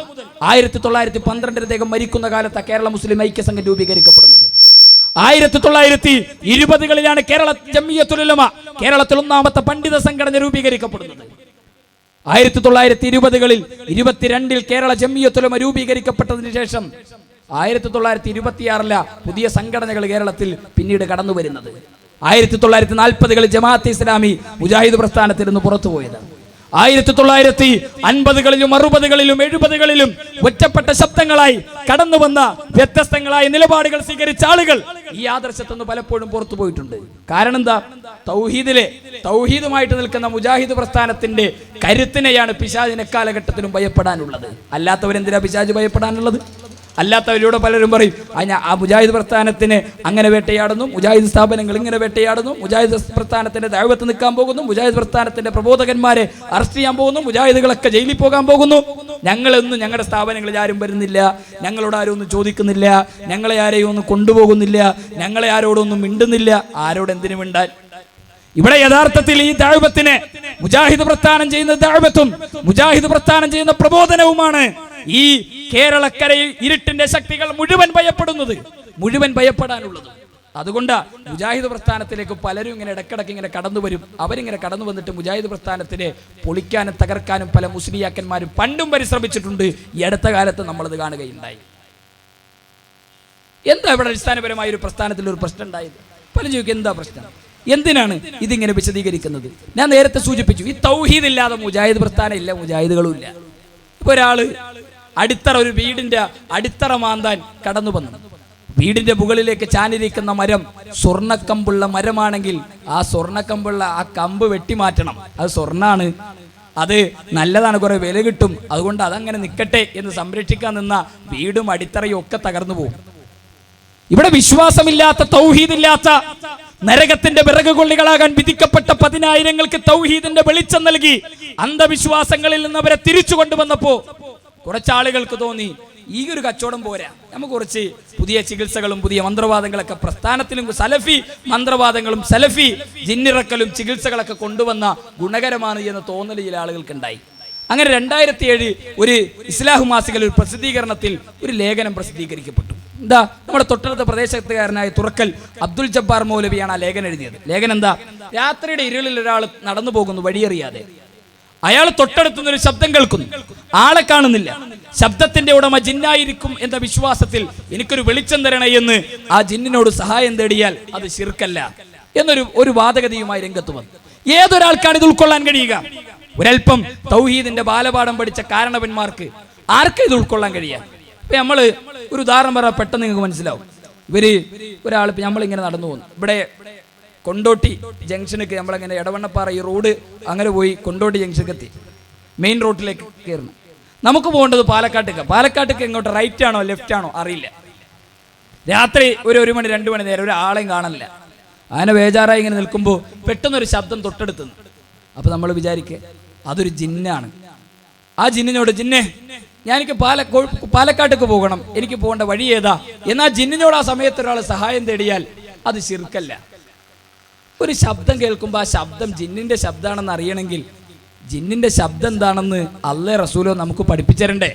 1912 അദ്ദേഹം മരിക്കുന്ന കാലത്ത് കേരള മുസ്ലിം ഐക്യ സംഘം രൂപീകരിക്കപ്പെടുന്നത്. 1920കളിലാണ് കേരള ജംഇയ്യത്തുൽ ഉലമ, കേരളത്തിൽ ഒന്നാമത്തെ പണ്ഡിത സംഘടന രൂപീകരിക്കപ്പെടുന്നത്. 1920കളിൽ 22 കേരള ജംഇയ്യത്തുൽ ഉലമ രൂപീകരിക്കപ്പെട്ടതിന് ശേഷം 1926 പുതിയ സംഘടനകൾ കേരളത്തിൽ പിന്നീട് കടന്നു വരുന്നത്. 1940കളിൽ ജമാഅത്തെ ഇസ്ലാമി മുജാഹിദ് പ്രസ്ഥാനത്തിൽ നിന്ന് പുറത്തുപോയത്. 1950കളിലും 60കളിലും 70കളിലും ഒറ്റപ്പെട്ട ശബ്ദങ്ങളായി കടന്നു വന്ന വ്യത്യസ്തങ്ങളായ നിലപാടുകൾ സ്വീകരിച്ച ആളുകൾ ഈ ആദർശത്തിൽ നിന്ന് പലപ്പോഴും പുറത്തു പോയിട്ടുണ്ട്. കാരണം എന്താ? തൗഹീദുമായിട്ട് നിൽക്കുന്ന മുജാഹിദ് പ്രസ്ഥാനത്തിന്റെ കരുത്തിനെയാണ് പിശാചിന് എക്കാലഘട്ടത്തിലും ഭയപ്പെടാനുള്ളത്. അല്ലാത്തവരെന്തിനാ പിശാച് ഭയപ്പെടാനുള്ളത്? അല്ലാത്തവരോട് പലരും പറയും, ആ മുജാഹിദ് പ്രസ്ഥാനത്തിന് അങ്ങനെ വേട്ടയാടുന്നു, മുജാഹിദ് സ്ഥാപനങ്ങൾ ഇങ്ങനെ വേട്ടയാടുന്നു, മുജാഹിദ് പ്രസ്ഥാനത്തിന്റെ ദഅവത്ത് നിൽക്കാൻ പോകുന്നു, മുജാഹിദ് പ്രസ്ഥാനത്തിന്റെ പ്രബോധകന്മാരെ അറസ്റ്റ് ചെയ്യാൻ പോകുന്നു, മുജാഹിദുകളൊക്കെ ജയിലിൽ പോകാൻ പോകുന്നു. ഞങ്ങളൊന്നും ഞങ്ങളുടെ സ്ഥാപനങ്ങളിൽ ആരും വരുന്നില്ല, ഞങ്ങളോട് ആരും ഒന്നും ചോദിക്കുന്നില്ല, ഞങ്ങളെ ആരെയും ഒന്നും കൊണ്ടുപോകുന്നില്ല, ഞങ്ങളെ ആരോടൊന്നും മിണ്ടുന്നില്ല. ആരോട് എന്തിനു മിണ്ടാൻ? ഇവിടെ യഥാർത്ഥത്തിൽ ഈ ദഅവത്തിനെ മുജാഹിദ് പ്രസ്ഥാനം ചെയ്യുന്ന ദഅവത്തും മുജാഹിദ് പ്രസ്ഥാനം ചെയ്യുന്ന പ്രബോധനവുമാണ് ഈ കേരളക്കരയിൽ ഇരുട്ടിന്റെ ശക്തികൾ മുഴുവൻ ഭയപ്പെടുന്നത്, മുഴുവൻ ഭയപ്പെടാനുള്ളത്. അതുകൊണ്ട് മുജാഹിദ് പ്രസ്ഥാനത്തിലേക്ക് പലരും ഇങ്ങനെ ഇടക്കിടക്ക് ഇങ്ങനെ കടന്നു വരും. അവരിങ്ങനെ കടന്നു വന്നിട്ട് മുജാഹിദ് പ്രസ്ഥാനത്തിനെ പൊളിക്കാനും തകർക്കാനും പല മുസ്ലിയാക്കന്മാരും പണ്ടും പരിശ്രമിച്ചിട്ടുണ്ട്. ഈ അടുത്ത കാലത്ത് നമ്മളത് കാണുകയുണ്ടായി. എന്താ ഇവിടെ അടിസ്ഥാനപരമായ ഒരു പ്രസ്ഥാനത്തിൽ ഒരു പ്രശ്നം ഉണ്ടായത്? പല ചോദിക്കും എന്താ പ്രശ്നം, എന്തിനാണ് ഇതിങ്ങനെ വിശദീകരിക്കുന്നത്? ഞാൻ നേരത്തെ സൂചിപ്പിച്ചു, ഈ തൗഹീദ് ഇല്ലാതെ മുജാഹിദ് പ്രസ്ഥാനം ഇല്ല, മുജാഹിദുകളും ഇല്ല. ഇപ്പൊ ഒരാള് അടിത്തറ, ഒരു വീടിന്റെ അടിത്തറ മാന്താൻ കടന്നു വന്നു. വീടിന്റെ മുകളിലേക്ക് ചാനിരിക്കുന്ന മരം സ്വർണ്ണക്കമ്പുള്ള മരമാണെങ്കിൽ ആ സ്വർണ്ണക്കമ്പുള്ള ആ കമ്പ് വെട്ടിമാറ്റണം. അത് സ്വർണ്ണാണ്, അത് നല്ലതാണ്, കുറെ വില കിട്ടും, അതുകൊണ്ട് അതങ്ങനെ നിൽക്കട്ടെ എന്ന് സംരക്ഷിക്കാൻ നിന്ന വീടും അടിത്തറയും ഒക്കെ തകർന്നു പോകും. ഇവിടെ വിശ്വാസമില്ലാത്ത, തൗഹീദില്ലാത്ത, നരകത്തിന്റെ വിറകുകൊള്ളികളാകാൻ വിധിക്കപ്പെട്ട 10,000-ങ്ങൾക്ക് തൗഹീദിന്റെ വെളിച്ചം നൽകി അന്ധവിശ്വാസങ്ങളിൽ നിന്ന് അവരെ തിരിച്ചു കൊണ്ടുവന്നപ്പോ കുറച്ചാളുകൾക്ക് തോന്നി ഈ ഒരു കച്ചവടം പോരാ, നമുക്ക് കുറച്ച് പുതിയ ചികിത്സകളും പുതിയ മന്ത്രവാദങ്ങളൊക്കെ പ്രസ്ഥാനത്തിലും സലഫി മന്ത്രവാദങ്ങളും സലഫി ജിന്നിറക്കലും ചികിത്സകളൊക്കെ കൊണ്ടുവന്ന ഗുണകരമാണ് എന്ന് തോന്നൽ ചില ആളുകൾക്ക് ഉണ്ടായി. അങ്ങനെ 2007 ഒരു ഇസ്ലാഹ് മാസികയിൽ ഒരു പ്രസിദ്ധീകരണത്തിൽ ഒരു ലേഖനം പ്രസിദ്ധീകരിക്കപ്പെട്ടു. എന്താ, നമ്മുടെ തൊട്ടടുത്ത പ്രദേശത്തുകാരനായ തുറക്കൽ അബ്ദുൽ ജബ്ബാർ മൗലവിയാണ് ആ ലേഖനം എഴുതിയത്. ലേഖനം എന്താ, രാത്രിയുടെ ഇരുളിൽ ഒരാൾ നടന്നു പോകുന്നു വഴിയറിയാതെ. അയാൾ തൊട്ടടുത്തുനിന്നൊരു ശബ്ദം കേൾക്കുന്നു, ആളെ കാണുന്നില്ല. ശബ്ദത്തിന്റെ ഉടമ ജിന്നായിരിക്കും എന്ന വിശ്വാസത്തിൽ എനിക്കൊരു വെളിച്ചം തരണേ എന്ന് ആ ജിന്നിനോട് സഹായം തേടിയാൽ അത് ശിർക്കല്ല എന്നൊരു വാദഗതിയുമായി രംഗത്ത് വന്നു. ഏതൊരാൾക്കാണ് ഇത് ഉൾക്കൊള്ളാൻ കഴിയുക? ഒരൽപ്പം തൗഹീദിന്റെ ബാലപാഠം പഠിച്ച കാരണവന്മാർക്ക് ആർക്കും ഇത് ഉൾക്കൊള്ളാൻ കഴിയാം. ഇപ്പൊ നമ്മള് ഒരു ഉദാഹരണം പറയാൻ പെട്ടെന്ന് നിങ്ങൾക്ക് മനസ്സിലാവും. ഒരാൾ നമ്മളിങ്ങനെ നടന്നു പോകുന്നു, ഇവിടെ കൊണ്ടോട്ടി ജംഗ്ഷനൊക്കെ നമ്മളിങ്ങനെ എടവണ്ണപ്പാറ ഈ റോഡ് അങ്ങനെ പോയി കൊണ്ടോട്ടി ജംഗ്ഷനൊക്കെ എത്തി മെയിൻ റോഡിലേക്ക് കയറണം. നമുക്ക് പോകേണ്ടത് പാലക്കാട്ടേക്ക് എങ്ങോട്ട്, റൈറ്റ് ആണോ ലെഫ്റ്റ് ആണോ അറിയില്ല. രാത്രി ഒരു 1 മണി 2 മണി നേരം ഒരാളെയും കാണില്ല. അങ്ങനെ ബേജാറായി ഇങ്ങനെ നിൽക്കുമ്പോൾ പെട്ടെന്നൊരു ശബ്ദം തൊട്ടടുത്ത് നിന്ന്. അപ്പൊ നമ്മൾ വിചാരിക്കുക അതൊരു ജിന്നാണ്. ആ ജിന്നിനോട്, ജിന്നെ ഞാനെനിക്ക് പാലക്കാട്ടേക്ക് പോകണം, എനിക്ക് പോകേണ്ട വഴി ഏതാ? എന്നാൽ ജിന്നിനോട് ആ സമയത്ത് ഒരാൾ സഹായം തേടിയാൽ അത് ശിർക്കല്ല. ഒരു ശബ്ദം കേൾക്കുമ്പോൾ ആ ശബ്ദം ജിന്നിന്റെ ശബ്ദമാണെന്ന് അറിയണമെങ്കിൽ ജിന്നിന്റെ ശബ്ദം എന്താണെന്ന് അള്ളാഹു റസൂലോ നമുക്ക് പഠിപ്പിച്ചിരണ്ടേ?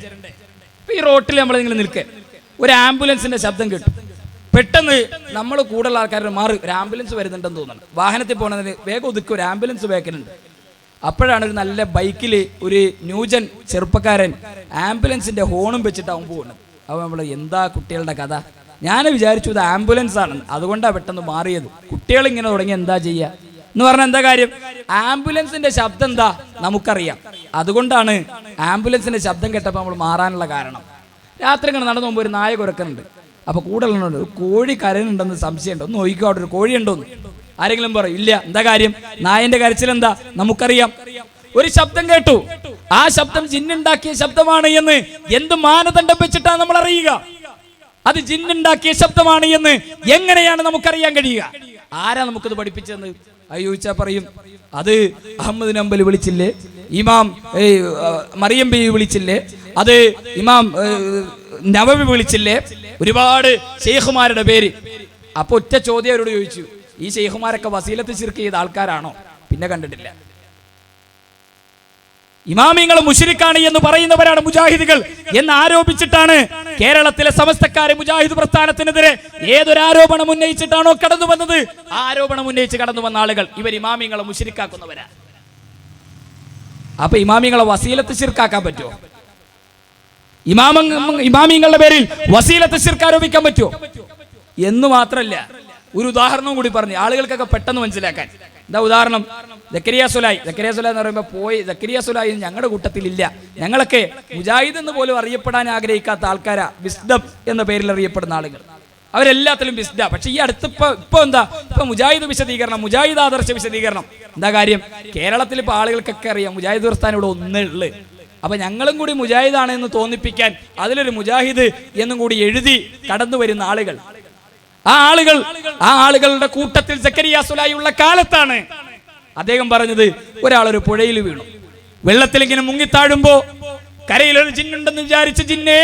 ഇപ്പൊ ഈ റോട്ടിൽ നമ്മളിങ്ങനെ നിൽക്കുക, ഒരു ആംബുലൻസിന്റെ ശബ്ദം കേട്ടു. പെട്ടെന്ന് നമ്മൾ കൂടുതൽ ആൾക്കാരുടെ മാറി, ഒരു ആംബുലൻസ് വരുന്നുണ്ടെന്ന് തോന്നുന്നു. വാഹനത്തിൽ പോകണതിന് വേഗം ഒതുക്കി ഒരു ആംബുലൻസ് വേക്കുന്നുണ്ട്. അപ്പോഴാണ് ഒരു നല്ല ബൈക്കിൽ ഒരു ന്യൂജൻ ചെറുപ്പക്കാരൻ ആംബുലൻസിന്റെ ഹോണും വെച്ചിട്ടാവും പോകുന്നത്. അപ്പോൾ നമ്മൾ എന്താ കുട്ടികളുടെ കഥ? ഞാൻ വിചാരിച്ചു ഇത് ആംബുലൻസ് ആണ്, അതുകൊണ്ടാണ് പെട്ടെന്ന് മാറിയത്. കുട്ടികൾ ഇങ്ങനെ തുടങ്ങി എന്താ ചെയ്യുക എന്ന് പറഞ്ഞാൽ എന്താ കാര്യം? ആംബുലൻസിന്റെ ശബ്ദം എന്താ നമുക്കറിയാം, അതുകൊണ്ടാണ് ആംബുലൻസിന്റെ ശബ്ദം കേട്ടപ്പോൾ നമ്മൾ മാറാനുള്ള കാരണം. രാത്രി ഇങ്ങനെ നടന്നു പോകുമ്പോൾ ഒരു നായ കുരക്കുന്നുണ്ട്. അപ്പൊ കൂടുതലുണ്ട്, ഒരു കോഴി കരയുന്നുണ്ടെന്ന് സംശയമുണ്ട്, ഒന്ന് നോക്കിക്കോ അവിടെ ഒരു കോഴി ഉണ്ടോന്ന്. ആരെങ്കിലും പറയും ഇല്ല, എന്താ കാര്യം? നായന്റെ കരച്ചിൽ എന്താ നമുക്കറിയാം. ഒരു ശബ്ദം കേട്ടു, ആ ശബ്ദം ജിന്നുണ്ടാക്കിയ ശബ്ദമാണ് എന്ന് എന്ത് മാനദണ്ഡം വെച്ചിട്ടാണ് നമ്മൾ അറിയുക? അത് ജിന്നുണ്ടാക്കിയ ശബ്ദമാണ് എന്ന് എങ്ങനെയാണ് നമുക്കറിയാൻ കഴിയുക? ആരാ നമുക്കത് പഠിപ്പിച്ചെന്ന് ചോദിച്ചാൽ പറയും അത് അഹമ്മദ് നമ്പൽ വിളിച്ചില്ലേ, ഇമാം മറിയം ബി വിളിച്ചില്ലേ, അത് ഇമാം നവവി വിളിച്ചില്ലേ, ഒരുപാട് ശൈഖുമാരുടെ പേര്. അപ്പൊ ഒറ്റ ചോദ്യം അവരോട് ചോദിച്ചു, ഈ ശൈഖുമാരൊക്കെ വസീലത്ത് ശിർക്ക് ചെയ്ത ആൾക്കാരാണോ? പിന്നെ കണ്ടിട്ടില്ല. ഇമാമിങ്ങൾ മുശ്രിക്കാണ് എന്ന് പറയുന്നവരാണ് മുജാഹിദുകൾ എന്ന് ആരോപിച്ചിട്ടാണ് കേരളത്തിലെ സമസ്തക്കാരെ മുജാഹിദ് പ്രസ്ഥാനത്തിനെതിരെ ഏതൊരാരോപണം ഉന്നയിച്ചിട്ടാണോ കടന്നു വന്നത്, ആരോപണം ഉന്നയിച്ച് കടന്നു വന്ന ആളുകൾ ഇവർ ഇമാമിങ്ങളെ മുശ്രിക്കാക്കുന്നവരാ. അപ്പൊ ഇമാമിങ്ങളെ വസീലത്ത് ശിർക്കാക്കാൻ പറ്റുമോ? ഇമാമിങ്ങളുടെ പേരിൽ വസീലത്ത് ശിർക്ക് ആരോപിക്കാൻ പറ്റുമോ എന്ന് മാത്രല്ല, ഒരു ഉദാഹരണവും കൂടി പറഞ്ഞു ആളുകൾക്കൊക്കെ പെട്ടെന്ന് മനസ്സിലാക്കാൻ. എന്താ ഉദാഹരണം? സക്കരിയ സുലായി എന്ന് പറയുമ്പോൾ സക്കരിയ സുലായി ഞങ്ങളുടെ കൂട്ടത്തിലില്ല, ഞങ്ങളൊക്കെ മുജാഹിദ് എന്ന് പോലും അറിയപ്പെടാൻ ആഗ്രഹിക്കാത്ത ആൾക്കാരാ, വിസ്ഡം എന്ന പേരിൽ അറിയപ്പെടുന്ന ആളുകൾ. അവരെല്ലാത്തിലും വിസ്ഡ. പക്ഷെ ഈ അടുത്ത് ഇപ്പൊ മുജാഹിദ് വിശദീകരണം, മുജാഹിദ് ആദർശ വിശദീകരണം. എന്താ കാര്യം? കേരളത്തിൽ ഇപ്പൊ ആളുകൾക്കൊക്കെ അറിയാം മുജാഹിദ് പ്രസ്ഥാനം ഇവിടെ ഒന്നേ ഉള്ളു. അപ്പൊ ഞങ്ങളും കൂടി മുജാഹിദാണ് എന്ന് തോന്നിപ്പിക്കാൻ അതിലൊരു മുജാഹിദ് എന്നും കൂടി എഴുതി കടന്നു വരുന്ന ആളുകൾ. ആ ആളുകളുടെ കൂട്ടത്തിൽ സക്കരിയ സുലായി ഉള്ള കാലത്താണ് അദ്ദേഹം പറഞ്ഞത്, ഒരാളൊരു പുഴയിൽ വീണു, വെള്ളത്തിൽ ഇങ്ങനെ മുങ്ങിത്താഴുമ്പോ കരയിലൊരു ജിന്നുണ്ടെന്ന് വിചാരിച്ച്, ജിന്നേ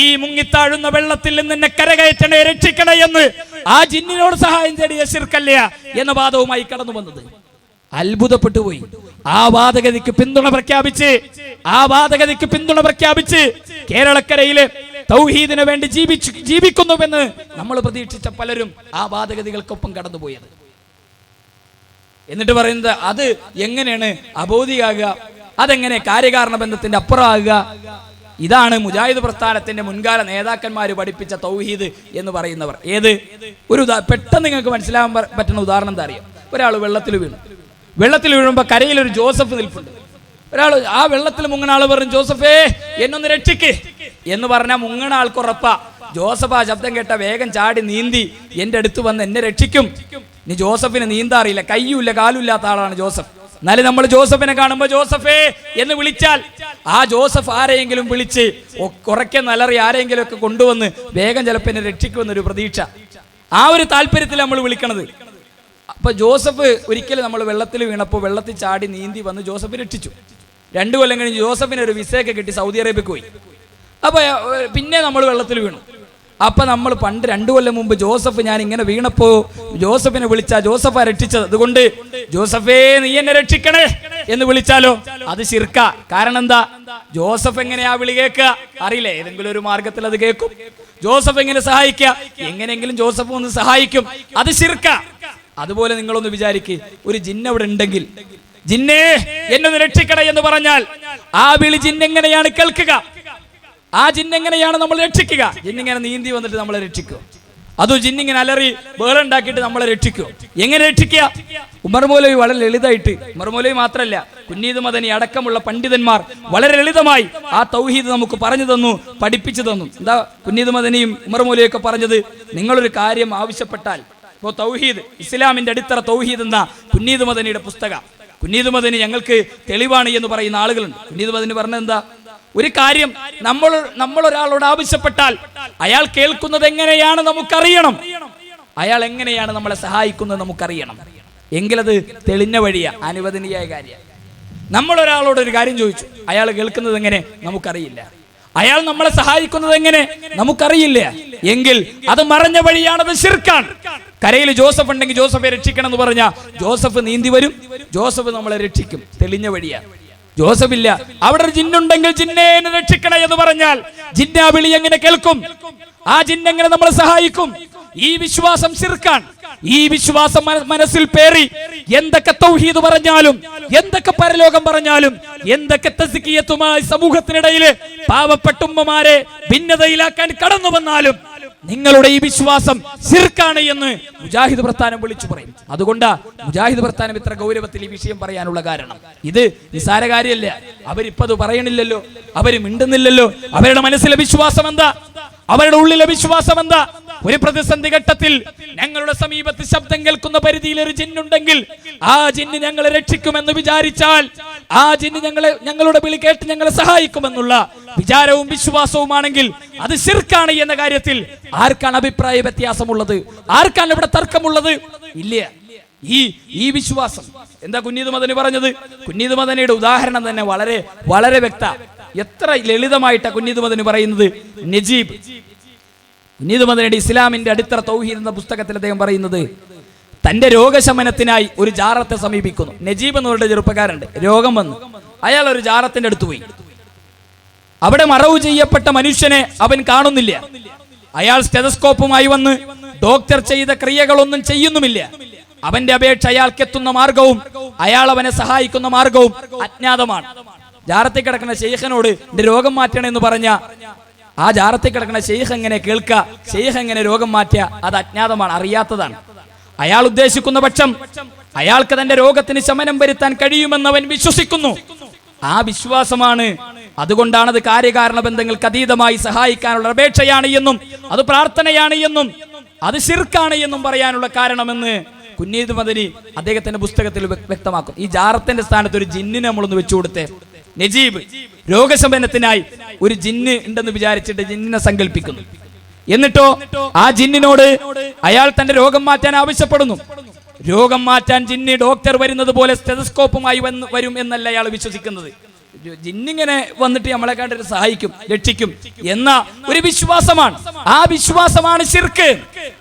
ഈ മുങ്ങിത്താഴുന്ന വെള്ളത്തിൽ നിന്ന് എന്നെ കരകയറ്റണേ, രക്ഷിക്കണേ എന്ന് ആ ജിന്നിനോട് സഹായം തേടിയ ശിർക്കല്ല എന്ന വാദവുമായി കടന്നു വന്നത്. അത്ഭുതപ്പെട്ടു പോയി. ആ വാദഗതിക്ക് പിന്തുണ പ്രഖ്യാപിച്ച് കേരളക്കരയിലെ തൗഹീദിന് വേണ്ടി ജീവിക്കുന്നുവെന്ന് നമ്മൾ പ്രതീക്ഷിച്ച പലരും ആ വാദഗതികൾക്കൊപ്പം കടന്നുപോയത്. എന്നിട്ട് പറയുന്നത് അത് എങ്ങനെയാണ് അബോധിയാകുക, അതെങ്ങനെ കാര്യകാരണ ബന്ധത്തിന്റെ അപ്പുറമാകുക? ഇതാണ് മുജാഹിദ് പ്രസ്ഥാനത്തിന്റെ മുൻകാല നേതാക്കന്മാർ പഠിപ്പിച്ച തൗഹീദ് എന്ന് പറയുന്നവർ. ഒരു പെട്ടെന്ന് നിങ്ങൾക്ക് മനസ്സിലാകാൻ പറ്റുന്ന ഉദാഹരണം എന്താ അറിയാം? ഒരാൾ വെള്ളത്തിൽ വീഴുമ്പോൾ കരയിൽ ഒരു ജോസഫ് നിൽപ്പുണ്ട്. ഒരാൾ ആ വെള്ളത്തിൽ മുങ്ങണ ആൾ പറഞ്ഞു, ജോസഫേ എന്നൊന്ന് രക്ഷിക്ക് എന്ന് പറഞ്ഞാൽ മുങ്ങണ ആൾക്കുറപ്പാ ജോസഫ് ആ ശബ്ദം കേട്ട വേഗം ചാടി നീന്തി എൻ്റെ അടുത്ത് വന്ന് എന്നെ രക്ഷിക്കും. നീ ജോസഫിന് നീന്താറിയില്ല, കയ്യുമില്ല കാലുമില്ലാത്ത ആളാണ് ജോസഫ്. എന്നാലും നമ്മൾ ജോസഫിനെ കാണുമ്പോൾ ജോസഫേ എന്ന് വിളിച്ചാൽ ആ ജോസഫ് ആരെയെങ്കിലും വിളിച്ച് കുറയ്ക്കെ നല്ലറി ആരെങ്കിലും ഒക്കെ കൊണ്ടുവന്ന് വേഗം ചിലപ്പോൾ എന്നെ രക്ഷിക്കുമെന്നൊരു പ്രതീക്ഷ, ആ ഒരു താല്പര്യത്തിൽ നമ്മൾ വിളിക്കണത്. അപ്പൊ ജോസഫ് ഒരിക്കലും നമ്മൾ വെള്ളത്തിൽ വീണപ്പോൾ വെള്ളത്തിൽ ചാടി നീന്തി വന്ന് ജോസഫ് രക്ഷിച്ചു. 2 കൊല്ലം കഴിഞ്ഞ് ജോസഫിന് ഒരു വിസയൊക്കെ കിട്ടി സൗദി അറേബ്യക്ക് പോയി. അപ്പൊ പിന്നെ നമ്മൾ വെള്ളത്തിൽ വീണു. അപ്പൊ നമ്മൾ പണ്ട് 2 കൊല്ലം മുമ്പ് ജോസഫ് ഞാൻ ഇങ്ങനെ വീണപ്പോ ജോസഫിനെ വിളിച്ചാ ജോസഫാ രക്ഷിച്ചത്, അതുകൊണ്ട് ജോസഫേ നീ എന്നെ രക്ഷിക്കണേ എന്ന് വിളിച്ചാലോ അത് ശിർക്ക. കാരണം എന്താ? ജോസഫ് എങ്ങനെയാ വിളി കേൾക്കുക അറിയില്ല, ഏതെങ്കിലും ഒരു മാർഗത്തിൽ അത് കേൾക്കും. ജോസഫ് എങ്ങനെ സഹായിക്കുക, എങ്ങനെയെങ്കിലും ജോസഫ് ഒന്ന് സഹായിക്കും, അത് ശിർക്ക. അതുപോലെ നിങ്ങളൊന്ന് വിചാരിക്ക്, ഒരു ജിന്ന് അവിടെ ഉണ്ടെങ്കിൽ ജിന്നേ എന്നൊന്ന് രക്ഷിക്കണേ എന്ന് പറഞ്ഞാൽ ആ വിളി ജിന്നെങ്ങനെയാണ് കേൾക്കുക? ആ ജിന്നെങ്ങനെയാണ് നമ്മൾ രക്ഷിക്കുക? ജിന്നിങ്ങനെ നീന്തി വന്നിട്ട് നമ്മളെ രക്ഷിക്കുക? അതോ ജിന്നിങ്ങനെ അലറി വേളുണ്ടാക്കിയിട്ട് നമ്മളെ രക്ഷിക്കുക? എങ്ങനെ രക്ഷിക്കുക? ഉമർ മൗലവി വളരെ ലളിതമായിട്ട്, ഉമർ മൗലവി മാത്രമല്ല കുന്നീദ് മദനി അടക്കമുള്ള പണ്ഡിതന്മാർ വളരെ ലളിതമായി ആ തൗഹീദ് നമുക്ക് പറഞ്ഞു തന്നു, പഠിപ്പിച്ചു തന്നു. എന്താ കുന്നീദ് മദനിയും ഉമർ മൗലവിയൊക്കെ പറഞ്ഞത്? നിങ്ങളൊരു കാര്യം ആവശ്യപ്പെട്ടാൽ, ഇപ്പോൾ തൗഹീദ്, ഇസ്ലാമിന്റെ അടിത്തറ തൗഹീദ് എന്ന കുന്നീദ് മദനിയുടെ പുസ്തകം, കുന്നീദ് മദനി ഞങ്ങൾക്ക് തെളിവാണ് എന്ന് പറയുന്ന ആളുകളുണ്ട്. കുന്നീദ് മദനി പറഞ്ഞത് എന്താ? ഒരു കാര്യം നമ്മൾ ഒരാളോട് ആവശ്യപ്പെട്ടാൽ അയാൾ കേൾക്കുന്നത് എങ്ങനെയാണ് നമുക്കറിയണം, അയാൾ എങ്ങനെയാണ് നമ്മളെ സഹായിക്കുന്നത് നമുക്കറിയണം. എങ്കിലത് തെളിഞ്ഞ വഴിയാ, അനുവദനീയായ കാര്യമാണ്. നമ്മൾ ഒരാളോട് ഒരു കാര്യം ചോദിച്ചു, അയാൾ കേൾക്കുന്നത് എങ്ങനെ നമുക്കറിയില്ല, അയാൾ നമ്മളെ സഹായിക്കുന്നത് എങ്ങനെ നമുക്കറിയില്ല, എങ്കിൽ അത് മറഞ്ഞ വഴിയാണത് ശിർക്കാണ്. കരയിൽ ജോസഫ് ഉണ്ടെങ്കിൽ ജോസഫെ രക്ഷിക്കണം എന്ന് പറഞ്ഞാൽ ജോസഫ് നീന്തി വരും, ജോസഫ് നമ്മളെ രക്ഷിക്കും, തെളിഞ്ഞ വഴിയാണ്. ജോസഫ് ഇല്ല, അവിടെ ഒരു ജിന്നുണ്ടെങ്കിൽ ജിന്നെ രക്ഷിക്കണേ എന്ന് പറഞ്ഞാൽ ജിന്ന വിളി എങ്ങനെ കേൾക്കും? ആ ജിന്നെങ്ങനെ നമ്മളെ സഹായിക്കും? ഈ വിശ്വാസം ശിർക്കാണ്. ഈ വിശ്വാസം മനസ്സിൽ പേറി എന്തൊക്കെ തൗഹീദ് പറഞ്ഞാലും, എന്തൊക്കെ പരലോകം പറഞ്ഞാലും, എന്തൊക്കെ തസ്കിയത്തുമായി സമൂഹത്തിനിടയിൽ പാവപ്പെട്ട ഉമ്മമാരെ ഭിന്നതയിലാക്കാൻ കടന്നു വന്നാലും നിങ്ങളുടെ ഈ വിശ്വാസം ശിർക്കാണ് എന്ന് മുജാഹിദ് പ്രസ്ഥാനം വിളിച്ചു പറയും. അതുകൊണ്ടാ മുജാഹിദ് പ്രസ്ഥാനം ഇത്ര ഗൗരവത്തിൽ ഈ വിഷയം പറയാനുള്ള കാരണം. ഇത് നിസാര കാര്യമല്ല. അവരിപ്പത് പറയണില്ലല്ലോ, അവര് മിണ്ടുന്നില്ലല്ലോ. അവരുടെ മനസ്സിലെ വിശ്വാസം എന്താ? അവരുടെ ഉള്ളിലെ വിശ്വാസം എന്താ? ഒരു പ്രതിസന്ധി ഘട്ടത്തിൽ ഞങ്ങളുടെ സമീപത്ത് ശബ്ദം കേൾക്കുന്ന പരിധിയിൽ ഒരു ജിന്നുണ്ടെങ്കിൽ ആ ജിന്ന് ഞങ്ങളെ രക്ഷിക്കുമെന്ന് വിചാരിച്ചാൽ, ആ ജിന്ന് ഞങ്ങളുടെ വിളി കേട്ട് ഞങ്ങളെ സഹായിക്കുമെന്നുള്ള വിചാരവും വിശ്വാസവുമാണെങ്കിൽ അത് ശിർക്കാണ് എന്ന കാര്യത്തിൽ ആർക്കാണ് അഭിപ്രായ വ്യത്യാസമുള്ളത്? ആർക്കാണ് ഇവിടെ തർക്കമുള്ളത്? ഇല്ല. ഈ വിശ്വാസം എന്താ കുന്നീദ് മദനി പറഞ്ഞത്? കുന്നീദ് മദനിയുടെ ഉദാഹരണം തന്നെ വളരെ വളരെ വ്യക്ത. എത്ര ലളിതമായിട്ടാണ് കുന്നീദ് മദനി പറയുന്നത്. നജീബ്, കുന്നീദ് മദനിയുടെ ഇസ്ലാമിന്റെ അടിത്തറ തൗഹീദ് എന്ന പുസ്തകത്തിൽ അദ്ദേഹം പറയുന്നത്, തന്റെ രോഗശമനത്തിനായി ഒരു ജാറത്തെ സമീപിക്കുന്നു. നജീബ് എന്ന് പറഞ്ഞ ചെറുപ്പക്കാരുണ്ട്, രോഗം വന്നു. അയാൾ ഒരു ജാറത്തിന്റെ അടുത്ത് പോയി. അവിടെ മറവ് ചെയ്യപ്പെട്ട മനുഷ്യനെ അവൻ കാണുന്നില്ല. അയാൾ സ്റ്റെതസ്കോപ്പുമായി വന്ന് ഡോക്ടർ ചെയ്ത ക്രിയകളൊന്നും ചെയ്യുന്നുമില്ല. അവന്റെ അപേക്ഷ അയാൾക്കെത്തുന്ന മാർഗവും അയാൾ അവനെ സഹായിക്കുന്ന മാർഗവും അജ്ഞാതമാണ്. ജാറത്തിൽ കിടക്കുന്ന ശൈഖിനോട് എന്റെ രോഗം മാറ്റണമെന്ന് പറഞ്ഞ ആ ജാറത്തിൽ കിടക്കുന്ന ശൈഖ് എങ്ങനെ കേൾക്കുക, ശൈഖ് എങ്ങനെ രോഗം മാറ്റുക? അത് അജ്ഞാതമാണ്, അറിയാത്തതാണ്. അയാൾ ഉദ്ദേശിക്കുന്ന പക്ഷം അയാൾക്ക് തന്റെ രോഗത്തിന് ശമനം വരുത്താൻ കഴിയുമെന്ന് അവൻ വിശ്വസിക്കുന്നു. ആ വിശ്വാസമാണ്, അതുകൊണ്ടാണ് അത് കാര്യകാരണ ബന്ധങ്ങൾക്ക് അതീതമായി സഹായിക്കാനുള്ള അപേക്ഷയാണ് എന്നും അത് പ്രാർത്ഥനയാണ് എന്നും അത് ശിർക്കാണ് എന്നും പറയാനുള്ള കാരണമെന്ന് കുന്നീദ് മദനി അദ്ദേഹത്തിന്റെ പുസ്തകത്തിൽ വ്യക്തമാക്കും. ഈ ജാറത്തിന്റെ സ്ഥാനത്ത് ഒരു ജിന്നിനെ നമ്മളൊന്ന് വെച്ചു കൊടുത്തേ. നജീബ് രോഗശമനത്തിനായി ഒരു ജിന്ന് ഉണ്ടെന്ന് വിചാരിച്ചിട്ട് ജിന്നിനെ സങ്കല്പിക്കുന്നു. എന്നിട്ടോ ആ ജിന്നിനോട് അയാൾ തന്റെ രോഗം മാറ്റാൻ ആവശ്യപ്പെടുന്നു. രോഗം മാറ്റാൻ ജിന്ന് ഡോക്ടർ വരുന്നത് പോലെ സ്റ്റെതസ്കോപ്പുമായി വരും എന്നല്ല അയാൾ വിശ്വസിക്കുന്നത്. ജിന്നിങ്ങനെ വന്നിട്ട് നമ്മളെ കണ്ടിട്ട് സഹായിക്കും, രക്ഷിക്കും എന്ന ഒരു വിശ്വാസമാണ്. ആ വിശ്വാസമാണ് ശിർക്ക്.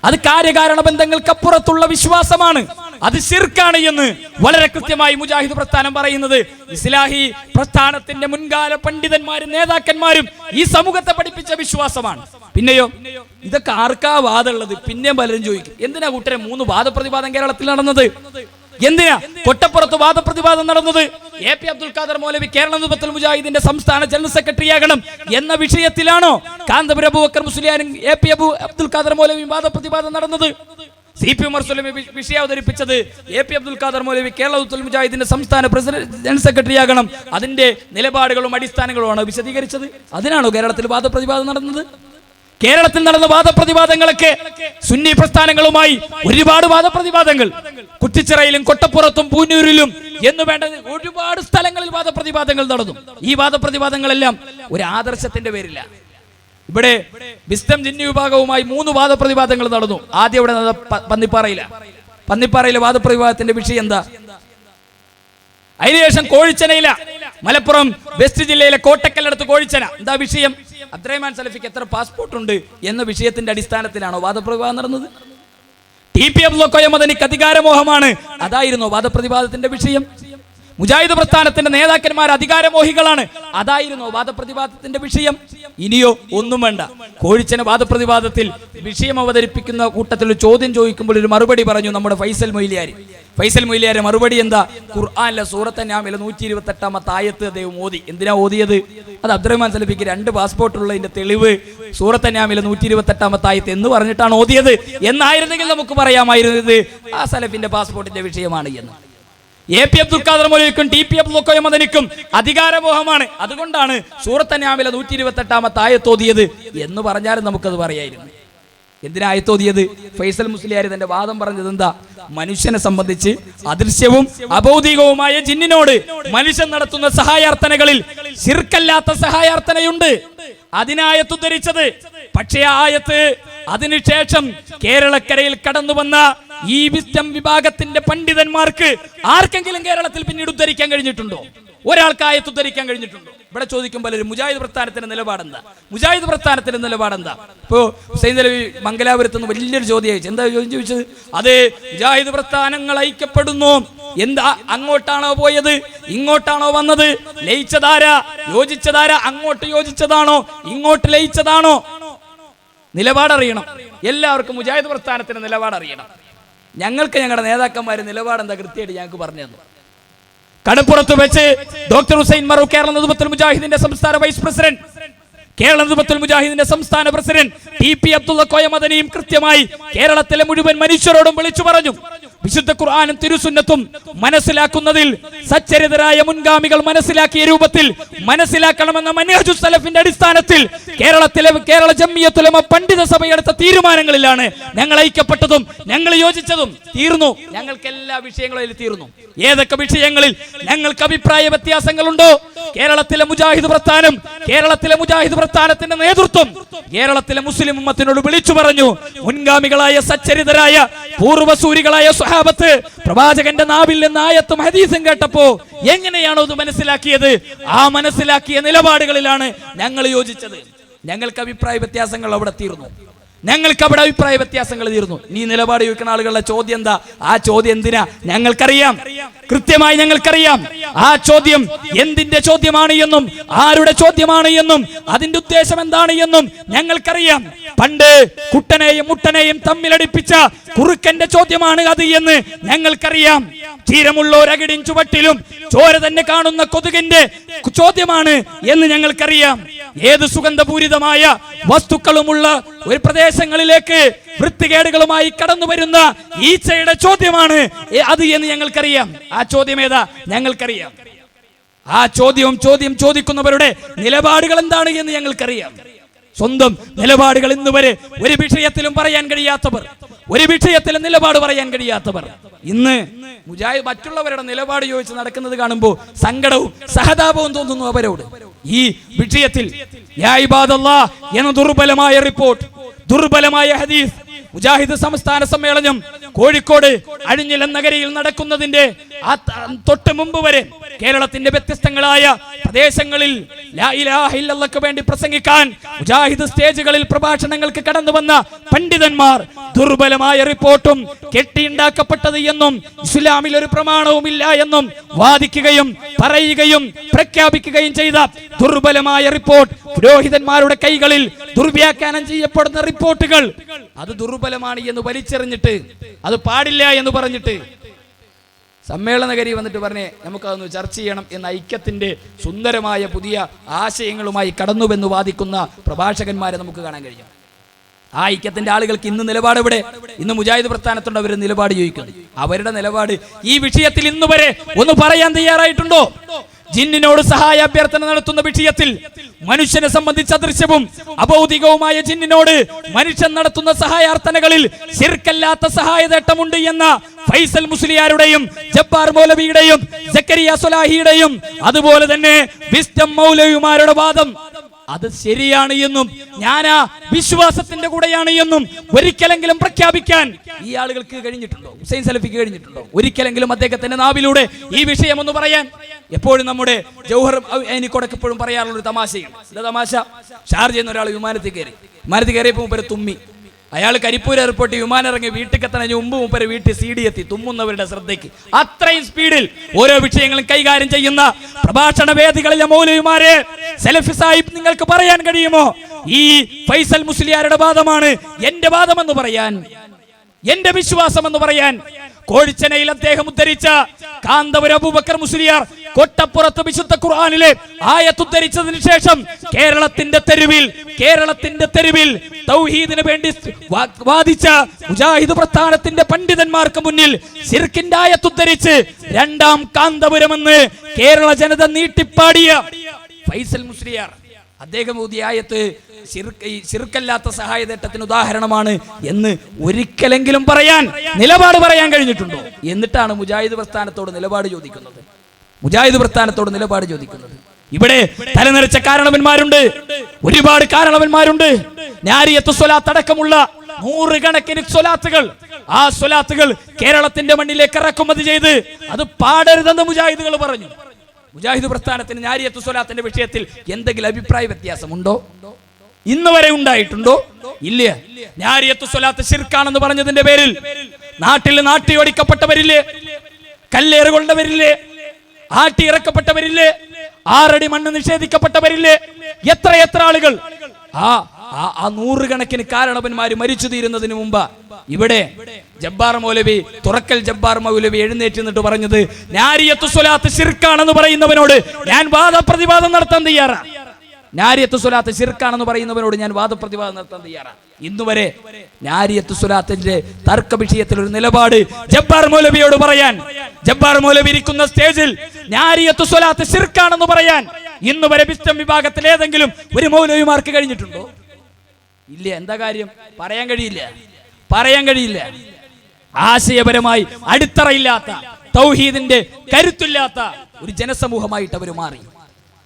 അത് കാര്യകാരണ ബന്ധങ്ങൾക്ക് അപ്പുറത്തുള്ള വിശ്വാസമാണ്. അത് ശിർക്കാണ് എന്ന് വളരെ കൃത്യമായി മുജാഹിദ് പ്രസ്ഥാനം പറയുന്നത് ഇസ്ലാഹി പ്രസ്ഥാനത്തിന്റെ മുൻകാല പണ്ഡിതന്മാരും നേതാക്കന്മാരും ഈ സമൂഹത്തെ പഠിപ്പിച്ച വിശ്വാസമാണ്. പിന്നെയോ ഇതൊക്കെ ആർക്കാ വാദമുള്ളത്? പിന്നെ പലരും ചോദിക്കും, എന്തിനാ കൂട്ടരെ 3 വാദപ്രതിവാദം കേരളത്തിൽ നടന്നത്? എന്തിനാ കൊട്ടപ്പുറത്ത് വാദപ്രതിവാദം നടന്നത്? എ.പി. അബ്ദുൽ ഖാദർ മൗലവി കേരള നുബത്തുൽ മുജാഹിദിന്റെ സംസ്ഥാന ജനറൽ സെക്രട്ടറിയാകണം എന്ന വിഷയത്തിലാണോ കാന്തപുരം അബൂബക്കർ മുസ്ലിയാരും എ.പി. അബ്ദുൽ ഖാദർ മൗലവി വാദപ്രതിവാദം നടന്നത്? CP ഉമർ സുലൈമി വിഷയം അവതരിപ്പിച്ചത് എ.പി. അബ്ദുൽ ഖാദർ മൗലവി കേരള നുബത്തുൽ മുജാഹിദിന്റെ സംസ്ഥാന ജനറൽ സെക്രട്ടറിയാകണം, അതിന്റെ നിലപാടുകളും അടിസ്ഥാനങ്ങളുമാണ് വിശദീകരിച്ചത്. അതിനാണോ കേരളത്തിൽ വാദപ്രതിവാദം നടന്നത്? കേരളത്തിൽ നടന്ന വാദപ്രതിവാദങ്ങളൊക്കെ സുന്നി പ്രസ്ഥാനങ്ങളുമായി ഒരുപാട് വാദപ്രതിവാദങ്ങൾ കുറ്റിച്ചിറയിലും കൊട്ടപ്പുറത്തും പൂന്നൂരിലും എന്ന് വേണ്ട ഒരുപാട് സ്ഥലങ്ങളിൽ വാദപ്രതിവാദങ്ങൾ നടന്നു. ഈ വാദപ്രതിവാദങ്ങളെല്ലാം ഒരു ആദർശത്തിന്റെ പേരില്ല. ഇവിടെ വിസ്ഡം ജിന്നി വിഭാഗവുമായി 3 വാദപ്രതിവാദങ്ങൾ നടന്നു. ആദ്യം ഇവിടെ പന്നിപ്പാറയിലെ വാദപ്രതിവാദത്തിന്റെ വിഷയം എന്താ? അതിനുശേഷം കോഴിച്ചനയില, മലപ്പുറം വെസ്റ്റ് ജില്ലയിലെ കോട്ടക്കല്ലടുത്ത് കോഴിച്ചന, എന്താ വിഷയം? അബ്ദുറഹ്മാൻ സലഫിക്ക് എത്ര പാസ്പോർട്ട് ഉണ്ട് എന്ന വിഷയത്തിന്റെ അടിസ്ഥാനത്തിലാണോ വാദപ്രതിവാദം നടന്നത്? ടി.പി. അബ്ദുൽ മദനിക്ക് അധികാരമോഹമാണ്, അതായിരുന്നോ വാദപ്രതിവാദത്തിന്റെ വിഷയം? മുജാഹിദ് പ്രസ്ഥാനത്തിന്റെ നേതാക്കന്മാർ അധികാരമോഹികളാണ്, അതായിരുന്നോ വാദപ്രതിവാദത്തിന്റെ വിഷയം? ഇനിയോ ഒന്നും വേണ്ട. കോഴിച്ചന വാദപ്രതിവാദത്തിൽ വിഷയം അവതരിപ്പിക്കുന്ന കൂട്ടത്തിൽ ചോദ്യം ചോദിക്കുമ്പോൾ ഒരു മറുപടി പറഞ്ഞു നമ്മുടെ ഫൈസൽ മൊയ്ലിയാരെ മറുപടി എന്താ? ഖുർആനിലെ സൂറത്ത് അൻആമിലെ 128-ാമത്തെ ആയത്ത് അദ്ദേഹം ഓതി. എന്തിനാ ഓതിയത്? അത് അബ്ദുറഹ്മാൻ സലഫിക്ക് 2 പാസ്പോർട്ട് ഉള്ളതിന്റെ തെളിവ് സൂറത്ത് അൻആമിലെ 128-ാമത്തെ ആയത്ത് എന്ന് പറഞ്ഞിട്ടാണ് ഓതിയത് എന്നായിരുന്നെങ്കിൽ നമുക്ക് പറയാമായിരുന്നത് ആ സലഫിന്റെ പാസ്പോർട്ടിന്റെ വിഷയമാണ് എന്ന്. എ.പി. അബ്ദുൽ ഖാദർ മൗലവിക്കും ടി.പി. അബ്ദുൽ മദനിക്കും അധികാരമോഹമാണ്, അതുകൊണ്ടാണ് സൂറത്ത് അൻആമിലെ 128-ാമത്തെ ആയത്ത് ഓതിയത് എന്ന് പറഞ്ഞാലും നമുക്കത് പറയായിരുന്നു. എന്തിനാ ആയത്തോതിയത്? ഫൈസൽ മുസ്ലിയാർ തന്റെ വാദം പറഞ്ഞത് എന്താ? മനുഷ്യനെ സംബന്ധിച്ച് അദൃശ്യവും അഭൗതികവുമായ ജിന്നിനോട് മനുഷ്യൻ നടത്തുന്ന സഹായാർത്ഥനകളിൽ ശിർക്കല്ലാത്ത സഹായാർത്ഥനയുണ്ട്, അതിനായത്ത് ഉദ്ധരിച്ചത്. പക്ഷേ ആ ആയത്ത് അതിനുശേഷം കേരളക്കരയിൽ കടന്നു വന്ന ഈ വിസ്ഡം വിഭാഗത്തിന്റെ പണ്ഡിതന്മാർക്ക് ആർക്കെങ്കിലും കേരളത്തിൽ പിന്നീട് ഉദ്ധരിക്കാൻ കഴിഞ്ഞിട്ടുണ്ടോ? ഒരാൾക്ക് ആയത്ത് ഉദ്ധരിക്കാൻ കഴിഞ്ഞിട്ടുണ്ടോ? ഇവിടെ ചോദിക്കും പലരും മുജാഹിദ് പ്രസ്ഥാനത്തിന്റെ നിലപാടെന്താ? ഇപ്പോ ഹുസൈൻ അലവി മംഗലാപുരത്ത് നിന്ന് വലിയൊരു ചോദ്യം ചോദിച്ചു. എന്താ ചോദിച്ചത്? അത് മുജാഹിദ് പ്രസ്ഥാനങ്ങൾ ഐക്യപ്പെടുന്നു, എന്താ അങ്ങോട്ടാണോ പോയത്, ഇങ്ങോട്ടാണോ വന്നത്? ലയിച്ചതാരാ, യോജിച്ചതാരാ? അങ്ങോട്ട് യോജിച്ചതാണോ, ഇങ്ങോട്ട് ലയിച്ചതാണോ? നിലപാടറിയണം. എല്ലാവർക്കും മുജാഹിദ് പ്രസ്ഥാനത്തിന്റെ നിലപാടറിയണം. ഞങ്ങൾക്ക് ഞങ്ങളുടെ നേതാക്കന്മാര് നിലപാടെന്താ കൃത്യമായിട്ട് ഞങ്ങൾക്ക് പറഞ്ഞു തന്നു. കടപ്പുറത്ത് വെച്ച് ഡോക്ടർ ഹുസൈൻ മറൂഖ് കേരള നുബത്തുൽ മുജാഹിദിന്റെ സംസ്ഥാന വൈസ് പ്രസിഡന്റ്, കേരള നുബത്തുൽ മുജാഹിദിന്റെ സംസ്ഥാന പ്രസിഡന്റ് ടി.പി. അബ്ദുൽ മദനിയും കൃത്യമായി കേരളത്തിലെ മുഴുവൻ മനുഷ്യരോടും വിളിച്ചു പറഞ്ഞു, വിശുദ്ധ ഖുർആനും തിരുസുന്നത്തും മനസ്സിലാക്കുന്നതിൽ സച്ചരിതരായ മുൻഗാമികൾ മനസ്സിലാക്കിയ രൂപത്തിൽ മനസ്സിലാക്കണമെന്ന മൻഹജുസ് സലഫിന്റെ അടിസ്ഥാനത്തിൽ കേരള ജംഇയ്യത്തുൽ ഉലമ പണ്ഡിത സഭയെടുത്ത തീരുമാനങ്ങളിലാണ് ഞങ്ങൾ ഐക്യപ്പെട്ടതും ഞങ്ങൾ യോജിച്ചതും. തീർന്നു, ഞങ്ങൾക്ക് എല്ലാ വിഷയങ്ങളിലും തീർന്നു. ഏതൊക്കെ വിഷയങ്ങളിൽ ഞങ്ങൾക്ക് അഭിപ്രായ വ്യത്യാസങ്ങളുണ്ടോ, കേരളത്തിലെ മുജാഹിദ് പ്രസ്ഥാനത്തിന്റെ നേതൃത്വം കേരളത്തിലെ മുസ്ലിം ഉമ്മത്തിനോട് വിളിച്ചു പറഞ്ഞു. മുൻഗാമികളായ സച്ചരിതരായ പൂർവ്വസൂരികളായ സ്വഹാബത്ത് പ്രവാചകന്റെ നാവിൽ നിന്ന് ആയത്തും ഹദീസും കേട്ടപ്പോ എങ്ങനെയാണോ ഇത് മനസ്സിലാക്കിയത്, ആ മനസ്സിലാക്കിയ നിലപാടുകളിലാണ് ഞങ്ങൾ യോജിച്ചത്. ഞങ്ങൾക്ക് അഭിപ്രായ വ്യത്യാസങ്ങൾ അവിടെ തീർന്നു. നീ നിലപാട് ചോദിക്കുന്ന ആളുകളുടെ ചോദ്യം എന്താ? ആ ചോദ്യം എന്തിനാ? ഞങ്ങൾക്കറിയാം, കൃത്യമായി ഞങ്ങൾക്കറിയാം. ആ ചോദ്യം എന്തിന്റെ ചോദ്യമാണ് എന്നും ആരുടെ ചോദ്യമാണ് എന്നും അതിന്റെ ഉദ്ദേശം എന്താണ് എന്നും ഞങ്ങൾക്കറിയാം. പണ്ട് കുട്ടനെയും മുട്ടനെയും തമ്മിലടിപ്പിച്ച കുറുക്കന്റെ ചോദ്യമാണ് അത് എന്ന് ഞങ്ങൾക്കറിയാം. ക്ഷീരമുള്ള ഒരകിടിൻ ചുവട്ടിലും ചോര തന്നെ കാണുന്ന കൊതുകിന്റെ ചോദ്യമാണ് എന്ന് ഞങ്ങൾക്കറിയാം. ഏത് സുഗന്ധപൂരിതമായ വസ്തുക്കളുമുള്ള ഒരു പ്രദേശങ്ങളിലേക്ക് വൃത്തികേടുകളുമായി കടന്നു വരുന്ന ഈച്ചയുടെ ചോദ്യമാണ് അത് എന്ന് ഞങ്ങൾക്കറിയാം. ആ ചോദ്യം ഏതാ? ഞങ്ങൾക്കറിയാം. ആ ചോദ്യം ചോദിക്കുന്നവരുടെ നിലപാടുകൾ എന്താണ് എന്ന് ഞങ്ങൾക്കറിയാം. സ്വന്തം നിലപാടുകൾ ഇന്നുവരെ ഒരു വിഷയത്തിലും പറയാൻ കഴിയാത്തവർ, ഒരു വിഷയത്തിലും നിലപാട് പറയാൻ കഴിയാത്തവർ ഇന്ന് മുജാഹിദ് മറ്റുള്ളവരുടെ നിലപാട് ചോദിച്ച് നടക്കുന്നത് കാണുമ്പോൾ സങ്കടവും സഹതാപവും തോന്നുന്നു അവരോട്. ഈ വിഷയത്തിൽ യാ ഇബാദല്ലാഹ് എന്ന ദുർബലമായ റിപ്പോർട്ട്, ദുർബലമായ ഹദീസ് മുജാഹിദ് സംസ്ഥാന സമ്മേളനം കോഴിക്കോട് അഴിഞ്ഞിലം നഗരിയിൽ നടക്കുന്നതിന്റെ തൊട്ട് മുമ്പ് വരെ കേരളത്തിന്റെ വ്യത്യസ്തങ്ങളായ പ്രദേശങ്ങളിൽ ലാ ഇലാഹ ഇല്ലല്ലാഹ്ക്ക് വേണ്ടി പ്രസംഗിക്കാൻ മുജാഹിദ് സ്റ്റേജുകളിൽ പ്രഭാഷണങ്ങൾക്ക് കടന്നു വന്ന പണ്ഡിതന്മാർ ദുർബലമായ റിപ്പോർട്ടും കെട്ടിയുണ്ടാക്കപ്പെട്ടത് എന്നും ഇസ്ലാമിൽ ഒരു പ്രമാണവുമില്ല എന്നും വാദിക്കുകയും പറയുകയും പ്രഖ്യാപിക്കുകയും ചെയ്ത ദുർബലമായ റിപ്പോർട്ട്, പുരോഹിതന്മാരുടെ കൈകളിൽ ദുർവ്യാഖ്യാനം ചെയ്യപ്പെടുന്ന റിപ്പോർട്ടുകൾ, അത് ദുർബലമാണ് എന്ന് വലിച്ചെറിഞ്ഞിട്ട്, അത് പാടില്ല എന്ന് പറഞ്ഞിട്ട് സമ്മേളനകരി വന്നിട്ട് പറഞ്ഞേ നമുക്കതൊന്ന് ചർച്ച ചെയ്യണം എന്ന ഐക്യത്തിന്റെ സുന്ദരമായ പുതിയ ആശയങ്ങളുമായി കടന്നുവെന്ന് വാദിക്കുന്ന പ്രഭാഷകന്മാരെ നമുക്ക് കാണാൻ കഴിയും. ആ ഐക്യത്തിന്റെ ആളുകൾക്ക് ഇന്ന് നിലപാട് എവിടെ? ഇന്ന് മുജാഹിദ് പ്രസ്ഥാനത്തുണ്ട് അവർ നിലപാട് ചോദിക്കുന്നു. അവരുടെ നിലപാട് ഈ വിഷയത്തിൽ ഇന്ന് വരെ ഒന്ന് പറയാൻ തയ്യാറായിട്ടുണ്ടോ? ജിന്നിനോട് സഹായ അഭ്യർത്ഥന നടത്തുന്ന വിഷയത്തിൽ മനുഷ്യനെ സംബന്ധിച്ച് അദൃശ്യവും അഭൗതികവുമായ ജിന്നിനോട് മനുഷ്യൻ നടത്തുന്ന സഹായാർത്ഥനകളിൽ ശിർക്കല്ലാത്ത സഹായതേട്ടമുണ്ട് എന്ന ഫൈസൽ മുസ്ലിയാരുടെയും ജബ്ബാർ മൗലവിയുടെയും സക്കരിയ സ്വലാഹിയുടെയും അതുപോലെ തന്നെ വിസ്ഡം മൗലവിമാരുടെ വാദം അത് ശരിയാണ് എന്നും ഞാൻ ആ വിശ്വാസത്തിന്റെ കൂടെയാണ് എന്നും ഒരിക്കലെങ്കിലും പ്രഖ്യാപിക്കാൻ ഈ ആളുകൾക്ക് കഴിഞ്ഞിട്ടുണ്ടോ? ഹുസൈൻ സലഫിക്ക് കഴിഞ്ഞിട്ടുണ്ടോ? ഒരിക്കലെങ്കിലും അദ്ദേഹത്തിന്റെ നാവിലൂടെ ഈ വിഷയം ഒന്ന് പറയാൻ? എപ്പോഴും നമ്മുടെ ജൗഹർ എനിക്കൊടക്ക് എപ്പോഴും പറയാറുള്ളൊരു തമാശയാണ്. എന്താ തമാശ? ഷാർജയിൽ നിന്ന് ഒരാൾ വിമാനത്തിൽ കയറിയപ്പോൾ മൂപ്പര് തുമ്മി. അയാൾ കരിപ്പൂർ എയർപോർട്ടിൽ വിമാനം ഇറങ്ങി വീട്ടിൽ എത്തണതിന് മുമ്പ് മൂപ്പര് വീട്ടിൽ CD എത്തി, തുമ്മുന്നവരുടെ ശ്രദ്ധയ്ക്ക്. അത്രയും സ്പീഡിൽ ഓരോ വിഷയങ്ങളും കൈകാര്യം ചെയ്യുന്ന പ്രഭാഷണ വേദികളിലെ മൗലവിമാരെ സലഫി സാഹിബ് നിങ്ങൾക്ക് പറയാൻ കഴിയുമോ ഈ ഫൈസൽ മുസ്ലിയാരുടെ വാദമാണ് എന്റെ വാദമെന്ന് പറയാൻ, എന്റെ വിശ്വാസം എന്ന് പറയാൻ? കോഴിച്ചനയിൽ അദ്ദേഹം ഉദ്ധരിച്ച കാന്തപുരം അബൂബക്കർ മുസ്ലിയാർ കൊട്ടപ്പുറത്ത് വിശുദ്ധ ഖുർആനിലെ ആയത്ത് ഉദ്ധരിച്ചതിന് ശേഷം കേരളത്തിന്റെ തെരുവിൽ തൗഹീദിന് വേണ്ടി വാദിച്ച മുജാഹിദ് പ്രസ്ഥാനത്തിന്റെ പണ്ഡിതന്മാർക്ക് മുന്നിൽ ശിർക്കിന്റെ ആയത്ത് ഉദ്ധരിച്ച് രണ്ടാം കാന്തപുരമെന്ന് കേരള ജനത നീട്ടിപ്പാടിയ ഫൈസൽ മുസ്ലിയാർ അദ്ദേഹം ഊതിയ ആയത്ത് ശിർക്കല്ലാത്ത സഹായതേട്ടത്തിന് ഉദാഹരണമാണ് എന്ന് ഒരിക്കലെങ്കിലും പറയാൻ, നിലപാട് പറയാൻ കഴിഞ്ഞിട്ടുണ്ടോ? എന്നിട്ടാണ് മുജാഹിദ് പ്രസ്ഥാനത്തോട് നിലപാട് ചോദിക്കുന്നത്. ഇവിടെ തലനിറച്ച കാരണവന്മാരുണ്ട്, ഒരുപാട് കാരണവന്മാരുണ്ട്. നാരിയത്ത് സ്വലാത്ത് അടക്കമുള്ള 100 കണക്കിന് സ്വലാത്തുകൾ, ആ സ്വലാത്തുകൾ കേരളത്തിന്റെ മണ്ണിലേക്ക് ഇറക്കുമതി ചെയ്ത് അത് പാടരുതെന്ന് മുജാഹിദുകൾ പറഞ്ഞു. മുജാഹിദ് പ്രസ്ഥാനത്തിന് നാരിയത്ത് സ്വലാത്തിന്റെ വിഷയത്തിൽ എന്തെങ്കിലും അഭിപ്രായ വ്യത്യാസമുണ്ടോ? ഇന്ന് വരെ ഉണ്ടായിട്ടുണ്ടോ? ഇല്ല. നാരിയത്ത് സ്വലാത്ത് ശിർക്കാണെന്ന് പറഞ്ഞതിന്റെ പേരിൽ നാട്ടിൽ നാട്ടിയോടിക്കപ്പെട്ടവരില്ലേ? കല്ലേറുകൊണ്ടവരില്ലേ? ആട്ടി ഇറക്കപ്പെട്ടവരില്ലേ? 6 അടി മണ്ണ് നിഷേധിക്കപ്പെട്ടവരില്ലേ? എത്ര ആളുകൾ? ആ 100 കണക്കിന് കാരണവന്മാര് മരിച്ചു തീരുന്നതിന് മുമ്പ് ഇവിടെ ജബ്ബാർ മൗലവി, തുറക്കൽ ജബ്ബാർ മൗലവി എഴുന്നേറ്റ് നിന്നിട്ട് പറഞ്ഞത് നാരിയത്ത് സ്വലാത്ത് ശിർക്കാണെന്ന് പറയുന്നവനോട് ഞാൻ വാദപ്രതിവാദം നടത്താൻ തയ്യാറാണ്. നാരിയത്ത് സ്വലാത്ത് ശിർക്കാണെന്ന് പറയുന്നവനോട് ഞാൻ വാദപ്രതിവാദം നടത്താൻ തയ്യാറാണ്. ഇന്നുവരെ നാരിയത്ത് സ്വലാത്തിന്റെ തർക്ക വിഷയത്തിൽ ഒരു നിലപാട് ജബ്ബാർ മൗലവിയോട് പറയാൻ, ജബ്ബാർ മൗലവി ഇരിക്കുന്ന സ്റ്റേജിൽ നാരിയത്ത് സ്വലാത്ത് ശിർക്കാണെന്ന് പറയാൻ ഇന്നുവരെ വിസ്ഡം വിഭാഗത്തിൽ ഏതെങ്കിലും ഒരു മൗലവിമാർക്ക് കഴിഞ്ഞിട്ടുണ്ടോ? ഇല്ല. എന്താ കാര്യം? പറയാൻ കഴിയില്ല. ആശയപരമായി അടിത്തറയില്ലാത്ത, തൗഹീദിന്റെ കരുത്തില്ലാത്ത ഒരു ജനസമൂഹമായിട്ട് അവർ മാറി.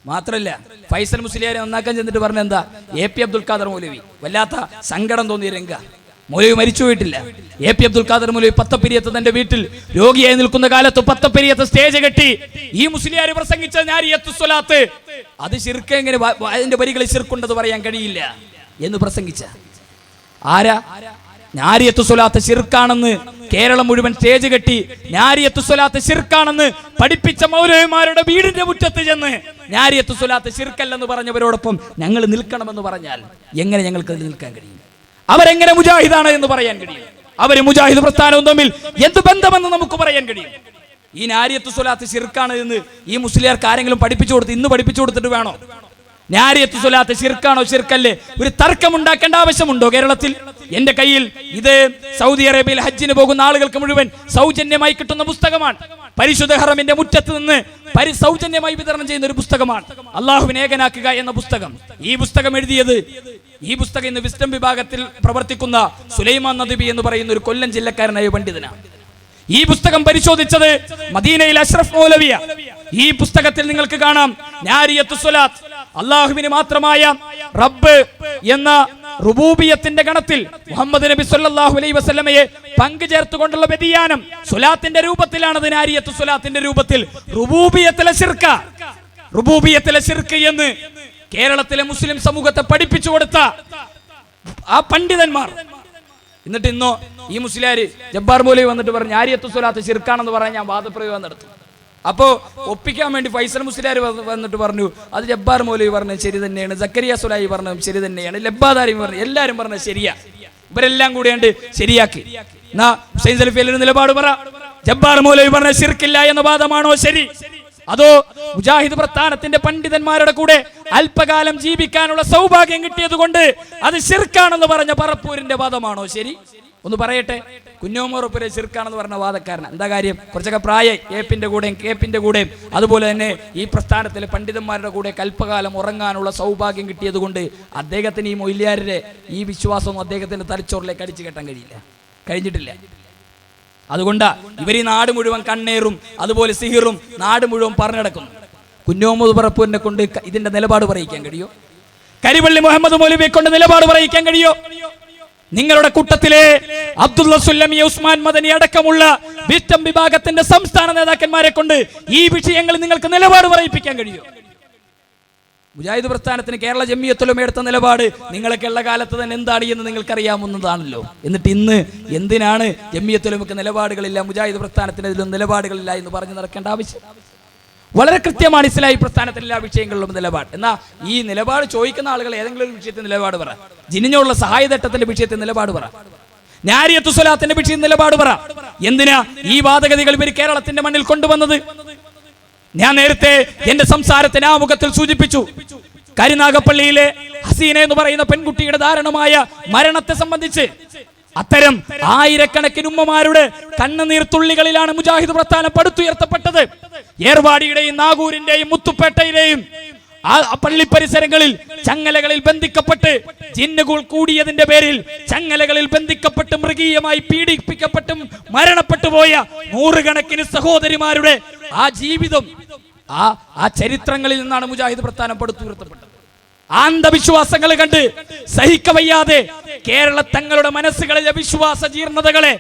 മാത്രല്ല ഫൈസൽ മുസ്ലിയാരെ നന്നാക്കാൻ ചെന്നിട്ട് പറഞ്ഞ എന്താ? AP അബ്ദുൽ ഖാദർ മൗലവി വല്ലാത്ത സങ്കടം തോന്നിയ രംഗ. മൗലവി മരിച്ചു പോയിട്ടില്ല. AP അബ്ദുൽ ഖാദർ മൗലവി പത്തപ്പിരിയത്ത് തന്റെ വീട്ടിൽ രോഗിയായി നിൽക്കുന്ന കാലത്ത് പത്തപ്പിരിയത്ത് സ്റ്റേജ് കെട്ടി ഈ മുസ്ലിയാർ പ്രസംഗിച്ച നാരിയത്ത് സ്വലാത്ത് അത് ശിർക്ക്, എങ്ങനെ അതിന്റെ വരികളിൽ ശിർക്കുണ്ടെന്ന് പറയാൻ കഴിയില്ല എന്ന് പ്രസംഗിച്ച ആരാ? നാരിയത്ത് സ്വലാത്ത് ശിർക്കാണെന്ന് കേരളം മുഴുവൻ സ്റ്റേജ് കെട്ടി നാരിയത്ത് സ്വലാത്ത് ശിർക്കാണെന്ന് പഠിപ്പിച്ച മൗലവിമാരുടെ വീടിന്റെ മുറ്റത്ത് ചെന്ന് നാരിയത്ത് സ്വലാത്ത് ശിർക്കല്ലെന്ന് പറഞ്ഞവരോടൊപ്പം ഞങ്ങൾ നിൽക്കണമെന്ന് പറഞ്ഞാൽ എങ്ങനെ ഞങ്ങൾക്ക് അതിൽ നിൽക്കാൻ കഴിയും? അവരെങ്ങനെ മുജാഹിദാണ് എന്ന് പറയാൻ കഴിയും? അവര് മുജാഹിദ് പ്രസ്ഥാനവും തമ്മിൽ എന്ത് ബന്ധമെന്ന് നമുക്ക് പറയാൻ കഴിയും? ഈ നാരിയത്ത് സ്വലാത്ത് ശിർക്കാണ് എന്ന് ഈ മുസ്ലിയാർക്ക് ആരെങ്കിലും പഠിപ്പിച്ചു കൊടുത്ത് ഇന്ന് പഠിപ്പിച്ചു കൊടുത്തിട്ട് വേണോ? നാരിയത്ത് സ്വലാത്ത് ശിർക്കാണോ ശിർക്കല്ലേ ഒരു തർക്കമുണ്ടാക്കേണ്ട ആവശ്യമുണ്ടോ കേരളത്തിൽ? എന്റെ കയ്യിൽ ഇത് സൗദി അറേബ്യയിൽ ഹജ്ജിന് പോകുന്ന ആളുകൾക്ക് മുഴുവൻ സൗജന്യമായി കിട്ടുന്ന പുസ്തകമാണ്. പരിശുദ്ധ ഹറമിന്റെ മുറ്റത്ത് നിന്ന് സൗജന്യമായി വിതരണം ചെയ്യുന്ന ഒരു പുസ്തകമാണ് അള്ളാഹുവിനെ ഏകനാക്കുക എന്ന പുസ്തകം. ഈ പുസ്തകം ഇന്ന് വിസ്ഡം വിഭാഗത്തിൽ പ്രവർത്തിക്കുന്ന സുലൈമാൻ നദ്വി എന്ന് പറയുന്ന ഒരു കൊല്ലം ജില്ലക്കാരനായ പണ്ഡിതനാണ്. ഈ പുസ്തകം പരിശോധിച്ചത് മദീനയിൽ അഷ്റഫ് മൗലവിയ. ഈ പുസ്തകത്തിൽ നിങ്ങൾക്ക് കാണാം നാരിയത്ത് സ്വലാത്ത്, അള്ളാഹുവിന് മാത്രമായ റബ്ബ് എന്ന റുബൂബിയത്തിന്റെ ഗണത്തിൽ മുഹമ്മദ് നബി സല്ലല്ലാഹു അലൈഹി വസല്ലമയെ പങ്കു ചേർത്തുകൊണ്ടുള്ള വ്യതിയാനം സ്വലാത്തിന്റെ രൂപത്തിലാണ്. അത് നാരിയത്ത് സ്വലാത്തിന്റെ രൂപത്തിൽ റുബൂബിയത്തിലെ ശിർക്ക് എന്ന് കേരളത്തിലെ മുസ്ലിം സമൂഹത്തെ പഠിപ്പിച്ചു കൊടുത്ത ആ പണ്ഡിതന്മാർ എന്നിട്ട് ഇന്നോ ഈ മുസ്ലിയാര് ജബ്ബാർ മൗലവി വന്നിട്ട് പറഞ്ഞു നാരിയത്ത് സ്വലാത്ത് ശിർക്കാണെന്ന് പറയാൻ ഞാൻ വാദപ്രയോഗം നടത്തും. അപ്പോ ഒപ്പിക്കാൻ വേണ്ടി ഫൈസൽ മുസ്ലിയാർ വന്നിട്ട് പറഞ്ഞു അത് ജബ്ബാർ മൗലവി പറഞ്ഞത് ശരി തന്നെയാണ്, സക്കരിയ സുലായി പറഞ്ഞത് ശരി തന്നെയാണ്, ലബ്ബാദാരി പറഞ്ഞു, എല്ലാരും പറഞ്ഞത് ശരിയാ. ഇവരെല്ലാം കൂടിയാണ്ട് ശരിയാക്കി. എന്നാ ഹുസൈൻ സലഫിയുടെ നിലപാട് പറ. ജബ്ബാർ മൗലവി പറഞ്ഞ ശിർക്കില്ല എന്ന വാദമാണോ ശരി? അതോ മുജാഹിദ് പ്രസ്ഥാനത്തിന്റെ പണ്ഡിതന്മാരുടെ കൂടെ അല്പകാലം ജീവിക്കാനുള്ള സൗഭാഗ്യം കിട്ടിയത് കൊണ്ട് അത് ശിർക്കാണെന്ന് പറഞ്ഞ പറപ്പൂരിന്റെ വാദമാണോ ശരി? ഒന്ന് പറയട്ടെ. കുഞ്ഞോമോറപ്പുരെ ശിർക്കാണെന്ന് പറഞ്ഞ വാദക്കാരൻ എന്താ കാര്യം? കുറച്ചൊക്കെ പ്രായം കേപ്പിന്റെ കൂടെയും അതുപോലെ തന്നെ ഈ പ്രസ്ഥാനത്തിലെ പണ്ഡിതന്മാരുടെ കൂടെ കൽപ്പകാലം ഉറങ്ങാനുള്ള സൗഭാഗ്യം കിട്ടിയത് കൊണ്ട് അദ്ദേഹത്തിന് ഈ മൊയ്ലിയാരുടെ ഈ വിശ്വാസമൊന്നും അദ്ദേഹത്തിന്റെ തലച്ചോറിലേക്ക് അടിച്ചു കെട്ടാൻ കഴിഞ്ഞിട്ടില്ല. അതുകൊണ്ടാ ഇവർ ഈ നാട് മുഴുവൻ കണ്ണേറും അതുപോലെ സിഹിറും നാട് മുഴുവൻ പറഞ്ഞു നടക്കുന്നു. കുഞ്ഞോമത് പറപ്പൂരിനെ കൊണ്ട് ഇതിന്റെ നിലപാട് പറയിക്കാൻ കഴിയോ? കരിവള്ളി മുഹമ്മദ് മൗലവിയെ കൊണ്ട് നിലപാട് പറയിക്കാൻ കഴിയോ? നിങ്ങളുടെ കൂട്ടത്തിലെ അബ്ദുള്ള സുല്ലമി, ഉസ്മാൻ മദനി അടക്കമുള്ള വിസ്റ്റം വിഭാഗത്തിന്റെ സംസ്ഥാന നേതാക്കന്മാരെ കൊണ്ട് ഈ വിഷയങ്ങളിൽ നിങ്ങൾക്ക് നിലപാട് പറയിപ്പിക്കാൻ കഴിയോ? മുജാഹിദ് പ്രസ്ഥാനത്തിന് കേരള ജംഇയ്യത്തുലമ എടുത്ത നിലപാട് നിങ്ങളൊക്കെ ഉള്ള കാലത്ത് തന്നെ എന്താണ് എന്ന് നിങ്ങൾക്കറിയാവുന്നതാണല്ലോ. എന്നിട്ട് ഇന്ന് എന്തിനാണ് ജംഇയ്യത്തുലമക്ക് നിലപാടുകളില്ല, മുജാഹിദ് പ്രസ്ഥാനത്തിന് ഇതിലും നിലപാടുകളില്ല എന്ന് പറഞ്ഞു നടക്കേണ്ട ആവശ്യം? വളരെ കൃത്യമാണ് ഇസ്ലാഹി പ്രസ്ഥാനത്തിൽ എല്ലാ വിഷയങ്ങളിലും നിലപാട്. എന്നാൽ ഈ നിലപാട് ചോദിക്കുന്ന ആളുകൾ ഏതെങ്കിലും ഒരു വിഷയത്തിൽ നിലപാട് പറ. ജിന്നിനോടുള്ള സഹായതട്ടത്തിന്റെ വിഷയത്തിൽ നിലപാട് പറ. നാരിയത്തു സ്വലാത്തിന്റെ വിഷയത്തിൽ നിലപാട് പറ. എന്തിനാ ഈ വാദഗതികൾ ഇവർ കേരളത്തിന്റെ മണ്ണിൽ കൊണ്ടുവന്നത്? ഞാൻ നേരത്തെ എന്റെ സംസാരത്തിന് ആമുഖത്തിൽ സൂചിപ്പിച്ചു. കരിനാഗപ്പള്ളിയിലെ ഹസീന എന്ന് പറയുന്ന പെൺകുട്ടിയുടെ ദാരുണമായ മരണത്തെ സംബന്ധിച്ച് അത്തരം ആയിരക്കണക്കിന് ഉമ്മമാരുടെ കണ്ണുനീർ തുള്ളികളിലാണ് മുജാഹിദ് പ്രസ്ഥാനം പടുത്തുയർത്തപ്പെട്ടത്. ഏർവാടിയുടെയും നാഗൂരിന്റെയും മുത്തുപേട്ടയിലെയും ആ പള്ളി പരിസരങ്ങളിൽ ചങ്ങലകളിൽ ബന്ധിക്കപ്പെട്ട് ജിന്നുകൾ കൂടിയതിന്റെ പേരിൽ ചങ്ങലകളിൽ ബന്ധിക്കപ്പെട്ട് മൃഗീയമായി പീഡിപ്പിക്കപ്പെട്ടും മരണപ്പെട്ടു പോയ നൂറുകണക്കിന് സഹോദരിമാരുടെ ആ ജീവിതം ആ ചരിത്രങ്ങളിൽ നിന്നാണ് മുജാഹിദ് പ്രസ്ഥാനം പടുത്തുയർത്തപ്പെട്ടത്. അന്ധവിശ്വാസങ്ങൾ കണ്ട് സഹിക്കവയ്യാതെ കേരള തങ്ങളുടെ മനസ്സുകളിലെ വിശ്വാസ ജീർണതകളെ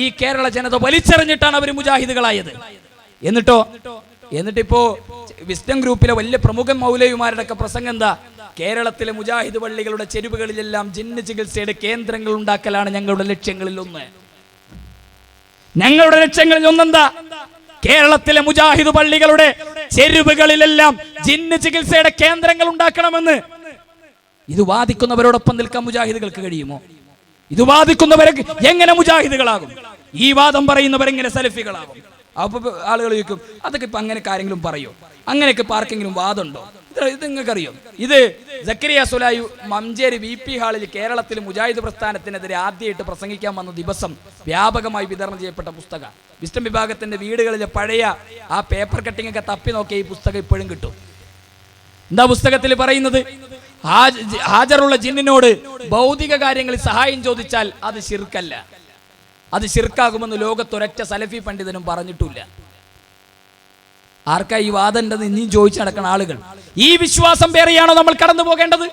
ഈ കേരള ജനത വലിച്ചെറിഞ്ഞിട്ടാണ് അവർ മുജാഹിദുകളായത്. എന്നിട്ടിപ്പോ വിസ്ഡം ഗ്രൂപ്പിലെ വലിയ പ്രമുഖ മൗലവിമാരുടെ ഒക്കെ പ്രസംഗം എന്താ? കേരളത്തിലെ മുജാഹിദ് പള്ളികളുടെ ചെരുവുകളിലെല്ലാം ജിന്ന് ചികിത്സയുടെ കേന്ദ്രങ്ങൾ ഉണ്ടാക്കലാണ് ഞങ്ങളുടെ ലക്ഷ്യങ്ങളിൽ ഒന്ന്. ഒന്നെന്താ? കേരളത്തിലെ മുജാഹിദ് പള്ളികളുടെ ചെരുവുകളിലെല്ലാം ജിന്ന് ചികിത്സയുടെ കേന്ദ്രങ്ങൾ ഉണ്ടാക്കണമെന്ന്. ഇത് വാദിക്കുന്നവരോടൊപ്പം നിൽക്കാൻ മുജാഹിദുകൾക്ക് കഴിയുമോ? ഇത് വാദിക്കുന്നവരെ എങ്ങനെ മുജാഹിദുകളാകും? ഈ വാദം പറയുന്നവരെങ്ങനെ സലഫികളാകും? അപ്പൊ ആളുകൾ ചോദിക്കും, അതൊക്കെ ഇപ്പൊ അങ്ങനെ കാര്യങ്ങളും പറയോ? അങ്ങനെയൊക്കെ ആർക്കെങ്കിലും വാദമുണ്ടോ? ഇത് നിങ്ങൾക്കറിയോ? ഇത് സക്കരിയ സുലായി മഞ്ചേരി VP ഹാളിൽ കേരളത്തിൽ മുജാഹിദ് പ്രസ്ഥാനത്തിനെതിരെ ആദ്യമായിട്ട് പ്രസംഗിക്കാൻ വന്ന ദിവസം വ്യാപകമായി വിതരണം ചെയ്യപ്പെട്ട പുസ്തകം. വിസ്റ്റം വിഭാഗത്തിന്റെ വീടുകളിലെ പഴയ ആ പേപ്പർ കട്ടിംഗ് ഒക്കെ തപ്പി നോക്കിയ ഈ പുസ്തകം ഇപ്പോഴും കിട്ടും. എന്താ പുസ്തകത്തിൽ പറയുന്നത്? ഹാജറുള്ള ജിന്നിനോട് ഭൗതിക കാര്യങ്ങളിൽ സഹായം ചോദിച്ചാൽ അത് ശിർക്കല്ല, അത് ശിർക്കാകുമെന്ന് ലോകത്തൊരൊറ്റ സലഫി പണ്ഡിതനും പറഞ്ഞിട്ടില്ല. ആർക്കാ ഈ വാദം ഇനിയും ചോദിച്ചു നടക്കുന്ന ആളുകൾ? ഈ വിശ്വാസം പേരെയാണോ നമ്മൾ കടന്നു പോകേണ്ടത്?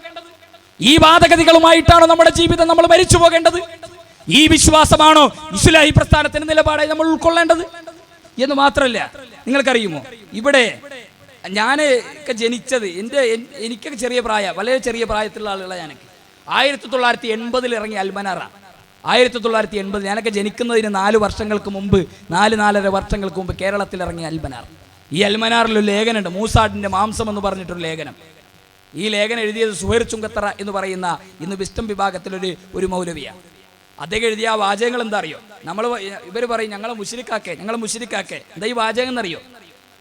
ഈ വാദഗതികളുമായിട്ടാണോ നമ്മുടെ ജീവിതം നമ്മൾ മരിച്ചു പോകേണ്ടത്? ഈ വിശ്വാസമാണോ ഇസ്ലാഹി പ്രസ്ഥാനത്തിന്റെ നിലപാടായി നമ്മൾ ഉൾക്കൊള്ളേണ്ടത് എന്ന് മാത്രമല്ല, നിങ്ങൾക്കറിയുമോ, ഇവിടെ ഞാനൊക്കെ ജനിച്ചത് എനിക്കൊക്കെ ചെറിയ പ്രായം, വളരെ ചെറിയ പ്രായത്തിലുള്ള ആളുകളാണ്. ഞാനൊക്കെ 1980 ഇറങ്ങിയ അൽമനാറാണ്. 1980 ഞാനൊക്കെ ജനിക്കുന്നതിന് 4 വർഷങ്ങൾക്ക് മുമ്പ്, 4-4.5 വർഷങ്ങൾക്ക് മുമ്പ് കേരളത്തിൽ ഇറങ്ങിയ അൽമനാർ. ഈ അൽമനാറിലൊരു ലേഖനമുണ്ട്, മൂസാഡിന്റെ മാംസം എന്ന് പറഞ്ഞിട്ടൊരു ലേഖനം. ഈ ലേഖനം എഴുതിയത് സുഹൈർ ചുങ്കത്തറ എന്ന് പറയുന്ന ഇന്ന് വിസ്റ്റം വിഭാഗത്തിലൊരു മൗലവിയാണ്. അദ്ദേഹം എഴുതിയ ആ വാചകങ്ങൾ എന്താ അറിയോ? ഇവർ പറയും ഞങ്ങളെ മുശ്രിക്കാക്കെ. എന്താ ഈ വാചകം എന്നറിയോ?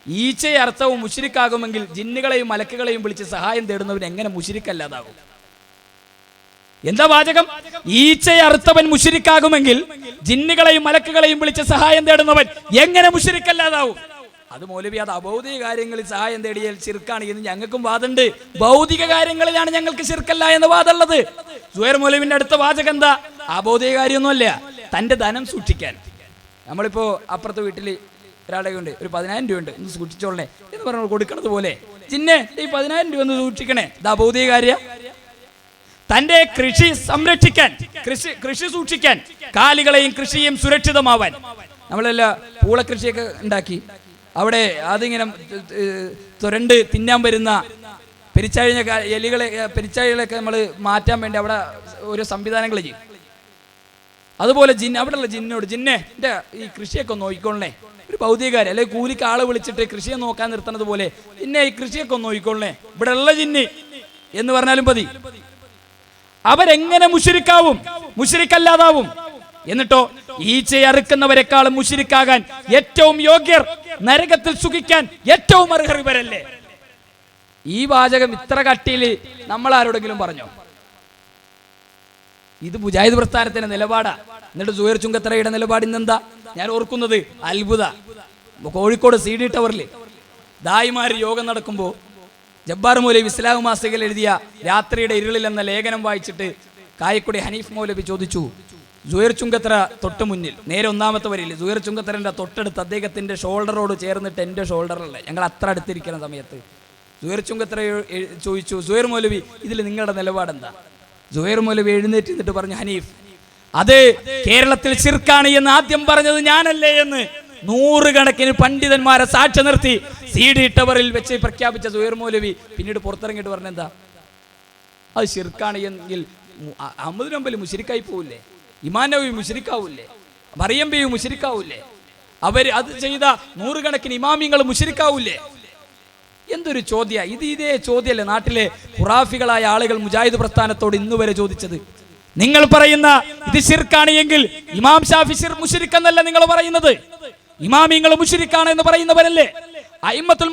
ഈച്ചയെ അർത്ഥവും മുശ്രിക്കാകുമെങ്കിൽ ജിന്നുകളെയും മലക്കുകളെയും വിളിച്ച് സഹായം തേടുന്നവൻ എങ്ങനെ മുശ്രിക്കല്ലാതാകും? എന്താ വാചകം? ഈച്ചയെ അർത്ഥവൻ മുശ്രിക്കാകുമെങ്കിൽ ജിന്നുകളെയും മലക്കുകളെയും വിളിച്ച് സഹായം തേടുന്നവൻ എങ്ങനെ മുശ്രിക്കല്ലാതാവും? അത് മൗലവി, അത് അഭൗതിക കാര്യങ്ങളിൽ സഹായം തേടിയാൽ ശിർക്കാണ് എന്ന് ഞങ്ങൾക്കും വാദമുണ്ട്. ഭൗതിക കാര്യങ്ങളിലാണ് ഞങ്ങൾക്ക് ശിർക്കല്ല എന്ന വാദമുള്ളത്. സുഹൈർ മൗലവിന്റെ അടുത്ത വാചകം എന്താ? അഭൗതിക കാര്യമൊന്നുമല്ല, തന്റെ ധനം സൂക്ഷിക്കാൻ. നമ്മളിപ്പോ അപ്പുറത്തെ വീട്ടിൽ ഒരാളെ ഉണ്ട്, ഒരു 10,000 രൂപ ഉണ്ട്, ഒന്ന് സൂക്ഷിച്ചോളേ എന്ന് പറഞ്ഞു കൊടുക്കണത് പോലെ ജിന്നെ ഈ 10,000 രൂപ ഒന്ന് സൂക്ഷിക്കണേ, ഇത് അഭൗതിക കാര്യ. തന്റെ കൃഷി സംരക്ഷിക്കാൻ, കൃഷി സൂക്ഷിക്കാൻ, കാലികളെയും കൃഷിയും സുരക്ഷിതമാവാൻ. നമ്മളെല്ലാം പൂളകൃഷിയൊക്കെ ഉണ്ടാക്കി അവിടെ അതിങ്ങനെ തുരണ്ട് തിന്നാൻ വരുന്ന പെരിച്ചാഴിഞ്ഞ പെരിച്ചാഴികളൊക്കെ നമ്മൾ മാറ്റാൻ വേണ്ടി അവിടെ ഓരോ സംവിധാനങ്ങൾ ചെയ്യും. അതുപോലെ അവിടെയുള്ള ജിന്നെ എൻ്റെ ഈ കൃഷിയൊക്കെ നോക്കിക്കൊള്ളേ, ഒരു ഭൗതികകാര്യം അല്ലെങ്കിൽ കൂലിക്ക് ആളെ വിളിച്ചിട്ട് കൃഷിയെ നോക്കാൻ നിർത്തുന്നത് പോലെ പിന്നെ ഈ കൃഷിയൊക്കെ ഒന്ന് നോക്കിക്കൊള്ളേ, ഇവിടെ ഉള്ള ജിന്ന് എന്ന് പറഞ്ഞാലും മതി. അവരെങ്ങനെ മുശ്രിക്കാവും, മുശ്രിക്കല്ലാതാവും? എന്നിട്ടോ ഈച്ചയെ അറുക്കുന്നവരെക്കാളും മുശ്രിക്കാകാൻ ഏറ്റവും യോഗ്യർ, നരകത്തിൽ സുഖിക്കാൻ ഏറ്റവും അർഹർ ഇവരല്ലേ? ഈ വാചകം ഇത്ര കട്ടിയിൽ നമ്മൾ ആരോടെങ്കിലും പറഞ്ഞോ? ഇത് മുജാഹിദ് പ്രസ്ഥാനത്തിന്റെ നിലപാടാ. എന്നിട്ട് സുഹൈർ ചുങ്കത്തറയുടെ നിലപാട് ഇന്നെന്താ? ഞാൻ ഓർക്കുന്നത് അത്ഭുത. കോഴിക്കോട് CD ടവറിൽ ദായിമാർ യോഗം നടക്കുമ്പോൾ ജബ്ബാർ മൗലവി ഇസ്ലാം മാസികയിൽ എഴുതിയ രാത്രിയുടെ ഇരുളിൽ എന്ന ലേഖനം വായിച്ചിട്ട് കായക്കുടി ഹനീഫ് മൗലവി ചോദിച്ചു, സുഹൈർ ചുങ്കത്തറ തൊട്ട് മുന്നിൽ നേരെ ഒന്നാമത്തെ വരിയിൽ സുഹൈർ ചുങ്കത്തറന്റെ തൊട്ടടുത്ത് അദ്ദേഹത്തിന്റെ ഷോൾഡറോട് ചേർന്നിട്ട് എൻ്റെ ഷോൾഡറുള്ള, ഞങ്ങൾ അത്ര അടുത്തിരിക്കുന്ന സമയത്ത് സുഹൈർ ചുങ്കത്തറ ചോദിച്ചു, സുഹൈർ മൗലവി ഇതിൽ നിങ്ങളുടെ നിലപാടെന്താ? സുഹൈർ മൗലവി എഴുന്നേറ്റ് നിന്നിട്ട് പറഞ്ഞു, ഹനീഫ്, അത് കേരളത്തിൽ ശിർക്കാണ് എന്ന് ആദ്യം പറഞ്ഞത് ഞാനല്ലേ എന്ന് 100 കണക്കിന് പണ്ഡിതന്മാരെ സാക്ഷ്യം നിർത്തി CD ടവറിൽ വെച്ച് പ്രഖ്യാപിച്ച സുഹൈർ മൗലവി പിന്നീട് പുറത്തിറങ്ങിയിട്ട് പറഞ്ഞെന്താ? അത് ശിർക്കാണ് എങ്കിൽ അഹമ്മദ് നബി മുശ്രിക്കായി പോവില്ലേ? ഇമാം നബി മുശ്രിക്കാവൂല്ലേ? മറിയം ബി മുശ്രിക്കാവൂല്ലേ? അവര് അത് ചെയ്ത 100 കണക്കിന് ഇമാമിങ്ങൾ മുശ്രിക്കാവൂല്ലേ? എന്തൊരു ചോദ്യ ഇത്! ഇതേ ചോദ്യമല്ലേ നാട്ടിലെ ഖുറാഫികളായ ആളുകൾ മുജാഹിദ് പ്രസ്ഥാനത്തോട് ഇന്ന് വരെ ചോദിച്ചത്? നിങ്ങൾ പറയുന്ന ഇത് ശിർക്കാണ് എങ്കിൽ ഇമാം ഷാഫി മുശ്രിക്ക് എന്നല്ല നിങ്ങൾ പറയുന്നത്, ഇമാമിങ്ങൾ മുശ്രിക്കാണ് എന്ന് പറയുന്നവരല്ലേ? അയിമ്മത്തുൽ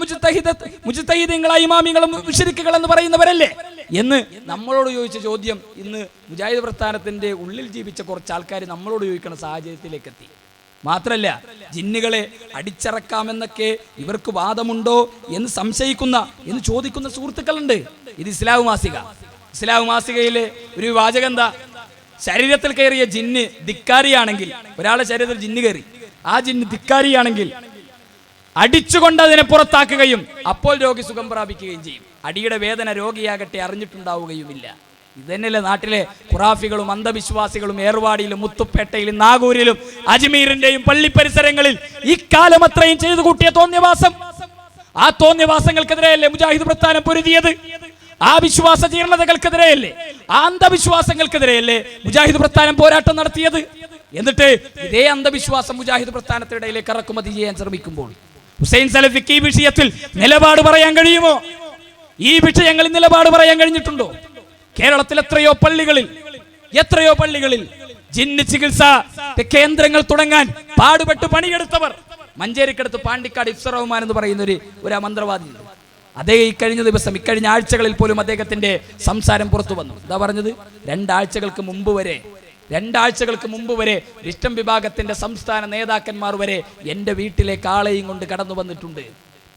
മുജ്തഹിദീങ്ങളായ ഇമാമിങ്ങളും മുശ്രിക്കുകൾ എന്ന് പറയുന്നവരല്ലേ എന്ന് നമ്മളോട് ചോദിച്ച ചോദ്യം ഇന്ന് മുജാഹിദ് പ്രസ്ഥാനത്തിന്റെ ഉള്ളിൽ ജീവിച്ച കുറച്ച് ആൾക്കാർ നമ്മളോട് ചോദിക്കുന്ന സാഹചര്യത്തിലേക്ക് എത്തി. മാത്രല്ല, ജിന്നുകളെ അടിച്ചിറക്കാമെന്നൊക്കെ ഇവർക്ക് വാദമുണ്ടോ എന്ന് സംശയിക്കുന്ന, എന്ന് ചോദിക്കുന്ന സുഹൃത്തുക്കളുണ്ട്. ഇത് ഇസ്ലാം മാസികയിലെ ഒരു വാചകം എന്താ? ശരീരത്തിൽ കയറിയ ജിന്ന് ധിക്കാരിയാണെങ്കിൽ, ഒരാളെ ശരീരത്തിൽ ജിന്ന് കയറി, ആ ജിന്ന് ധിക്കാരിയാണെങ്കിൽ അടിച്ചുകൊണ്ട് അതിനെ പുറത്താക്കുകയും അപ്പോൾ രോഗി സുഖം പ്രാപിക്കുകയും ചെയ്യും. അടിയുടെ വേദന രോഗിയാകട്ടെ അറിഞ്ഞിട്ടുണ്ടാവുകയുമില്ല. ഇതന്നെയല്ലേ നാട്ടിലെ ഖുറാഫികളും അന്ധവിശ്വാസികളും ഏർവാടിയിലും മുത്തുപ്പേട്ടയിലും നാഗൂരിലും അജ്മീറിന്റെയും പള്ളി പരിസരങ്ങളിൽ ഇക്കാലം അത്രയും ചെയ്തു കൂട്ടിയ തോന്നിയവാസം. ആ തോന്നിയവാസങ്ങൾക്കെതിരെയല്ലേ മുജാഹിദ് പ്രസ്ഥാനം പൊരുതിയത്? ആ വിശ്വാസ ജീർണതകൾക്കെതിരെയല്ലേ, ആ അന്ധവിശ്വാസങ്ങൾക്കെതിരെയല്ലേ മുജാഹിദ് പ്രസ്ഥാനം പോരാട്ടം നടത്തിയത്? എന്നിട്ട് ഇതേ അന്ധവിശ്വാസം മുജാഹിദ് പ്രസ്ഥാനത്തിനിടയിലേക്ക് ഇറക്കുമതി ചെയ്യാൻ ശ്രമിക്കുമ്പോൾ ഹുസൈൻ സലഫിക്ക് ഈ വിഷയത്തിൽ നിലപാട് പറയാൻ കഴിയുമോ? ഈ വിഷയങ്ങളിൽ നിലപാട് പറയാൻ കഴിഞ്ഞിട്ടുണ്ടോ? കേരളത്തിൽ എത്രയോ പള്ളികളിൽ ജിന്ന് ചികിത്സ കേന്ദ്രങ്ങൾ തുടങ്ങാൻ പാടുപെട്ട് പണിയെടുത്തവർ. മഞ്ചേരിക്കടുത്ത് പാണ്ടിക്കാട് ഇഫ്സർ റഹ്മാൻ എന്ന് പറയുന്ന ഒരു മന്ത്രവാദി, അദ്ദേഹം ഇക്കഴിഞ്ഞ ആഴ്ചകളിൽ പോലും അദ്ദേഹത്തിന്റെ സംസാരം പുറത്തു വന്നു. എന്താ പറഞ്ഞത്? 2 ആഴ്ചകൾക്ക് മുമ്പ് വരെ ഇഷ്ടം വിഭാഗത്തിന്റെ സംസ്ഥാന നേതാക്കന്മാർ വരെ എൻ്റെ വീട്ടിലേക്ക് ആളെയും കൊണ്ട് കടന്നു വന്നിട്ടുണ്ട്.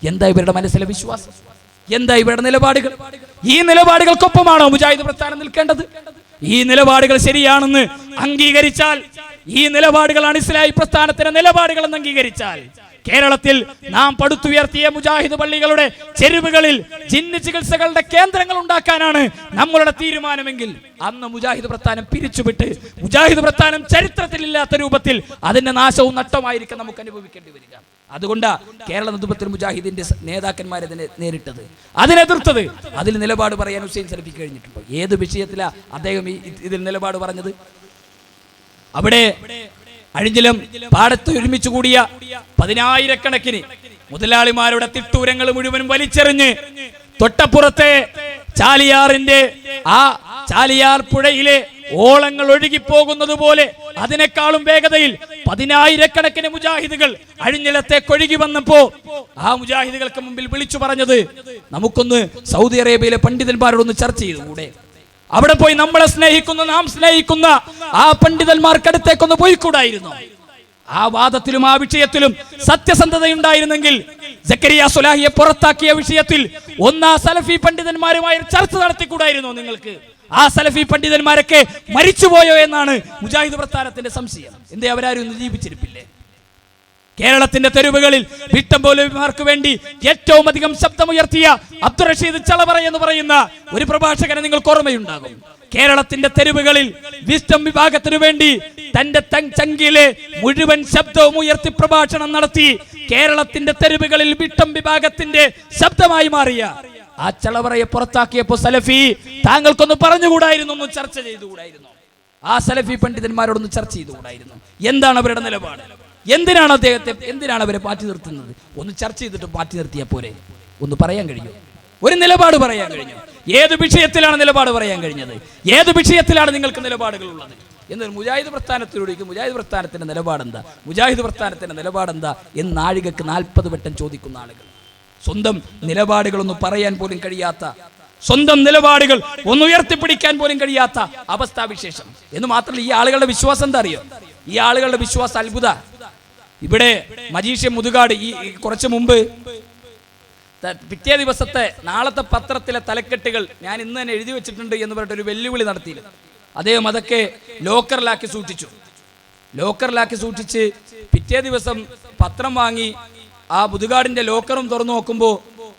എന്താ ഇവരുടെ മനസ്സിലെ വിശ്വാസം? എന്താ ഇവരുടെ നിലപാടുകൾ? ഈ നിലപാടുകൾക്കൊപ്പമാണോ മുജാഹിദ് പ്രസ്ഥാനം നിൽക്കേണ്ടത്? ഈ നിലപാടുകൾ ശരിയാണെന്ന് അംഗീകരിച്ചാൽ, ഈ നിലപാടുകളാണ് ഇസ്ലാഹി പ്രസ്ഥാനത്തിന്റെ നിലപാടുകൾ എന്ന് അംഗീകരിച്ചാൽ, കേരളത്തിൽ നാം പടുത്തുയർത്തിയ മുജാഹിദ് പള്ളികളുടെ ചെരുവുകളിൽ ജിന്ന് ചികിത്സകളുടെ കേന്ദ്രങ്ങൾ ഉണ്ടാക്കാനാണ് നമ്മളുടെ തീരുമാനമെങ്കിൽ അന്ന് മുജാഹിദ് പ്രസ്ഥാനം പിരിച്ചുവിട്ട് മുജാഹിദ് പ്രസ്ഥാനം ചരിത്രത്തിലില്ലാത്ത രൂപത്തിൽ അതിന്റെ നാശവും നഷ്ടമായിരിക്കും നമുക്ക് അനുഭവിക്കേണ്ടി വരിക. അതുകൊണ്ടാ കേരള നേതൃത്വത്തിൽ മുജാഹിദിന്റെ നേതാക്കന്മാരെ നേരിട്ടത്, അതിനെതിർത്തത്. അതിൽ നിലപാട് പറയാൻ ഹുസൈൻ സലഫിക്ക് കഴിഞ്ഞിട്ടുണ്ടോ? ഏത് വിഷയത്തിലാ അദ്ദേഹം ഇതിൽ നിലപാട് പറഞ്ഞത്? അവിടെ അഴിഞ്ഞിലും പാടത്ത് ഒരുമിച്ച് കൂടിയ 10,000-കണക്കിന് മുതലാളിമാരുടെ തിട്ടൂരങ്ങൾ മുഴുവൻ വലിച്ചെറിഞ്ഞ് തൊട്ടപ്പുറത്തെ ചാലിയാർ പുഴയിലെ ഓളങ്ങൾ ഒഴുകിപ്പോകുന്നത് പോലെ അതിനേക്കാളും വേഗതയിൽ 10,000-കണക്കിന് മുജാഹിദുകൾ അഴിഞ്ഞിലത്തേക്ക് ഒഴുകി വന്നപ്പോ ആ മുജാഹിദുകൾക്ക് മുമ്പിൽ വിളിച്ചു പറഞ്ഞത്, നമുക്കൊന്ന് സൗദി അറേബ്യയിലെ പണ്ഡിതന്മാരോടൊന്ന് ചർച്ച ചെയ്തുകൂടെ? അവിടെ പോയി നാം സ്നേഹിക്കുന്ന ആ പണ്ഡിതന്മാർക്കടുത്തേക്കൊന്ന് പോയിക്കൂടായിരുന്നു? ആ വാദത്തിലും ആ വിഷയത്തിലും സത്യസന്ധതയുണ്ടായിരുന്നെങ്കിൽ സക്കരിയ സുലാഹിയെ പുറത്താക്കിയ വിഷയത്തിൽ ആ സലഫി പണ്ഡിതന്മാരുമായി ചർച്ച നടത്തിക്കൂടായിരുന്നോ നിങ്ങൾക്ക്? ആ സലഫി പണ്ഡിതന്മാരൊക്കെ മരിച്ചുപോയോ എന്നാണ് മുജാഹിദ് പ്രസ്ഥാനത്തിന്റെ സംശയം. എന്തേ അവരാരും ജീവിച്ചിരിപ്പില്ലേ? കേരളത്തിന്റെ തെരുവുകളിൽ വിട്ടം മൗലവിമാർക്ക് വേണ്ടി ഏറ്റവും അധികം ശബ്ദമുയർത്തിയ അബ്ദുൾ റഷീദ് ചളവറ എന്ന് പറയുന്ന ഒരു പ്രഭാഷകനെ നിങ്ങൾക്ക് ഓർമ്മയുണ്ടാകും. കേരളത്തിന്റെ തെരുവുകളിൽ വിസ്ഡം വിഭാഗത്തിനു വേണ്ടി തന്റെ ചങ്കിലെ മുഴുവൻ ശബ്ദവും ഉയർത്തി പ്രഭാഷണം നടത്തി കേരളത്തിന്റെ തെരുവുകളിൽ വിട്ടം വിഭാഗത്തിന്റെ ശബ്ദമായി മാറിയ ആ ചളവറയെ പുറത്താക്കിയപ്പോ സലഫി താങ്കൾക്കൊന്ന് പറഞ്ഞുകൂടായിരുന്നു, ഒന്ന് ചർച്ച ചെയ്തുകൂടായിരുന്നു? ആ സലഫി പണ്ഡിതന്മാരോടൊന്ന് ചർച്ച ചെയ്തുകൂടായിരുന്നു? എന്താണ് അവരുടെ നിലപാട്? എന്തിനാണ് അവരെ മാറ്റി നിർത്തുന്നത്? ഒന്ന് ചർച്ച ചെയ്തിട്ട് മാറ്റി നിർത്തിയാൽ പോരെ? ഒന്ന് പറയാൻ കഴിയും, ഒരു നിലപാട് പറയാൻ കഴിഞ്ഞു? ഏത് വിഷയത്തിലാണ് നിലപാട് പറയാൻ കഴിഞ്ഞത്? ഏത് വിഷയത്തിലാണ് നിങ്ങൾക്ക് നിലപാടുകൾ ഉള്ളത്? എന്നൊരു മുജാഹിദ് പ്രസ്ഥാനത്തിലൂടെ മുജാഹിദ് പ്രസ്ഥാനത്തിന്റെ നിലപാടെന്താ, മുജാഹിദ് പ്രസ്ഥാനത്തിന്റെ നിലപാടെന്താ എന്ന് നാഴികക്ക് 40 വട്ടം ചോദിക്കുന്ന ആളുകൾ, സ്വന്തം നിലപാടുകളൊന്നും പറയാൻ പോലും കഴിയാത്ത, സ്വന്തം നിലപാടുകൾ ഒന്ന് ഉയർത്തിപ്പിടിക്കാൻ പോലും കഴിയാത്ത അവസ്ഥാവിശേഷം. എന്ന് മാത്രമല്ല, ഈ ആളുകളുടെ വിശ്വാസം എന്താ അറിയോ? ഈ ആളുകളുടെ വിശ്വാസം അത്ഭുത. ഇവിടെ മജീഷ്യൻ മുതുകാട് ഈ കുറച്ച് മുമ്പ് പിറ്റേ ദിവസത്തെ നാളത്തെ പത്രത്തിലെ തലക്കെട്ടുകൾ ഞാൻ ഇന്ന് തന്നെ എഴുതി വെച്ചിട്ടുണ്ട് എന്ന് പറഞ്ഞിട്ട് ഒരു വെല്ലുവിളി നടത്തിയില്ല. അദ്ദേഹം അതൊക്കെ ലോക്കറിലാക്കി സൂക്ഷിച്ച് പിറ്റേ ദിവസം പത്രം വാങ്ങി ആ മുതുകാടിന്റെ ലോക്കറും തുറന്നു നോക്കുമ്പോൾ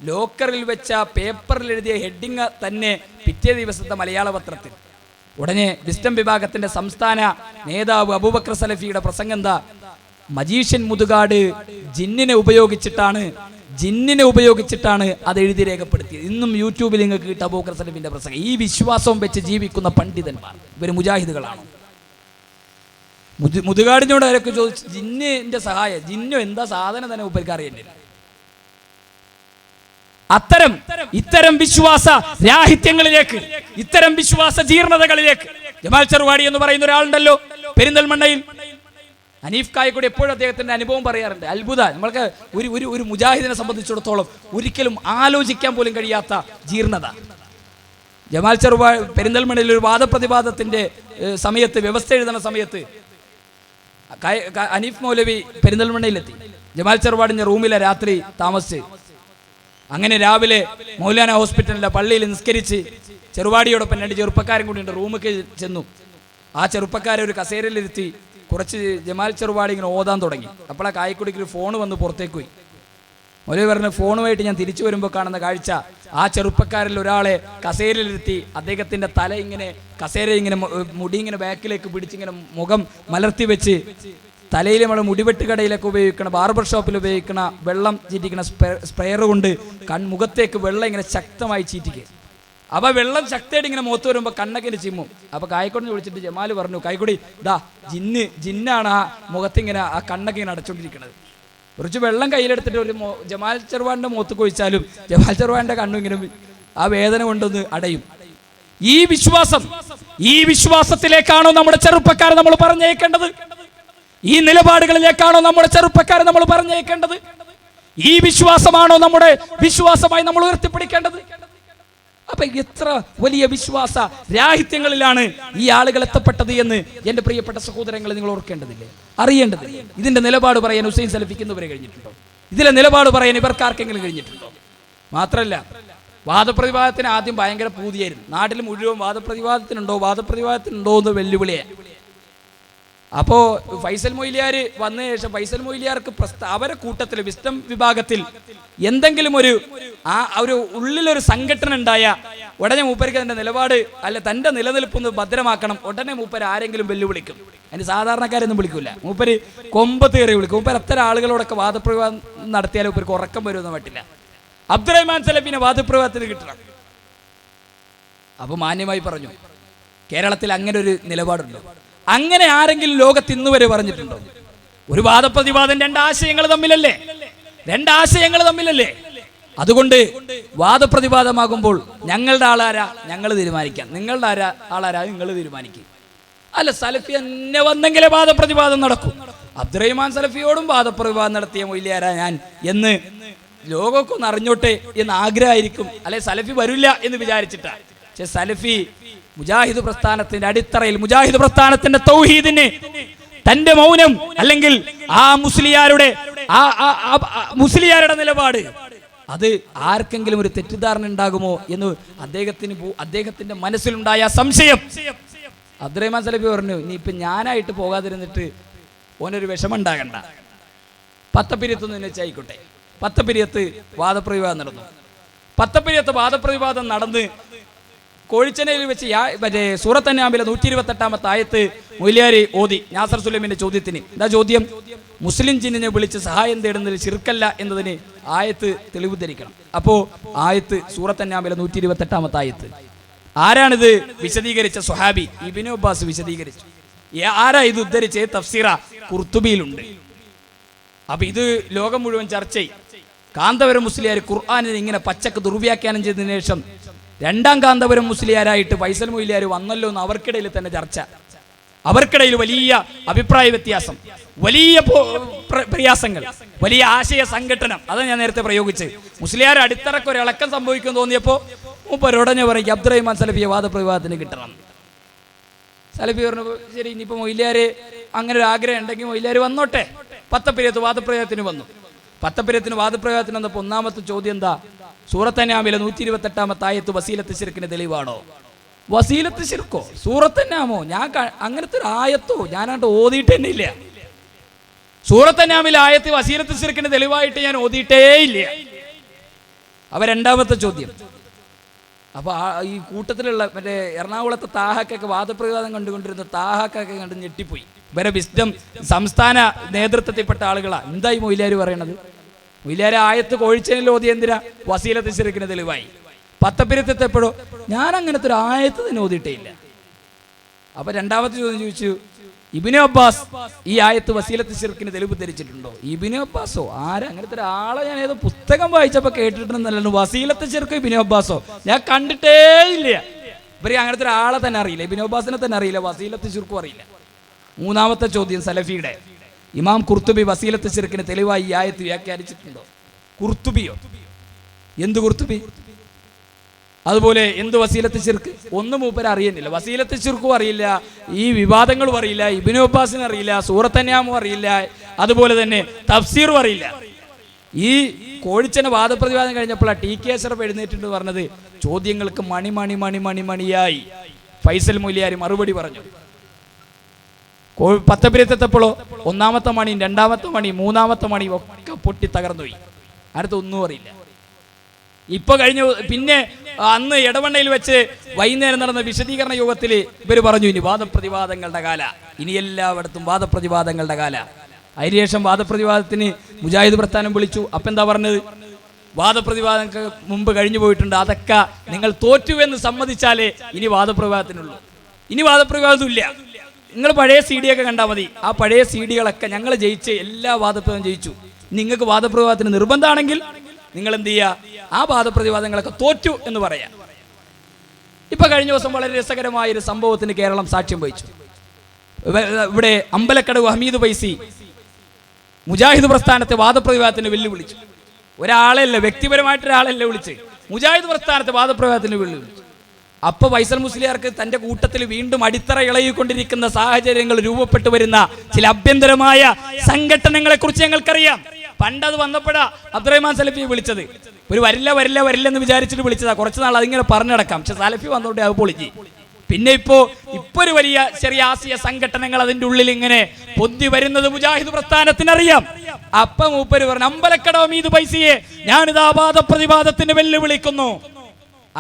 ലോക്കറിൽ വെച്ച പേപ്പറിൽ എഴുതിയ ഹെഡിങ് തന്നെ പിറ്റേ ദിവസത്തെ മലയാള പത്രത്തിൽ. ഉടനെ വിസ്ഡം വിഭാഗത്തിന്റെ സംസ്ഥാന നേതാവ് അബൂബക്കർ സലഫിയുടെ പ്രസംഗം എന്താ? മജീഷ്യൻ മുതുകാട് ജിന്നിനെ ഉപയോഗിച്ചിട്ടാണ് അത് എഴുതി രേഖപ്പെടുത്തിയത്. ഇന്നും യൂട്യൂബിൽ നിങ്ങൾക്ക് കിട്ടും അബൂബക്കർ സലഫിന്റെ പ്രസംഗം. ഈ വിശ്വാസവും വെച്ച് ജീവിക്കുന്ന പണ്ഡിതന്മാർ ഇവർ മുജാഹിദുകളാണ്. മുതുകാടിനോട് അവരൊക്കെ ചോദിച്ചു, ജിന്നിന്റെ സഹായം, ജിന്നു എന്താ സാധനം തന്നെ ഉപരിക്ക് അറിയേണ്ടി. ഇത്തരം വിശ്വാസ രാഹിത്യങ്ങളിലേക്ക്, ഇത്തരം വിശ്വാസ ജീർണതകളിലേക്ക് ജമാൽ ചെറുവാടി എന്ന് പറയുന്ന ഒരാളുണ്ടല്ലോ പെരിന്തൽമണ്ണയിൽ. ഹനീഫ് കായക്കൂടി എപ്പോഴും അദ്ദേഹത്തിന്റെ അനുഭവം പറയാറുണ്ട്. അത്ഭുത. നമ്മൾക്ക് ഒരു മുജാഹിദിനെ സംബന്ധിച്ചിടത്തോളം ഒരിക്കലും ആലോചിക്കാൻ പോലും കഴിയാത്ത ജീർണത. ജമാൽ ചെറുവാടി പെരിന്തൽമണ്ണയിൽ ഒരു വാദപ്രതിവാദത്തിന്റെ സമയത്ത്, വ്യവസ്ഥ എഴുതുന്ന സമയത്ത് ഹനീഫ് മൗലവി പെരിന്തൽമണ്ണയിലെത്തി. ജമാൽ ചെറുവാടിന്റെ റൂമിലെ രാത്രി താമസിച്ച് അങ്ങനെ രാവിലെ മൗലാന ഹോസ്പിറ്റലിലെ പള്ളിയിൽ നിസ്കരിച്ച് ചെറുവാടിയോടൊപ്പം 2 ചെറുപ്പക്കാരും കൂടി ഉണ്ട് റൂമിലേക്ക് ചെന്നു. ആ ചെറുപ്പക്കാരെ ഒരു കസേരയിലിരുത്തി കുറച്ച് ജമാൽ ചെറുവാടി ഇങ്ങനെ ഓതാൻ തുടങ്ങി. അപ്പോഴാ കായക്കുടിക്ക് ഒരു ഫോൺ വന്ന് പുറത്തേക്ക് പോയി. മൗലവി പറഞ്ഞ ഫോണുമായിട്ട് ഞാൻ തിരിച്ചു വരുമ്പോൾ കാണുന്ന കാഴ്ച, ആ ചെറുപ്പക്കാരിൽ ഒരാളെ കസേരയിലിരുത്തി അദ്ദേഹത്തിന്റെ തല ഇങ്ങനെ കസേര ഇങ്ങനെ മുടി ഇങ്ങനെ ബാക്കിലേക്ക് പിടിച്ചിങ്ങനെ മുഖം മലർത്തി വെച്ച് തലയിൽ നമ്മൾ മുടിവെട്ട് കടയിലൊക്കെ ഉപയോഗിക്കണ, ബാർബർ ഷോപ്പിൽ ഉപയോഗിക്കണ വെള്ളം ചീറ്റിക്കണ സ്പ്രെയർ കൊണ്ട് കൺമുഖത്തേക്ക് വെള്ളം ഇങ്ങനെ ശക്തമായി ചീറ്റിക്കുക. അപ്പൊ വെള്ളം ശക്തിയായിട്ട് ഇങ്ങനെ മുഖത്ത് വരുമ്പോൾ കണ്ണൊക്കെ ചിമ്മും. അപ്പൊ കായക്കൊടിനെ വിളിച്ചിട്ട് ജമാൽ പറഞ്ഞു, കായക്കൊടി ദാ ജിന്നാണ് ആ മുഖത്തിങ്ങനെ ആ കണ്ണൊക്കെ ഇങ്ങനെ അടച്ചോണ്ടിരിക്കുന്നത്. കുറച്ച് വെള്ളം കയ്യിലെടുത്തിട്ട് ഒരു ജമാൽ ചെറുവാടിന്റെ മുഖത്ത് കൊഴിച്ചാലും ജമാൽ ചെറുവാടിന്റെ കണ്ണും ഇങ്ങനെ ആ വേദന കൊണ്ടൊന്ന് അടയും. ഈ വിശ്വാസത്തിലേക്കാണോ നമ്മുടെ ചെറുപ്പക്കാരെ നമ്മൾ പറഞ്ഞേക്കേണ്ടത്? ഈ നിലപാടുകളിലേക്കാണോ നമ്മുടെ ചെറുപ്പക്കാരെ നമ്മൾ പറഞ്ഞേക്കേണ്ടത്? ഈ വിശ്വാസമാണോ നമ്മുടെ വിശ്വാസമായി നമ്മൾ ഉയർത്തിപ്പിടിക്കേണ്ടത്? അപ്പൊ എത്ര വലിയ വിശ്വാസ രാഹിത്യങ്ങളിലാണ് ഈ ആളുകൾ എത്തപ്പെട്ടത് എന്ന് എന്റെ പ്രിയപ്പെട്ട സഹോദരങ്ങളെ നിങ്ങൾ ഓർക്കേണ്ടതില്ലേ, അറിയേണ്ടതില്ലേ? ഇതിന്റെ നിലപാട് പറയാൻ ഹുസൈൻ സലഫിക്കുന്നവരെ കഴിഞ്ഞിട്ടുണ്ടോ? ഇതിലെ നിലപാട് പറയാൻ ഇവർക്ക് ആർക്കെങ്കിലും കഴിഞ്ഞിട്ടുണ്ടോ? മാത്രല്ല, വാദപ്രതിവാദത്തിന് ആദ്യം ഭയങ്കര പൂതിയായിരുന്നു. നാട്ടിൽ മുഴുവൻ വാദപ്രതിവാദത്തിനുണ്ടോ എന്ന് വെല്ലുവിളിയാണ്. അപ്പോ ഫൈസൽ മൊയ്ലിയാർ വന്ന ശേഷം ഫൈസൽ മൊയ്ലിയാർക്ക് അവരെ കൂട്ടത്തിൽ വിസ്ഡം വിഭാഗത്തിൽ എന്തെങ്കിലും ഒരു ഉള്ളിലൊരു സംഘടന ഉണ്ടായ ഉടനെ മൂപ്പർക്ക് അതിന്റെ നിലപാട് അല്ല തന്റെ നിലനിൽപ്പൊന്ന് ഭദ്രമാക്കണം. ഉടനെ മൂപ്പര് ആരെങ്കിലും വെല്ലുവിളിക്കും. അതിന് സാധാരണക്കാരൊന്നും വിളിക്കൂല. മൂപ്പര് കൊമ്പത്തേറി വിളിക്കും. മൂപ്പര് അത്തരം ആളുകളോടൊക്കെ വാദപ്രതിവാദം നടത്തിയാൽ മൂപ്പർക്ക് ഉറക്കം വരുമെന്ന് പറ്റില്ല. അബ്ദുറഹ്മാൻ സലഫിനെ വാദപ്രതിവാദത്തിന് കിട്ടണം. അപ്പൊ മാന്യമായി പറഞ്ഞു, കേരളത്തിൽ അങ്ങനെ ഒരു നിലപാടുണ്ടോ? അങ്ങനെ ആരെങ്കിലും ലോകത്ത് ഇന്ന് വരെ പറഞ്ഞിട്ടുണ്ടോ? ഒരു വാദപ്രതിവാദം രണ്ടാശയങ്ങൾ തമ്മിലല്ലേ? അതുകൊണ്ട് വാദപ്രതിവാദമാകുമ്പോൾ ഞങ്ങളുടെ ആളാരാ ഞങ്ങൾ തീരുമാനിക്കാം, നിങ്ങളുടെ ആളാരാ നിങ്ങൾ തീരുമാനിക്കും. അല്ല, സലഫി എന്നെ വന്നെങ്കിലേ വാദപ്രതിവാദം നടക്കും. അബ്ദുറഹ്മാൻ സലഫിയോടും വാദപ്രതിവാദം നടത്തിയ മൊയ്ലിയാരാ ഞാൻ എന്ന് ലോകമൊക്കെ ഒന്ന് അറിഞ്ഞോട്ടെ എന്ന് ആഗ്രഹമായിരിക്കും. അല്ലെ സലഫി വരില്ല എന്ന് വിചാരിച്ചിട്ടാ. പക്ഷെ സലഫി മുജാഹിദ് പ്രസ്ഥാനത്തിന്റെ അടിത്തറയിൽ, മുജാഹിദ് പ്രസ്ഥാനത്തിന്റെ തൗഹീദിന് തന്റെ മൗനം അല്ലെങ്കിൽ ആ മുസ്ലിയാരുടെ നിലപാട് അത് ആർക്കെങ്കിലും ഒരു തെറ്റിദ്ധാരണ ഉണ്ടാകുമോ എന്ന് അദ്ദേഹത്തിന്റെ മനസ്സിലുണ്ടായ സംശയം. അബ്ദുറഹ്മാൻ സലഫി പറഞ്ഞു, നീ ഇപ്പൊ ഞാനായിട്ട് പോകാതിരുന്നിട്ട് ഓനൊരു വിഷമം ഉണ്ടാകണ്ട. പത്തപ്പിരിയത്തൊന്ന് നിശ്ചയിക്കോട്ടെ. പത്തപ്പിരിയത്ത് വാദപ്രതിവാദം നടന്നു. പത്തപ്പിരിയത്ത് വാദപ്രതിവാദം നടന്ന് കോഴിച്ചനയിൽ വെച്ച് മറ്റേ സൂറത്ത് അൻആമിലെ 128 ആയത്ത് മൊയ്ലിയാരി ഓതി നാസർ സുലൈമിന്റെ ചോദ്യത്തിന്. എന്താ ചോദ്യം? മുസ്ലിം ജിന്നിനെ വിളിച്ച് സഹായം തേടുന്നതിൽ ശിർക്കല്ല എന്നതിന് ആയത്ത് തെളിവ് ധരിക്കണം. അപ്പോ ആയത്ത് സൂറത്ത് അൻആമിലെ 128 ആയത്ത്. ആരാണിത് വിശദീകരിച്ച? സ്വഹാബി ഇബ്നു അബ്ബാസ് വിശദീകരിച്ചു. ആരാ ഇത് ഉദ്ധരിച്ച്? തഫ്സീറ ഖുർത്തുബിയിലുണ്ട്. അപ്പൊ ഇത് ലോകം മുഴുവൻ ചർച്ച ചെയ്യും. കാന്തപുരം മുസ്ലിയാർ ഖുർആനിനെ ഇങ്ങനെ പച്ചക്ക് ദുർവ്യാഖ്യാനം ചെയ്തതിനു ശേഷം രണ്ടാം കാന്തപുരം മുസ്ലിയാരായിട്ട് ഫൈസൽ മൊയ്ലിയാർ വന്നല്ലോ എന്ന് അവർക്കിടയിൽ തന്നെ ചർച്ച. അവർക്കിടയിൽ വലിയ അഭിപ്രായ വ്യത്യാസം, വലിയ പ്രയാസങ്ങൾ, വലിയ ആശയ സംഘടനം. അതാണ് ഞാൻ നേരത്തെ പ്രയോഗിച്ച്. മുസ്ലിയാർ അടിത്തറക്ക് ഒരു ഇളക്കം സംഭവിക്കും തോന്നിയപ്പോൾ മൂപ്പരോടഞ്ഞ പറയും അബ്ദുറഹിമാൻ സലഫിയെ വാദപ്രതിവാദത്തിന് കിട്ടണം. സലഫി പറഞ്ഞു ശരി, ഇനിയിപ്പോൾ മൊയ്ലിയാർ അങ്ങനെ ഒരു ആഗ്രഹം ഉണ്ടെങ്കിൽ മൊയ്ലിയാർ വന്നോട്ടെ. പത്തപ്പിരിയത്ത് വാദപ്രയോഗത്തിന് വന്നു. പത്തപ്പിരിയത്തിന് വാദപ്രയോഗത്തിന് വന്നപ്പോൾ ഒന്നാമത്തെ ചോദ്യം എന്താ? സൂറത്ത് അൻആമിലെ 128 ആയത്ത് വസീലത്ത് ശിർക്കിന് തെളിവാണോ? വസീലത്ത് ശിർക്കോ? സൂറത്ത് അൻആമോ? ഞാൻ അങ്ങനത്തെ ഒരു ആയത്തോ ഞാനായിട്ട് ഓതിയിട്ട് തന്നെ ഇല്ല. സൂറത്ത് അൻആമിലെ ആയത്ത് വസീലത്ത് ശിർക്കിന് തെളിവായിട്ട് ഞാൻ ഓതിയിട്ടേ ഇല്ല. അവ രണ്ടാമത്തെ ചോദ്യം. അപ്പൊ ഈ കൂട്ടത്തിലുള്ള മറ്റേ എറണാകുളത്തെ താഹക്കൊക്കെ വാദപ്രതിവാദം കണ്ടുകൊണ്ടിരുന്ന താഹക്കൊക്കെ കണ്ട് ഞെട്ടിപ്പോയി. ഇവരെ വിസ്ഡം സംസ്ഥാന നേതൃത്വത്തിൽപ്പെട്ട ആളുകളാ. എന്തായി മൊയ്ലിയാർ പറയണത്? മൊയ്ലിയാർ ആയത്ത് കോഴിച്ചനിൽ ഓതി എന്തിനാ? വസീലത്ത് ശിർക്കിന് തെളിവായി. പത്തപ്പിരത്തെപ്പോഴോ ഞാൻ അങ്ങനത്തെ ഒരു ആയത്ത് തന്നെ ഓതിയിട്ടേ ഇല്ല. അപ്പൊ രണ്ടാമത്തെ ചോദ്യം ചോദിച്ചു, ഇബ്നു അബ്ബാസ് ഈ ആയത്ത് വസീലത്ത് ശിർക്കിന് തെളിവ് ധരിച്ചിട്ടുണ്ടോ? ഇബ്നു അബ്ബാസോ? ആരാ? അങ്ങനത്തെ ഒരാളെ ഞാൻ ഏതോ പുസ്തകം വായിച്ചപ്പോൾ കേട്ടിട്ടുണ്ടെന്നല്ലോ. വസീലത്ത് ശിർക്ക് ഇബ്നു അബ്ബാസോ? ഞാൻ കണ്ടിട്ടേ ഇല്ല. ഇവര് അങ്ങനത്തെ ഒരാളെ തന്നെ അറിയില്ല. ഇബ്നു അബ്ബാസിനെ തന്നെ അറിയില്ല, വസീലത്ത് ശിർക്കും അറിയില്ല. മൂന്നാമത്തെ ചോദ്യം സലഫിയുടെ ഇമാം ഖുർത്തുബി വസീലത്ത് ശിർക്കിന് തെളിവായി ഈ ആയത്ത് വ്യാഖ്യാനിച്ചിട്ടുണ്ടോ? ഖുർത്തുബിയോ? എന്ത് ഖുർത്തുബി? അതുപോലെ എന്ത് വസീലത്ത് ശിർക്ക്? ഒന്നും മൂപ്പര് അറിയുന്നില്ല. വസീലത്ത് ശിർക്കും അറിയില്ല, ഈ വിവാദങ്ങളും അറിയില്ല, ഇബ്നു അബ്ബാസിന് അറിയില്ല, സൂറത്ത് അൻആമും അറിയില്ല, അതുപോലെ തന്നെ തഫ്സീറും അറിയില്ല. ഈ കോഴിച്ചന വാദപ്രതിവാദം കഴിഞ്ഞപ്പോഴാണ് ടി കെ അഷ്റഫ് എഴുന്നേറ്റിട്ട് പറഞ്ഞത് ചോദ്യങ്ങൾക്ക് മണിയായി ഫൈസൽ മൊയ്ലിയാർ മറുപടി പറഞ്ഞു. പത്തപ്പിരത്തെപ്പോഴോ ഒന്നാമത്തെ മണി, രണ്ടാമത്തെ മണി, മൂന്നാമത്തെ മണി ഒക്കെ പൊട്ടി തകർന്നുപോയി. അടുത്ത് ഒന്നും അറിയില്ല. ഇപ്പൊ കഴിഞ്ഞ പിന്നെ അന്ന് എടവണ്ണയിൽ വെച്ച് വൈകുന്നേരം നടന്ന വിശദീകരണ യോഗത്തിൽ ഇവര് പറഞ്ഞു ഇനി വാദപ്രതിവാദങ്ങളുടെ കാല, ഇനി എല്ലായിടത്തും വാദപ്രതിവാദങ്ങളുടെ കാല. അതിനുശേഷം വാദപ്രതിവാദത്തിന് മുജാഹിദ് പ്രസ്ഥാനം വിളിച്ചു. അപ്പം എന്താ പറഞ്ഞത്? വാദപ്രതിവാദം മുമ്പ് കഴിഞ്ഞു പോയിട്ടുണ്ട്, അതൊക്കെ നിങ്ങൾ തോറ്റുവെന്ന് സമ്മതിച്ചാലേ ഇനി വാദപ്രതിവാദത്തിനുള്ളൂ. ഇനി വാദപ്രതിവാദം ഇല്ല. നിങ്ങൾ പഴയ CD ഒക്കെ കണ്ടാൽ മതി. ആ പഴയ CDകളൊക്കെ ഞങ്ങൾ ജയിച്ച് എല്ലാ വാദപ്രതിവാദം ജയിച്ചു. നിങ്ങൾക്ക് വാദപ്രതിവാദത്തിന് നിർബന്ധമാണെങ്കിൽ നിങ്ങൾ എന്ത് ചെയ്യുക? ആ വാദപ്രതിവാദങ്ങളൊക്കെ തോറ്റു എന്ന് പറയാം. ഇപ്പൊ കഴിഞ്ഞ ദിവസം വളരെ രസകരമായ ഒരു സംഭവത്തിന് കേരളം സാക്ഷ്യം വഹിച്ചു. ഇവിടെ അമ്പലക്കടവ് ഹമീദ് ഫൈസി മുജാഹിദ് പ്രസ്ഥാനത്തെ വാദപ്രതിവാദത്തിന് വെല്ലുവിളിച്ചു. ഒരാളല്ല, വ്യക്തിപരമായിട്ടൊരാളല്ല വിളിച്ച്, മുജാഹിദ് പ്രസ്ഥാനത്തെ വാദപ്രതിവാദത്തിന് വെല്ലുവിളിച്ചു. അപ്പൊ ഫൈസൽ മുസ്ലിയാർക്ക് തന്റെ കൂട്ടത്തിൽ വീണ്ടും അടിത്തറ ഇളകിക്കൊണ്ടിരിക്കുന്ന സാഹചര്യങ്ങൾ രൂപപ്പെട്ടു വരുന്ന ചില അഭ്യന്തരമായ സംഘടനകളെ കുറിച്ച് ഞങ്ങൾക്കറിയാം. പണ്ടത് വന്നപ്പോഴാ അബ്ദുറഹിമാൻ സലഫിയെ വിളിച്ചത്. ഒരു വരില്ല എന്ന് വിചാരിച്ചിട്ട് വിളിച്ചതാ. കുറച്ച് നാൾ അതിങ്ങനെ പറഞ്ഞടക്കാം. പക്ഷെ സലഫി വന്നോണ്ട് അത് പൊളിഞ്ഞി. പിന്നെ ഇപ്പോ ഒരു വലിയ ചെറിയ ആശയ സംഘടനകൾ അതിന്റെ ഉള്ളിൽ ഇങ്ങനെ പൊന്തി വരുന്നത് മുജാഹിദ് പ്രസ്ഥാനത്തിനറിയാം. അപ്പൊ മൂപ്പര് പറഞ്ഞു അമ്പലക്കടവ് ഹമീദ് ഫൈസിയെ ഞാനിതാ വാദപ്രതിവാദത്തിന് വെല്ലുവിളിക്കുന്നു.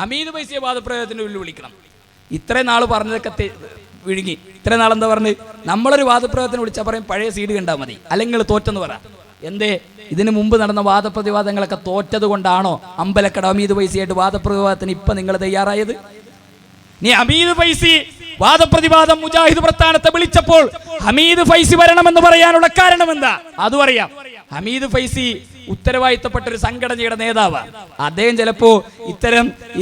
ഹമീദ് ഫൈസിയെ വാദപ്രതിവാദത്തിന് വെല്ലുവിളിക്കണം. ഇത്രയും നാൾ പറഞ്ഞതൊക്കെ വിഴുങ്ങി. ഇത്രയും നാൾ എന്താ പറഞ്ഞ്? നമ്മളൊരു വാദപ്രതിവാദത്തിന് വിളിച്ചാൽ പറയും പഴയ CD കണ്ടാൽ മതി, അല്ലെങ്കിൽ തോറ്റെന്ന് പറ. എന്തേ? ഇതിനു മുമ്പ് നടന്ന വാദപ്രതിവാദങ്ങളൊക്കെ തോറ്റത് കൊണ്ടാണോ അമ്പലക്കടവ് ഹമീദ് ഫൈസിയായിട്ട് വാദപ്രതിവാദത്തിന് ഇപ്പൊ നിങ്ങൾ തയ്യാറായത്? നീ ഹമീദ് ഫൈസി വാദപ്രതിവാദം മുജാഹിദ് പ്രസ്ഥാനത്തെ വിളിച്ചപ്പോൾ ഹമീദ് ഫൈസി വരണമെന്ന് പറയാനുള്ള കാരണം എന്താ? അതും അറിയാം. ഹമീദ് ഫൈസി ഉത്തരവാദിത്തപ്പെട്ട ഒരു സംഘടനയുടെ നേതാവ്. അദ്ദേഹം ചിലപ്പോ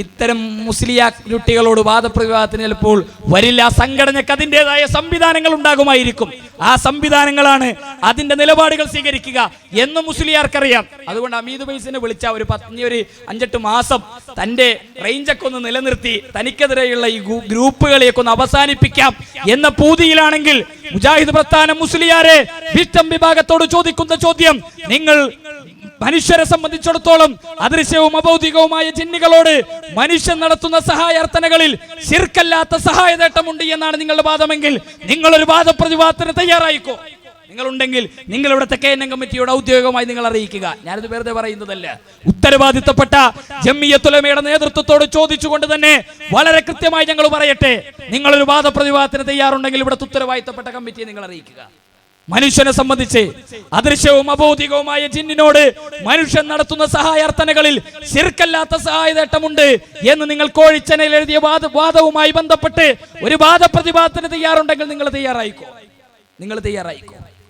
ഇത്തരം മുസ്ലിയാ കുട്ടികളോട് വാദപ്രതിവാദത്തിന് ചിലപ്പോൾ വരില്ല. സംഘടനയ്ക്ക് അതിൻ്റെതായ സംവിധാനങ്ങൾ ഉണ്ടാകുമായിരിക്കും. ആ സംവിധാനങ്ങളാണ് അതിന്റെ നിലപാടുകൾ സ്വീകരിക്കുക എന്ന് മുസ്ലിയാർക്കറിയാം. അതുകൊണ്ട് ഹമീദ് ഫൈസിനെ വിളിച്ച ഒരു 5-8 മാസം തന്റെ റേഞ്ചൊക്കെ ഒന്ന് നിലനിർത്തി തനിക്കെതിരെയുള്ള ഈ ഗ്രൂപ്പുകളെയൊക്കെ ഒന്ന് അവസാനിപ്പിക്കാം എന്ന പൂതിയിലാണെങ്കിൽ മുജാഹിദ് പ്രസ്ഥാനം മുസ്ലിയാരെ വിഷ്ടം വിഭാഗത്തോട് ചോദിക്കുന്ന ചോദ്യം, നിങ്ങൾ മനുഷ്യരെ സംബന്ധിച്ചിടത്തോളം അദൃശ്യവും അഭൗതികവുമായ ജിന്നുകളോട് മനുഷ്യൻ നടത്തുന്ന സഹായാർത്ഥനകളിൽ ശിർക്കല്ലാത്ത സഹായതേട്ടമുണ്ട് എന്നാണ് നിങ്ങളുടെ വാദമെങ്കിൽ നിങ്ങളൊരു വാദപ്രതിവാദത്തിന് തയ്യാറായിക്കോ. നിങ്ങളുണ്ടെങ്കിൽ നിങ്ങളുടെ തെക്കേന്നം കമ്മിറ്റിയോട് ഔദ്യോഗികമായി നിങ്ങൾ അറിയിക്കുക. ഞാനിത് വെറുതെ പറയുന്നതല്ല. ഉത്തരവാദിത്തപ്പെട്ട ജംഇയ്യത്തുൽ ഉലമയുടെ നേതൃത്വത്തോട് ചോദിച്ചുകൊണ്ട് തന്നെ വളരെ കൃത്യമായി ഞങ്ങൾ പറയട്ടെ, നിങ്ങളൊരു വാദപ്രതിവാദത്തിന് തയ്യാറുണ്ടെങ്കിൽ ഇവിടുത്തെ ഉത്തരവാദിത്തപ്പെട്ട കമ്മിറ്റിയെ നിങ്ങൾ അറിയിക്കുക. മനുഷ്യനെ സംബന്ധിച്ച് അദൃശ്യവും അബോധികവുമായ ജിന്നിനോട് മനുഷ്യൻ നടത്തുന്ന സഹായാർത്ഥനകളിൽ ശിർക്കല്ലാത്ത സഹായതേട്ടമുണ്ട് എന്ന് നിങ്ങൾ കോഴിച്ചനയിൽ എഴുതിയ വാദവുമായി ബന്ധപ്പെട്ട് ഒരു വാദപ്രതിവാദത്തിന് തയ്യാറുണ്ടെങ്കിൽ നിങ്ങൾ തയ്യാറായിക്കോ.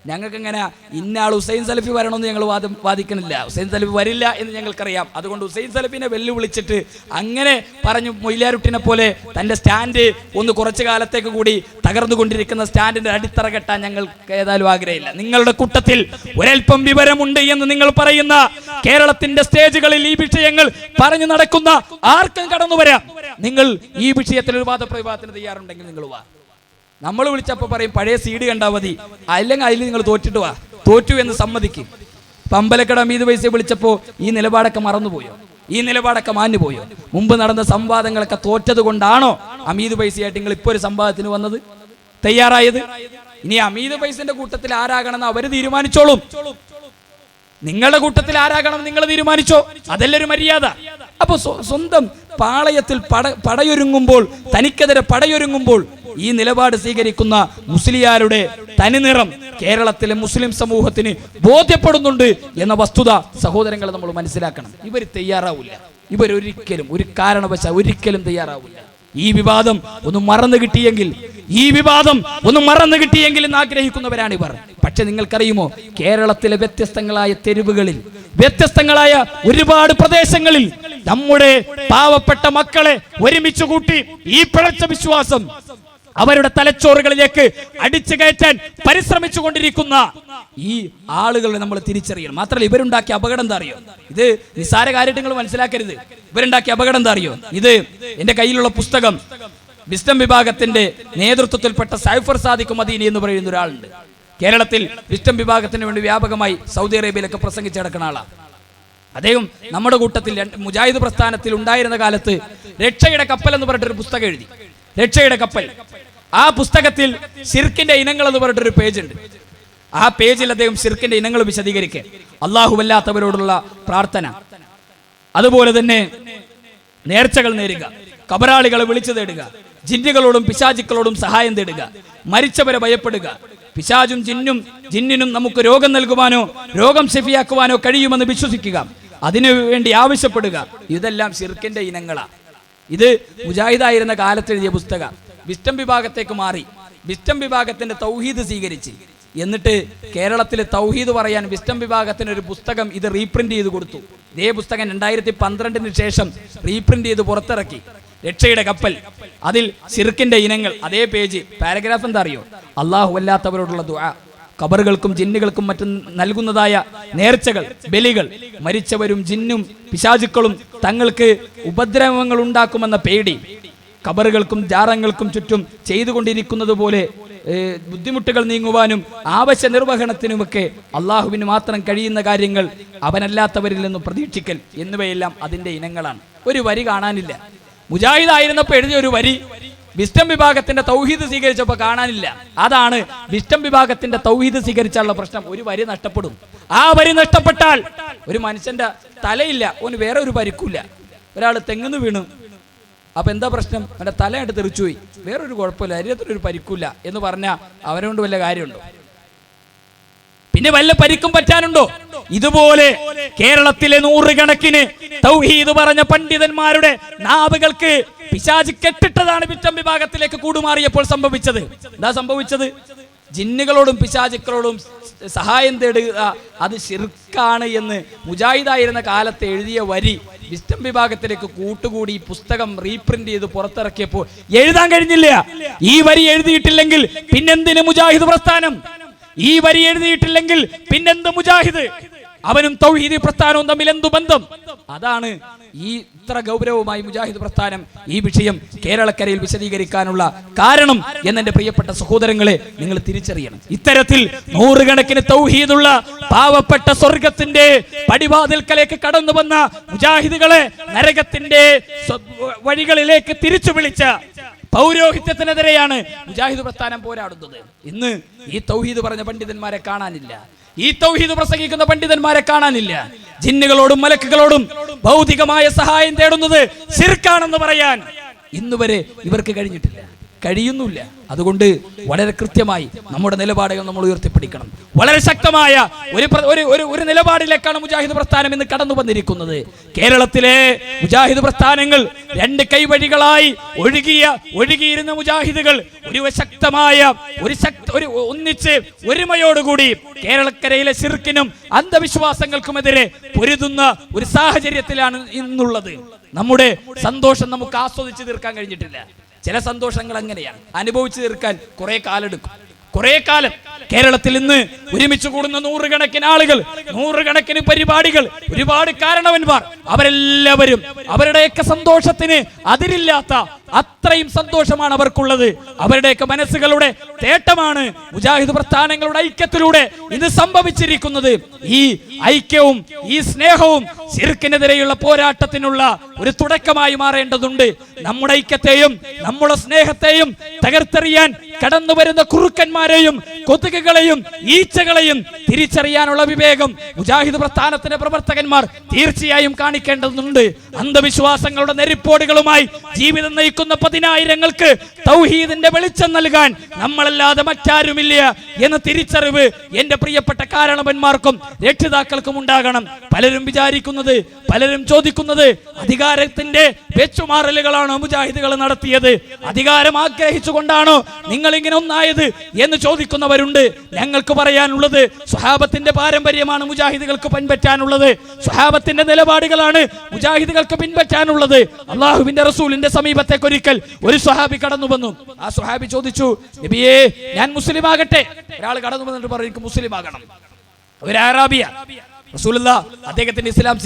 ഞങ്ങൾക്ക് എങ്ങനെ ഇന്നാൾ ഹുസൈൻ സലഫി വരണമെന്ന് ഞങ്ങൾ വാദിക്കണില്ല. ഹുസൈൻ സലഫി വരില്ല എന്ന് ഞങ്ങൾക്കറിയാം. അതുകൊണ്ട് ഹുസൈൻ സലഫിനെ വെല്ലുവിളിച്ചിട്ട് അങ്ങനെ പറഞ്ഞു മൊയ്ലാരുട്ടിനെ പോലെ തൻ്റെ സ്റ്റാൻഡ് ഒന്ന് കുറച്ചു കാലത്തേക്ക് കൂടി തകർന്നുകൊണ്ടിരിക്കുന്ന സ്റ്റാൻഡിന്റെ അടിത്തറ കെട്ടാൻ ഞങ്ങൾക്ക് ഏതായാലും ആഗ്രഹമില്ല. നിങ്ങളുടെ കൂട്ടത്തിൽ ഒരൽപ്പം വിവരമുണ്ട് എന്ന് നിങ്ങൾ പറയുന്ന കേരളത്തിന്റെ സ്റ്റേജുകളിൽ ഈ വിഷയങ്ങൾ പറഞ്ഞു നടക്കുന്ന ആർക്കും കടന്നു വരാം. നിങ്ങൾ ഈ വിഷയത്തിൽ ഒരു വാദപ്രതിവാദത്തിന് തയ്യാറുണ്ടെങ്കിൽ നിങ്ങൾ വാ. നമ്മൾ വിളിച്ചപ്പോൾ പറയും പഴയ സീഡ് കണ്ടാൽ മതി, അല്ലെങ്കിൽ അതിൽ നിങ്ങൾ തോറ്റു എന്ന് സമ്മതിക്കും. പമ്പലക്കട അമീദ് വൈസിയെ വിളിച്ചപ്പോൾ ഈ നിലപാടൊക്കെ മറന്നുപോയോ? ഈ നിലപാടൊക്കെ മാഞ്ഞുപോയോ? മുമ്പ് നടന്ന സംവാദങ്ങളൊക്കെ തോറ്റത് കൊണ്ടാണോ അമീദ് വൈസിയായിട്ട് നിങ്ങൾ ഇപ്പോൾ ഒരു സംവാദത്തിന് വന്നത്, തയ്യാറായത്? ഇനി അമീദ് വൈസിന്റെ കൂട്ടത്തിൽ ആരാകണമെന്ന് അവര് തീരുമാനിച്ചോളും. നിങ്ങളുടെ കൂട്ടത്തിൽ ആരാകണം നിങ്ങൾ തീരുമാനിച്ചോ, അതല്ല ഒരു മര്യാദ. അപ്പൊ സ്വന്തം പാളയത്തിൽ പടയൊരുങ്ങുമ്പോൾ, തനിക്കെതിരെ പടയൊരുങ്ങുമ്പോൾ ഈ നിലപാട് സ്വീകരിക്കുന്ന മുസ്ലിയാരുടെ തനിനിറം കേരളത്തിലെ മുസ്ലിം സമൂഹത്തിന് ബോധ്യപ്പെടുന്നുണ്ട് എന്ന വസ്തുത സഹോദരങ്ങളെ നമ്മൾ മനസ്സിലാക്കണം. ഇവർ തയ്യാറാവില്ല. ഇവരൊരിക്കലും ഒരു കാരണവശാൽ ഒരിക്കലും തയ്യാറാവില്ല. ഈ വിവാദം ഒന്ന് മറന്നു കിട്ടിയെങ്കിൽ എന്ന് ആഗ്രഹിക്കുന്നവരാണ് ഇവർ. പക്ഷെ നിങ്ങൾക്കറിയുമോ, കേരളത്തിലെ വ്യത്യസ്തങ്ങളായ തെരുവുകളിൽ, വ്യത്യസ്തങ്ങളായ ഒരുപാട് പ്രദേശങ്ങളിൽ നമ്മുടെ പാവപ്പെട്ട മക്കളെ ഒരുമിച്ച് കൂട്ടി ഈ പിഴച്ച വിശ്വാസം അവരുടെ തലച്ചോറുകളിലേക്ക് അടിച്ചു കയറ്റാൻ പരിശ്രമിച്ചു കൊണ്ടിരിക്കുന്ന ഈ ആളുകളെ നമ്മൾ തിരിച്ചറിയണം. മാത്രമല്ല, ഇവരുണ്ടാക്കിയ അപകടം എന്താ അറിയോ? ഇത് നിസ്സാര കാര്യമായിട്ട് നിങ്ങൾ മനസ്സിലാക്കരുത്. ഇവരുണ്ടാക്കിയ അപകടം എന്താ അറിയോ? ഇത് എന്റെ കയ്യിലുള്ള പുസ്തകം വിസ്ഡം വിഭാഗത്തിന്റെ നേതൃത്വത്തിൽപ്പെട്ട സൈഫർ സാദിഖ് മദീനി എന്ന് പറയുന്ന ഒരാളുണ്ട്. കേരളത്തിൽ വിസ്ഡം വിഭാഗത്തിന് വേണ്ടി വ്യാപകമായി സൗദി അറേബ്യയിലൊക്കെ പ്രസംഗിച്ച് നടക്കുന്ന ആളാണ്. അദ്ദേഹം നമ്മുടെ കൂട്ടത്തിൽ മുജാഹിദ് പ്രസ്ഥാനത്തിൽ ഉണ്ടായിരുന്ന കാലത്ത് രക്ഷയുടെ കപ്പൽ എന്ന് പറഞ്ഞിട്ടൊരു പുസ്തകം എഴുതി. രക്ഷയുടെ കപ്പൽ. ആ പുസ്തകത്തിൽ ശിർക്കിന്റെ ഇനങ്ങൾ എന്ന് പറഞ്ഞിട്ടൊരു പേജ് ഉണ്ട്. ആ പേജിൽ അദ്ദേഹം ശിർക്കിന്റെ ഇനങ്ങൾ വിശദീകരിക്കുക, അല്ലാഹുവല്ലാത്തവരോടുള്ള പ്രാർത്ഥന, അതുപോലെ തന്നെ നേർച്ചകൾ നേരുക, കബറാളികളെ വിളിച്ചു തേടുക, ജിന്നുകളോടും പിശാചുക്കളോടും സഹായം തേടുക, മരിച്ചവരെ ഭയപ്പെടുക, പിശാചും ജിന്നിനും നമുക്ക് രോഗം നൽകുവാനോ രോഗം ശഫിയാക്കുവാനോ കഴിയുമെന്ന് വിശ്വസിക്കുക, അതിനു വേണ്ടി ആവശ്യപ്പെടുക. ഇതെല്ലാം ശിർക്കിന്റെ ഇനങ്ങളാണ്. ഇത് മുജാഹിദായിരുന്ന കാലത്ത് എഴുതിയ പുസ്തകം. വിസ്ഡം വിഭാഗത്തേക്ക് മാറി വിസ്ഡം വിഭാഗത്തിന്റെ തൗഹീദ് സ്വീകരിച്ച്, എന്നിട്ട് കേരളത്തിലെ തൗഹീദ് പറയാൻ വിസ്ഡം വിഭാഗത്തിന് ഒരു പുസ്തകം ഇത് റീപ്രിന്റ് ചെയ്ത് കൊടുത്തു. ഇതേ പുസ്തകം 2012 ശേഷം റീപ്രിന്റ് ചെയ്ത് പുറത്തിറക്കി. രക്ഷയുടെ കപ്പൽ. അതിൽ ശിർക്കിന്റെ ഇനങ്ങൾ. അതേ പേജ് പാരഗ്രാഫ് എന്താ അറിയോ? അല്ലാഹു അല്ലാത്തവരോടുള്ള ദുആ, ഖബറുകൾക്കും ജിന്നുകൾക്കും മറ്റും നൽകുന്നതായ നേർച്ചകൾ, ബലികൾ, മരിച്ചവരും ജിന്നും പിശാചുക്കളും തങ്ങൾക്ക് ഉപദ്രവങ്ങൾ ഉണ്ടാക്കുമെന്ന പേടി, ഖബറുകൾക്കും ജാറങ്ങൾക്കും ചുറ്റും ചെയ്തുകൊണ്ടിരിക്കുന്നത് പോലെ ബുദ്ധിമുട്ടുകൾ നീങ്ങുവാനും ആവശ്യ നിർവഹണത്തിനുമൊക്കെ അള്ളാഹുവിന് മാത്രം കഴിയുന്ന കാര്യങ്ങൾ അവനല്ലാത്തവരിൽ നിന്നും പ്രതീക്ഷിക്കൽ എന്നിവയെല്ലാം അതിന്റെ ഇനങ്ങളാണ്. ഒരു വരി കാണാനില്ല. മുജാഹിദായിരുന്നപ്പോൾ എഴുതിയ ഒരു വരി വിസ്ഡം വിഭാഗത്തിന്റെ തൗഹീദ് സ്വീകരിച്ചപ്പോൾ കാണാനില്ല. അതാണ് വിസ്ഡം വിഭാഗത്തിന്റെ തൗഹീദ് സ്വീകരിച്ചാലുള്ള പ്രശ്നം. ഒരു വരി നഷ്ടപ്പെടും. ആ വരി നഷ്ടപ്പെട്ടാൽ ഒരു മനുഷ്യന്റെ തലയില്ല, ഓന് വേറെ ഒരു പരിക്കില്ല. ഒരാൾ തെങ്ങുന്ന് വീണു, അപ്പൊ എന്താ പ്രശ്നം? അവന്റെ തലയായിട്ട് തെറിച്ചുപോയി, വേറൊരു കുഴപ്പമില്ല, ശരീരത്തിനൊരു പരിക്കില്ല എന്ന് പറഞ്ഞാൽ അവനുകൊണ്ട് വല്ല കാര്യമുണ്ടോ? പിന്നെ വല്ല പരിക്കും പറ്റാനുണ്ടോ? ഇതുപോലെ കേരളത്തിലെ നൂറുകണക്കിന് തൗഹീദ് പറഞ്ഞ പണ്ഡിതന്മാരുടെ നാവുകൾക്ക് പിശാച് കെട്ടിട്ടതാണ് വിസ്ഡം വിഭാഗത്തിലേക്ക് കൂടുമാറിയപ്പോൾ സംഭവിച്ചത്. എന്താ സംഭവിച്ചത്? ജിന്നുകളോടും പിശാചുക്കളോടും സഹായം തേടുക അത് ശിർക്കാണ് എന്ന് മുജാഹിദായിരുന്ന കാലത്ത് എഴുതിയ വരി വിസ്ഡം വിഭാഗത്തിലേക്ക് കൂട്ടുകൂടി പുസ്തകം റീപ്രിന്റ് ചെയ്ത് പുറത്തിറക്കിയപ്പോൾ എഴുതാൻ കഴിഞ്ഞില്ല. ഈ വരി എഴുതിയിട്ടില്ലെങ്കിൽ പിന്നെന്തിന് മുജാഹിദ് പ്രസ്ഥാനം? ഈ വരി എഴുതിയിട്ടില്ലെങ്കിൽ പിന്നെന്ത് മുജാഹിദ്? അവനും തൗഹീദ് പ്രസ്ഥാനവും തമ്മിൽ എന്തു ബന്ധം? അതാണ് ഈ ഇത്ര ഗൗരവമായി മുജാഹിദ് പ്രസ്ഥാനം ഈ വിഷയം കേരളക്കരയിൽ വിശദീകരിക്കാനുള്ള കാരണം എന്നെന്റെ പ്രിയപ്പെട്ട സഹോദരങ്ങളെ നിങ്ങൾ തിരിച്ചറിയണം. ഇത്തരത്തിൽ നൂറുകണക്കിന് തൗഹീദുള്ള പാവപ്പെട്ട സ്വർഗത്തിന്റെ പടിവാതിൽക്കലേക്ക് കടന്നു വന്ന മുജാഹിദുകളെ നരകത്തിന്റെ വഴികളിലേക്ക് തിരിച്ചു വിളിച്ച പൗരോഹിത്യത്തിനെതിരെയാണ് മുജാഹിദ് പ്രസ്ഥാനം പോരാടുന്നത്. ഇന്ന് ഈ തൗഹീദ് പറഞ്ഞ പണ്ഡിതന്മാരെ കാണാനില്ല, ഈ തൗഹീദ് പ്രസംഗിക്കുന്ന പണ്ഡിതന്മാരെ കാണാനില്ല. ജിന്നുകളോടും മലക്കുകളോടും ഭൗതികമായ സഹായം തേടുന്നത് ശിർക്കാണെന്ന് പറയാൻ ഇന്നുവരെ ഇവർക്ക് കഴിഞ്ഞിട്ടില്ല, കഴിയുന്നില്ല. അതുകൊണ്ട് വളരെ കൃത്യമായി നമ്മുടെ നിലപാടുകൾ നമ്മൾ ഉയർത്തിപ്പിടിക്കണം. വളരെ ശക്തമായ ഒരു നിലപാടിലേക്കാണ് മുജാഹിദ് പ്രസ്ഥാനം ഇന്ന് കടന്നു വന്നിരിക്കുന്നത്. കേരളത്തിലെ മുജാഹിദ് പ്രസ്ഥാനങ്ങൾ രണ്ട് കൈവഴികളായി ഒഴുകിയിരുന്ന മുജാഹിദുകൾ ഒരു ശക്തമായ ഒന്നിച്ച് ഒരുമയോടുകൂടി കേരളക്കരയിലെ ശിർക്കിനും അന്ധവിശ്വാസങ്ങൾക്കുമെതിരെ പൊരുതുന്ന ഒരു സാഹചര്യത്തിലാണ് ഇന്നുള്ളത്. നമ്മുടെ സന്തോഷം നമുക്ക് ആസ്വദിച്ച് തീർക്കാൻ കഴിഞ്ഞിട്ടില്ല. ചില സന്തോഷങ്ങൾ അങ്ങനെയാണ്, അനുഭവിച്ചു തീർക്കാൻ കുറെ കാലെടുക്കും. കുറെ കാലം കേരളത്തിൽ ഇന്ന് ഒരുമിച്ച് കൂടുന്ന നൂറുകണക്കിന് ആളുകൾ, നൂറുകണക്കിന് പരിപാടികൾ, ഒരുപാട് കാരണവന്മാർ, അവരെല്ലാവരും അവരുടെയൊക്കെ സന്തോഷത്തിന് അതിരില്ലാത്ത അത്രയും സന്തോഷമാണ് അവർക്കുള്ളത്. അവരുടെയൊക്കെ മനസ്സുകളുടെ തേട്ടമാണ് മുജാഹിദ് പ്രസ്ഥാനങ്ങളുടെ ഐക്യത്തിലൂടെ ഇത് സംഭവിച്ചിരിക്കുന്നത്. ഈ ഐക്യവും ഈ സ്നേഹവും ശിർക്കിനെതിരെയുള്ള പോരാട്ടത്തിനുള്ള ഒരു തുടക്കമായി മാറേണ്ടതുണ്ട്. നമ്മുടെ ഐക്യത്തെയും നമ്മുടെ സ്നേഹത്തെയും തകർത്തെറിയാൻ കടന്നു വരുന്ന കുറുക്കന്മാരെയും കൊതുകുകളെയും ഈച്ചകളെയും തിരിച്ചറിയാനുള്ള വിവേകം മുജാഹിദ് പ്രസ്ഥാനത്തിന്റെ പ്രവർത്തകന്മാർ തീർച്ചയായും കാണിക്കേണ്ടതുണ്ട്. അന്ധവിശ്വാസങ്ങളുടെ നെരിപ്പോടുകളുമായി ജീവിതം നയിക്കുന്ന പതിനായിരങ്ങൾക്ക് തൗഹീദിന്റെ വെളിച്ചം നൽകാൻ നമ്മളല്ലാതെ മറ്റാരുമില്ല എന്ന തിരിച്ചറിവ് എന്റെ പ്രിയപ്പെട്ട കാരണവന്മാർക്കും രക്ഷിതാക്കൾക്കും ഉണ്ടാകണം. പലരും വിചാരിക്കുന്നത്, പലരും ചോദിക്കുന്നത് അധികാരത്തിന്റെ വെച്ചുമാറലുകളാണോ മുജാഹിദുകൾ നടത്തിയത്, അധികാരം ആഗ്രഹിച്ചുകൊണ്ടാണോ നിങ്ങൾ ഇങ്ങനെ ഒന്നായത് എന്ന് ചോദിക്കുന്നവരുണ്ട്. ഞങ്ങൾക്ക് പറയാനുള്ളത് സ്വഹാബത്തിന്റെ പാരമ്പര്യമാണ് മുജാഹിദുകൾക്ക് പിൻപറ്റാനുള്ളത്, സ്വഹാബത്തിന്റെ നിലപാടുകളാണ് മുജാഹിദുകൾക്ക് പിൻപറ്റാനുള്ളത്. അള്ളാഹുവിന്റെ റസൂലിന്റെ സമീപത്തേക്ക് ഒരിക്കൽ ഒരു സ്വഹാബി കടന്നു വന്നു. ആ സ്വഹാബി ചോദിച്ചു, നബിയേ ഞാൻ മുസ്ലിം ആകട്ടെ. ഒരാൾ കടന്നു വന്നിട്ട് പറഞ്ഞു എനിക്ക് മുസ്ലിം ആകണം. ഒരു അറാബിയ. റസൂലുള്ളാഹി അദ്ദേഹത്തിന്റെ ഇസ്ലാം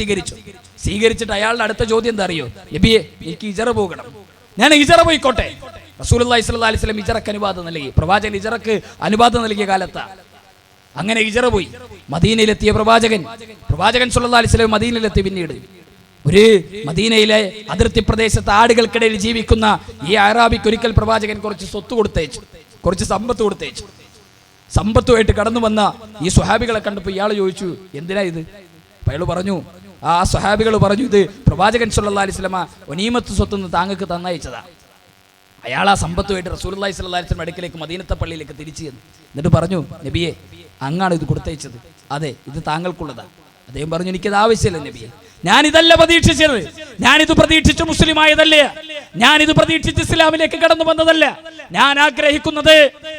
സ്വീകരിച്ചിട്ട് അയാളുടെ അടുത്ത ചോദ്യം എന്താ അറിയോ? നബിയെ എനിക്ക് ഹിജറ പോകണം, ഞാൻ ഹിജറ പോയിക്കോട്ടെ. റസൂലുള്ളാഹി സ്വല്ലല്ലാഹി അലൈഹി വസല്ലം ഹിജറക്ക് അനുവാദം നൽകി. പ്രവാചകൻ ഹിജറക്ക് അനുവാദം നൽകിയ കാലത്താ. അങ്ങനെ ഹിജറ പോയി മദീനയിലെത്തിയ പ്രവാചകൻ സ്വല്ലല്ലാഹി അലൈഹി വസല്ലം മദീനയിലെത്തി. പിന്നീട് ഒരു മദീനയിലെ അതിർത്തി പ്രദേശത്ത് ആടുകൾക്കിടയിൽ ജീവിക്കുന്ന ഈ അറാബിക്ക് ഒരിക്കൽ പ്രവാചകൻ കുറച്ച് സ്വത്ത് കൊടുത്തേച്ചു, കുറച്ച് സമ്പത്ത് കൊടുത്തേച്ചു. സമ്പത്തുമായിട്ട് കടന്നു വന്ന ഈ സ്വഹാബികളെ കണ്ടപ്പോൾ ഇയാൾ ചോദിച്ചു എന്തിനാ ഇത്? അയാൾ പറഞ്ഞു, ആ സ്വഹാബികൾ പറഞ്ഞു, ഇത് പ്രവാചകൻ സ്വല്ലല്ലാഹി അലൈഹി വസല്ലം ഒനീമത്ത് സ്വത്തുനിന്ന് താങ്കൾക്ക് തന്നയച്ചതാ. അയാൾ ആ സമ്പത്തുമായിട്ട് റസൂലുള്ളാഹി സ്വല്ലല്ലാഹി അലൈഹി വസല്ലം അടുക്കലേക്ക് മദീനത്തെ പള്ളിയിലേക്ക് തിരിച്ചു ചെന്നു. എന്നിട്ട് പറഞ്ഞു, നബിയെ അങ്ങാണ് ഇത് കൊടുത്തയച്ചത്, അതെ ഇത് താങ്കൾക്കുള്ളതാ. അദ്ദേഹം പറഞ്ഞു, എനിക്കത് ആവശ്യമില്ല നബിയെ, ഞാനിതല്ല പ്രതീക്ഷിച്ചത്, ഞാനിത് പ്രതീക്ഷിച്ച് മുസ്ലിം ആയതല്ല, ഞാനിത് പ്രതീക്ഷിച്ച് ഇസ്ലാമിലേക്ക് കടന്നു വന്നതല്ല. ഞാൻ ആഗ്രഹിക്കുന്നത്,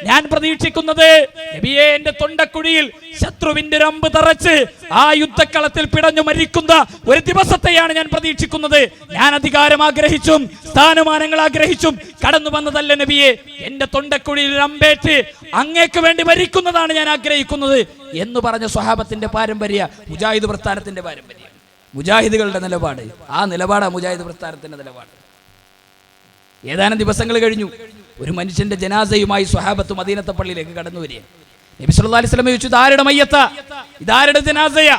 ഞാൻ പ്രതീക്ഷിക്കുന്നത് നബിയെ എന്റെ തൊണ്ടക്കുഴിയിൽ ശത്രുവിന്റെ ഒരു അമ്പ് തറച്ച് ആ യുദ്ധക്കളത്തിൽ പിടഞ്ഞു മരിക്കുന്ന ഒരു ദിവസത്തെയാണ് ഞാൻ പ്രതീക്ഷിക്കുന്നത്. ഞാൻ അധികാരം ആഗ്രഹിച്ചും സ്ഥാനമാനങ്ങൾ ആഗ്രഹിച്ചും കടന്നു വന്നതല്ല നബിയെ, എന്റെ തൊണ്ടക്കുഴിയിൽ ഒരു അമ്പേറ്റ് അങ്ങേക്ക് വേണ്ടി മരിക്കുന്നതാണ് ഞാൻ ആഗ്രഹിക്കുന്നത് എന്ന് പറഞ്ഞ സ്വഹാബത്തിന്റെ പാരമ്പര്യ മുജാഹിദ് പ്രസ്ഥാനത്തിന്റെ പാരമ്പര്യം, മുജാഹിദുകളുടെ നിലപാട്. ആ നിലപാടാണ് മുജാഹിദ് പ്രസ്ഥാനത്തിന്റെ നിലപാട്. ഏതാനും ദിവസങ്ങൾ കഴിഞ്ഞു, ഒരു മനുഷ്യന്റെ ജനാസയുമായി സ്വഹാബത്ത് മദീനത്തെ പള്ളിയിലേക്ക് കടന്നു വരിക. നബി സല്ലല്ലാഹി അലൈഹി വസല്ലം ചോദിച്ചു, ഇതാരുടെ മയ്യത്ത, ഇതാരുടെ ജനാസയാ?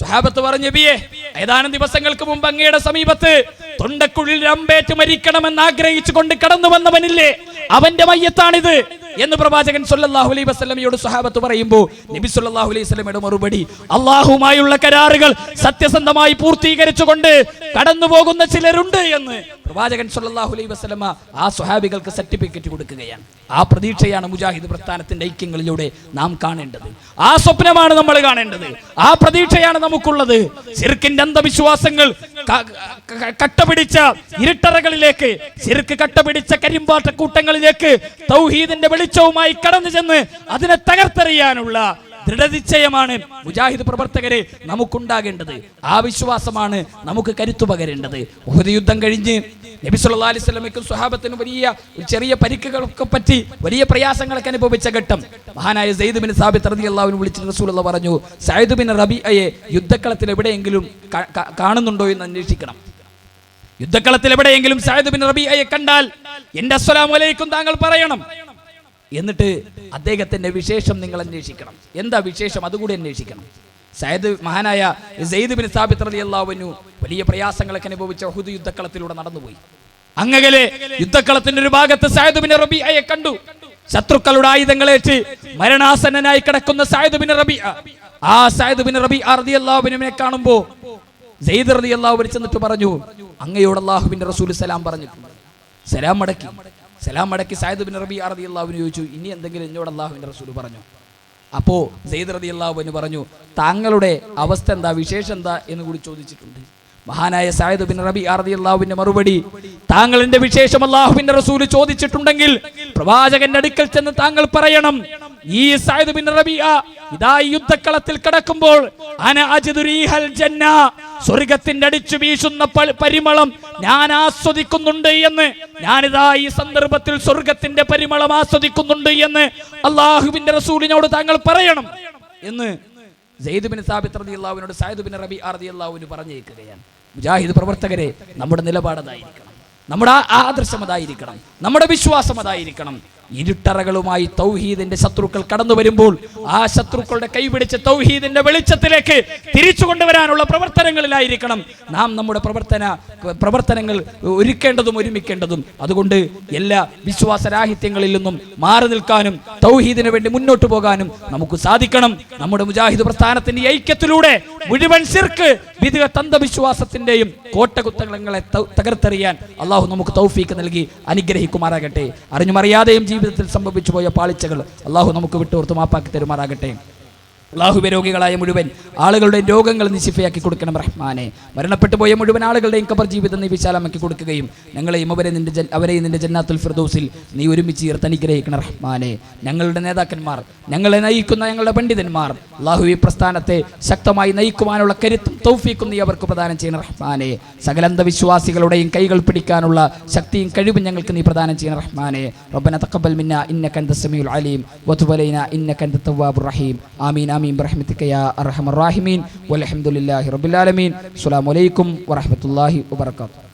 സ്വഹാബത്ത് പറഞ്ഞു, നബിയെ ഏതാനും ദിവസങ്ങൾക്ക് മുമ്പ് അങ്ങയുടെ സമീപത്ത് തൊണ്ടക്കുഴിൽ അമ്പേറ്റ് മരിക്കണമെന്ന് ആഗ്രഹിച്ചു കൊണ്ട് കടന്നു വന്നവനില്ലേ, അവന്റെ മയ്യത്താണിത് എന്ന് പ്രവാചകൻ സ്വല്ലല്ലാഹു അലൈഹി വസല്ലമയോട് സ്വഹാബത്ത് പറയുമ്പോൾ നബി സ്വല്ലല്ലാഹു അലൈഹി വസല്ലമയുടെ മറുപടി, അല്ലാഹുമായുള്ള കരാറുകൾ സത്യസന്ധമായി പൂർത്തീകരിച്ചുകൊണ്ട് കടന്നു പോകുന്ന ചിലരുണ്ട് എന്ന് പ്രവാചകൻ സ്വല്ലല്ലാഹു അലൈഹി വസല്ലമ ആ സ്വഹാബികൾക്ക് സർട്ടിഫിക്കറ്റ് കൊടുക്കുകയാണ്. ആ പ്രതീക്ഷയാണ് മുജാഹിദ് പ്രസ്ഥാനത്തിന്റെ ഐക്യങ്ങളിലൂടെ നാം കാണേണ്ടത്. ആ സ്വപ്നമാണ് നമ്മൾ കാണേണ്ടത്. ആ പ്രതീക്ഷയാണ് നമുക്കുള്ളത്. ശിർക്കിന്റെ അന്ധവിശ്വാസങ്ങൾ കട്ടപിടിച്ച ഇരുട്ടറകളിലേക്ക്, ശിർക്ക് കട്ടപിടിച്ച കരിമ്പാട്ട കൂട്ടങ്ങളിലേക്ക് തൗഹീദിന്റെ വെളിച്ചവുമായി കടന്നു ചെന്ന് അതിനെ തകർത്തെറിയാനുള്ള ദൃഢനിശ്ചയമാണ് മുജാഹിദ് പ്രവർത്തകരെ നമുക്കുണ്ടാകേണ്ടത്. ആ വിശ്വാസമാണ് നമുക്ക് കരുത്തു പകരേണ്ടത്. ഉഹദ് യുദ്ധം കഴിഞ്ഞ് നബി സല്ലല്ലാഹു അലൈഹി വസല്ലമയ്ക്കും സ്വഹാബത്തിനും ചെറിയ പരിക്കുകളൊക്കെ പറ്റി വലിയ പ്രയാസങ്ങളൊക്കെ അനുഭവിച്ച ഘട്ടം മഹാനായ സയ്യിദ് ബിൻ സാബിത്ത് റളിയല്ലാഹു അൻഹു വിളിച്ചിട്ട് റസൂലുള്ളാഹി പറഞ്ഞു, സഅദ് ബിൻ റബീഅയെ യുദ്ധക്കളത്തിൽ എവിടെയെങ്കിലും കാണുന്നുണ്ടോ എന്ന് അന്വേഷിക്കണം. യുദ്ധക്കളത്തിൽ എവിടെയെങ്കിലും സഅദ് ബിൻ റബീഅയെ കണ്ടാൽ എന്റെ അസ്സലാമു അലൈക്കും താങ്കൾ പറയണം. എന്നിട്ട് അദ്ദേഹത്തിന്റെ വിശേഷം നിങ്ങൾ അന്വേഷിക്കണം. എന്താ വിശേഷം അതുകൂടി അന്വേഷിക്കണം. മഹാനായ സയ്യിദ് ബിൻ സാബിത്ത് റളിയല്ലാഹു അൻഹു വലിയ പ്രയാസങ്ങളൊക്കെ അനുഭവിച്ച ഉഹദ് യുദ്ധക്കളത്തിലൂടെ നടന്നുപോയി. അങ്ങനെ യുദ്ധക്കളത്തിന്റെ ഒരു ഭാഗത്ത് സഅദ് ബിൻ റബീഅയെ കണ്ടു. ശത്രുക്കളുടെ ആയുധങ്ങളേറ്റ് മരണാസന്നനായി കിടക്കുന്ന സഅദ് ബിൻ റബീഅ. ആ സഅദ് ബിൻ റബീഅ റളിയല്ലാഹു അൻഹുവിനെ കാണുമ്പോ സെയ്ദ് റളിയല്ലാഹു അൻഹു ചെന്നിട്ട് പറഞ്ഞു, അങ്ങയോട് അല്ലാഹുവിന്റെ റസൂൽ സലാം പറഞ്ഞിട്ടുണ്ട്. സലാം മടക്കി സഅദ് ബിൻ റബീഅ റളിയല്ലാഹു അൻഹു ചോദിച്ചു, ഇനി എന്തെങ്കിലും എന്നോട് അല്ലാഹുവിന്റെ റസൂൽ പറഞ്ഞു? അപ്പോ സെയ്ദ് റളിയല്ലാഹു അൻഹു പറഞ്ഞു, താങ്കളുടെ അവസ്ഥ എന്താ, വിശേഷം എന്താ എന്ന് കൂടി ചോദിച്ചിട്ടുണ്ട്. മഹാനായ സഅദ് ബിൻ റബീഅ റളിയല്ലാഹു അൻഹു മറുപടി, താങ്കളുടെ വിശേഷം അല്ലാഹുവിന്റെ റസൂൽ ചോദിച്ചിട്ടുണ്ടെങ്കിൽ പ്രവാചകന്റെ അടുക്കൽ ചെന്ന് താങ്കൾ പറയണം, ഈ സഅദ് ബിൻ റബീഅ ഇതാ യുദ്ധക്കളത്തിൽ കിടക്കുമ്പോൾ അന അജിദു റീഹൽ ജന്ന, സ്വർഗ്ഗത്തിന്റെ അടിച്ചു വീശുന്ന പരിമളം ഞാൻ ആസ്വദിക്കുന്നുണ്ട് എന്ന്, ഞാനിതാ ഈ സന്ദർഭത്തിൽ സ്വർഗ്ഗത്തിന്റെ പരിമളം ആസ്വദിക്കുന്നുണ്ട് എന്ന് അല്ലാഹുവിന്റെ റസൂലിനോട് താങ്കൾ പറയണം എന്ന് സെയ്ദ് ബിൻ സാബിത്ത് റളിയല്ലാഹു അൻഹുവിനോട് സഅദ് ബിൻ റബീഅ റളിയല്ലാഹു അൻഹു പറഞ്ഞേക്കുകയാണ്. മുജാഹിദ് പ്രവർത്തകരെ, നമ്മുടെ നിലപാടതായിരിക്കണം, നമ്മുടെ ആദർശം അതായിരിക്കണം, നമ്മുടെ വിശ്വാസം അതായിരിക്കണം. ഇരുട്ടറകളുമായി തൗഹീദിന്റെ ശത്രുക്കൾ കടന്നു വരുമ്പോൾ ആ ശത്രുക്കളുടെ കൈപിടിച്ച് തൗഹീദിന്റെ വെളിച്ചത്തിലേക്ക് തിരിച്ചു കൊണ്ടുവരാനുള്ള പ്രവർത്തനങ്ങളിലായിരിക്കണം നാം നമ്മുടെ പ്രവർത്തനങ്ങൾ ഒരുമിക്കേണ്ടതും. അതുകൊണ്ട് എല്ലാ വിശ്വാസരാഹിത്യങ്ങളിൽ നിന്നും മാറി നിൽക്കാനും തൗഹീദിന് വേണ്ടി മുന്നോട്ട് പോകാനും നമുക്ക് സാധിക്കണം. നമ്മുടെ മുജാഹിദ് പ്രസ്ഥാനത്തിന്റെ ഐക്യത്തിലൂടെ മുഴുവൻ ശിർക്ക്, വിദ്അത്ത്, അന്ധവിശ്വാസത്തിന്റെയും കോട്ടകുത്തങ്ങളെ തകർത്തെറിയാൻ അള്ളാഹു നമുക്ക് തൗഫീക്ക് നൽകി അനുഗ്രഹിക്കുമാറാകട്ടെ. അറിഞ്ഞുമറിയാതെയും ജീവിതത്തിൽ സംഭവിച്ചു പോയ പാളിച്ചകൾ അള്ളാഹു നമുക്ക് വിട്ടുകൊടുത്ത് മാപ്പാക്കി തരുമാറാകട്ടെ. അല്ലാഹുവേ, രോഗികളായ മുഴുവൻ ആളുകളുടെ രോഗങ്ങൾ നീ ശിഫയാക്കി കൊടുക്കണം റഹ്മാനെ. മരണപ്പെട്ടു പോയ മുഴുവൻ ആളുകളുടെയും ഖബർ ജീവിതം നീ വിശാലമാക്കി കൊടുക്കുകയും ഞങ്ങളെയും അവരെയും നിന്റെ ജന്നാത്തുൽ ഫിർദൗസിൽ നീ ഒരുമിച്ച് ചേർത്ത് അനുഗ്രഹിക്കണം റഹ്മാനെ. ഞങ്ങളുടെ നേതാക്കന്മാർ, ഞങ്ങളെ നയിക്കുന്ന ഞങ്ങളുടെ പണ്ഡിതന്മാർ, അല്ലാഹു ഈ പ്രസ്ഥാനത്തെ ശക്തമായി നയിക്കുവാനുള്ള കരുത്തും തൗഫീഖും നീ അവർക്ക് പ്രദാനം ചെയ്യണം റഹ്മാനെ. സകല അന്ധവിശ്വാസികളുടെയും കൈകൾ പിടിക്കാനുള്ള ശക്തിയും കഴിവും ഞങ്ങൾക്ക് നീ പ്രദാനം ചെയ്യണം റഹ്മാനെ. റബ്ബന തഖബ്ബൽ മിന്നാ ഇന്നക അൻതസ് സമീഉൽ അലീം വതുബ് അലൈനാ ഇന്നക അൻതത് തവ്വാബുർ റഹീം. ആമീൻ ആമീൻ ബിറഹ്മതിക യാ അർഹമർ റഹീമീൻ വൽഹംദുലില്ലാഹി റബ്ബിൽ ആലമീൻ. അസ്സലാമു അലൈക്കും വറഹ്മത്തുള്ളാഹി വബറകാതുഹു.